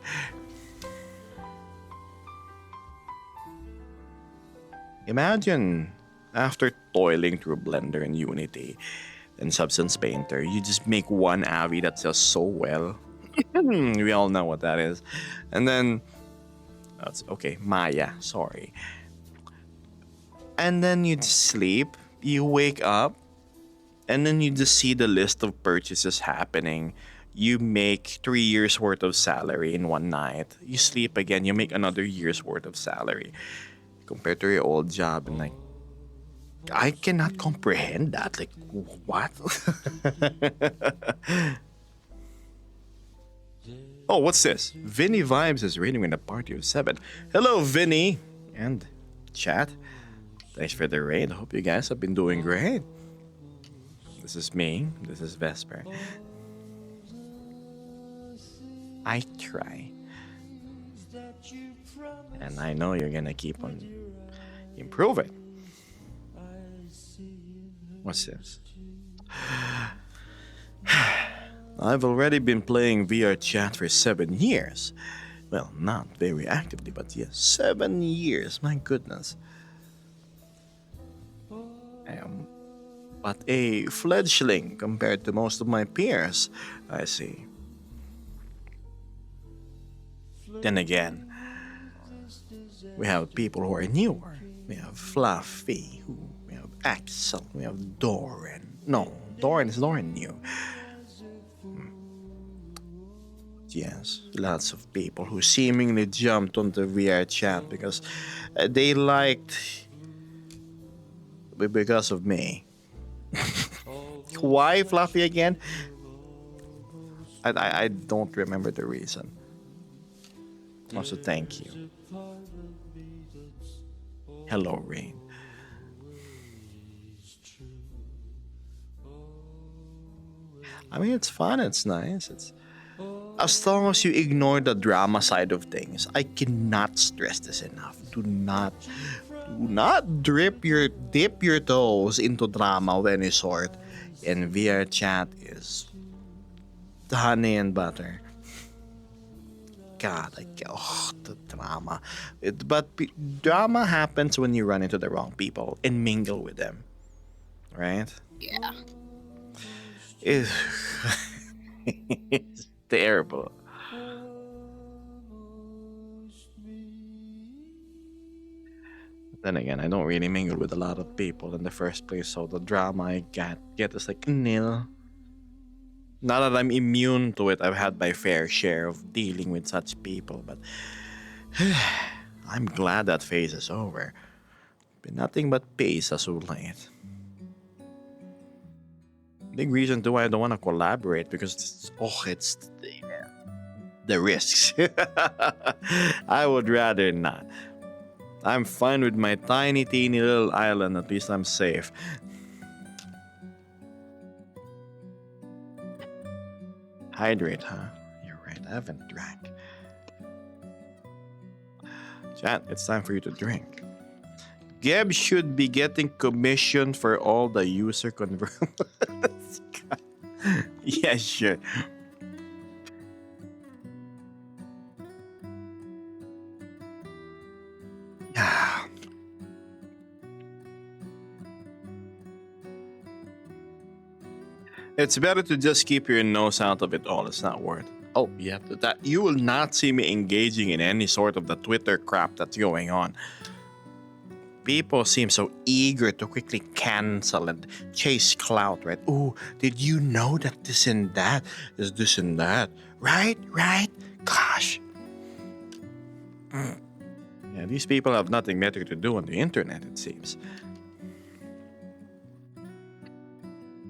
Imagine after toiling through Blender and Unity and Substance Painter, you just make one avi that does so well. We all know what that is. And then, that's okay, Maya, sorry. And then you'd sleep, you wake up, and then you just see the list of purchases happening. You make 3 years worth of salary in one night. You sleep again, you make another year's worth of salary compared to your old job. And like, I cannot comprehend that. Like, what? Oh, what's this? Vinny Vibes is reading in a party of 7. Hello, Vinny. And chat. Thanks for the raid. Hope you guys have been doing great. This is me. This is Vesper. I try. And I know you're gonna keep on improving. What's this? I've already been playing VR chat for 7 years. Well, not very actively, but yes, 7 years. My goodness. But a fledgling compared to most of my peers, I see. Then again, we have people who are newer. We have Fluffy, we have Axel, we have Doran. No, Doran is new. Yes, lots of people who seemingly jumped onto VR chat because they liked because of me. Why Fluffy again? I don't remember the reason. Also, thank you. Hello, Rain. I mean, it's fun, it's nice, it's... As long as you ignore the drama side of things, I cannot stress this enough. Do not dip your toes into drama of any sort. And VR chat is the honey and butter. God, the drama. Drama happens when you run into the wrong people and mingle with them, right?
Yeah.
It's terrible. Then again, I don't really mingle with a lot of people in the first place, so the drama I get is like nil. Not that I'm immune to it, I've had my fair share of dealing with such people, but I'm glad that phase is over. Been nothing but peace as of late. Big reason too why I don't want to collaborate because it's the risks. I would rather not. I'm fine with my tiny, teeny little island. At least I'm safe. Hydrate, huh? You're right. I haven't drank. Chat, it's time for you to drink. Geb should be getting commission for all the user conversions. Yeah, sure. It's better to just keep your nose out of it all. It's not worth it. Oh, yeah, that you will not see me engaging in any sort of the Twitter crap that's going on. People seem so eager to quickly cancel and chase clout, right? Oh, did you know that this and that is this and that? Right? Gosh. Yeah, these people have nothing better to do on the internet, it seems.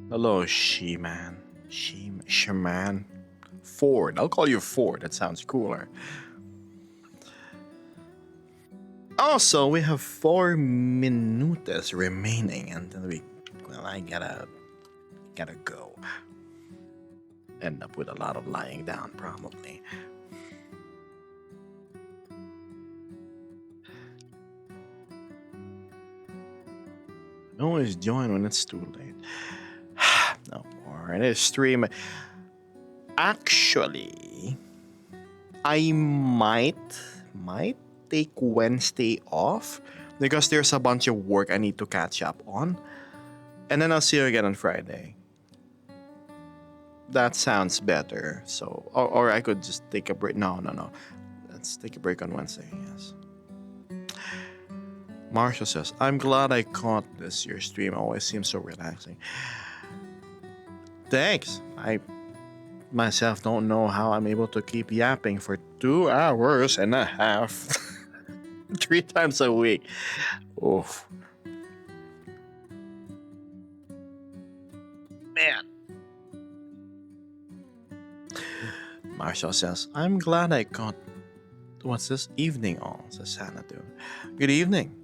Hello, She-Man. She-Man. Ford. I'll call you Ford. That sounds cooler. Also, we have 4 minutes remaining until I gotta go. End up with a lot of lying down, probably. Always join when it's too late. No more. It is stream. Actually, I might take Wednesday off because there's a bunch of work I need to catch up on. And then I'll see you again on Friday. That sounds better. So, or I could just take a break. No. Let's take a break on Wednesday, yes. Marshall says, I'm glad I caught this. Your stream always seems so relaxing. Thanks. I myself don't know how I'm able to keep yapping for 2 hours and a half. 3 times a week. Oof. Man. Marshall says, I'm glad I caught what's this evening on, says Xanadu. Good evening.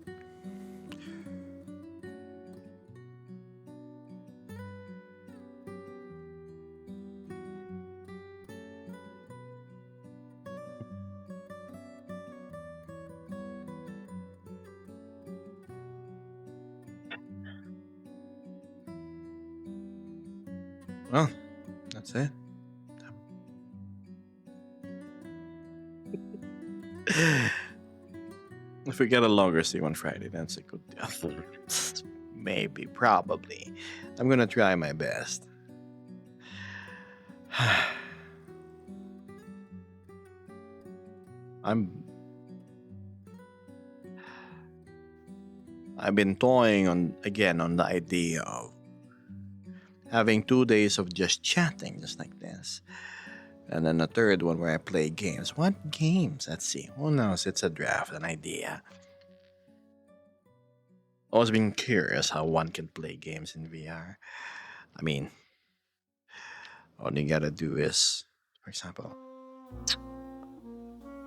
Well, that's it. If we get a longer stream on Friday, that's a good deal. Maybe, probably. I'm gonna try my best. I've been toying on the idea of having 2 days of just chatting, just like this. And then a third one where I play games. What games? Let's see. Who knows? It's a draft, an idea. Always been curious how one can play games in VR. I mean, all you gotta do is, for example,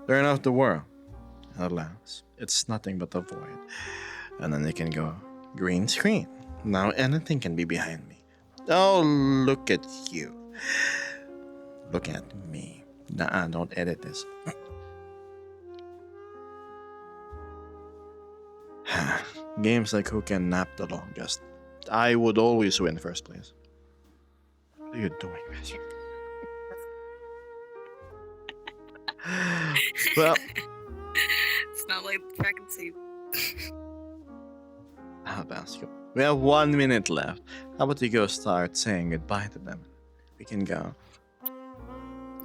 turn off the world. Alas, it's nothing but a void. And then you can go green screen. Now anything can be behind me. Oh, look at you. Look at me. Nah, don't edit this. Games like who can nap the longest. I would always win first place. What are you doing, Matthew? Well,
It's not like track and see.
how about you? We have 1 minute left. How about you go start saying goodbye to them? We can go.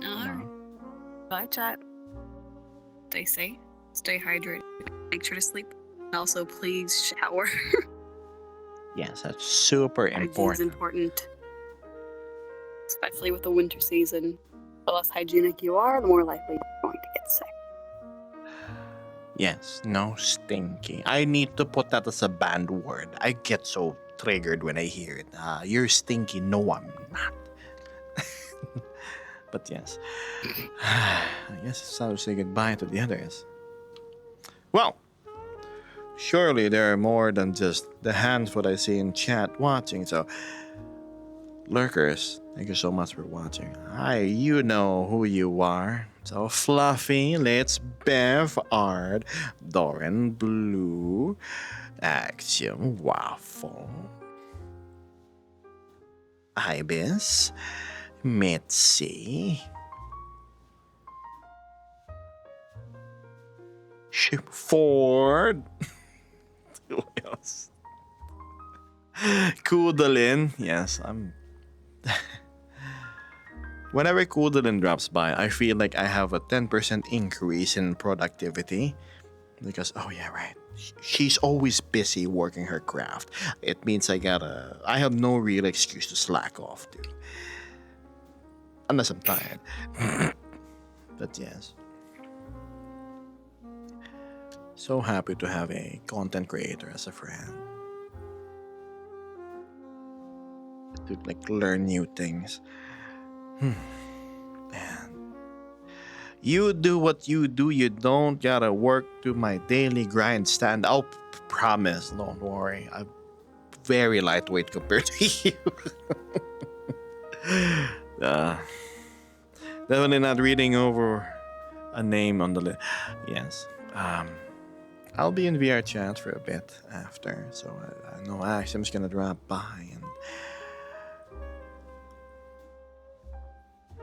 Alright. Bye, chat. Stay safe. Stay hydrated. Make sure to sleep. And also, please shower.
Yes, that's super
Hygiene's
important.
important. Especially with the winter season. The less hygienic you are, the more likely you're going to get sick.
Yes, no stinky. I need to put that as a banned word. I get so triggered when I hear it. You're stinky. No, I'm not. But yes. I guess it's time to say goodbye to the others. Well, surely there are more than just the handful I see in chat watching. So, lurkers, thank you so much for watching. Hi, you know who you are. So, Fluffy, Let's Bev Art, Doran Blue, Axiom Waffle, Ibis, Mitzi, Ship Ford, who else? Kudalin, yes, I'm. Whenever Kudalin drops by, I feel like I have a 10% increase in productivity. Because, oh yeah, right. She's always busy working her craft. It means I have no real excuse to slack off, dude. Unless I'm tired. But yes. So happy to have a content creator as a friend. To like learn new things. Man. You do what you do, you don't gotta work to my daily grind stand. I'll promise, don't worry. I'm very lightweight compared to you. uh, Definitely not reading over a name on the list. Yes. I'll be in VR chat for a bit after, so I know Axum's gonna drop by and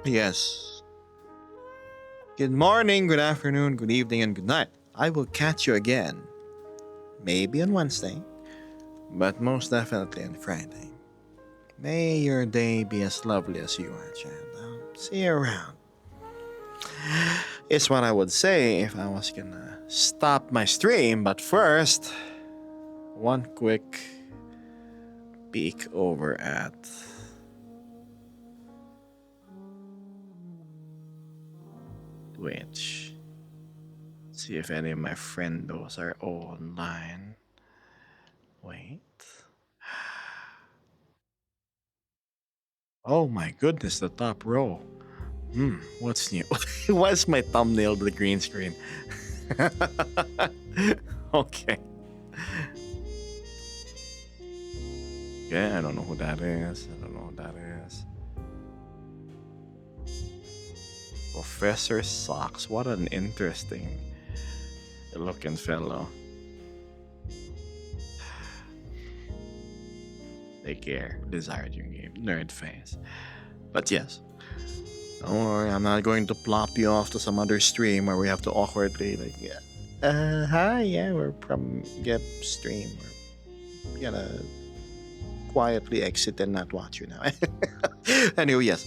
yes. Good morning, good afternoon, good evening, and good night. I will catch you again. Maybe on Wednesday, but most definitely on Friday. May your day be as lovely as you are, Chad. I'll see you around. It's what I would say if I was gonna stop my stream, but first, one quick peek over at Twitch. See if any of my friendos are online. Wait. Oh my goodness, the top row. What's new? Why is my thumbnail the green screen? Okay. Okay, I don't know who that is. Professor Socks. What an interesting looking fellow. Take care. Desired your game. Nerd face. But yes. Don't worry, I'm not going to plop you off to some other stream where we have to awkwardly like, hi, yeah, we're from stream. We're gonna quietly exit and not watch you now. Anyway, yes.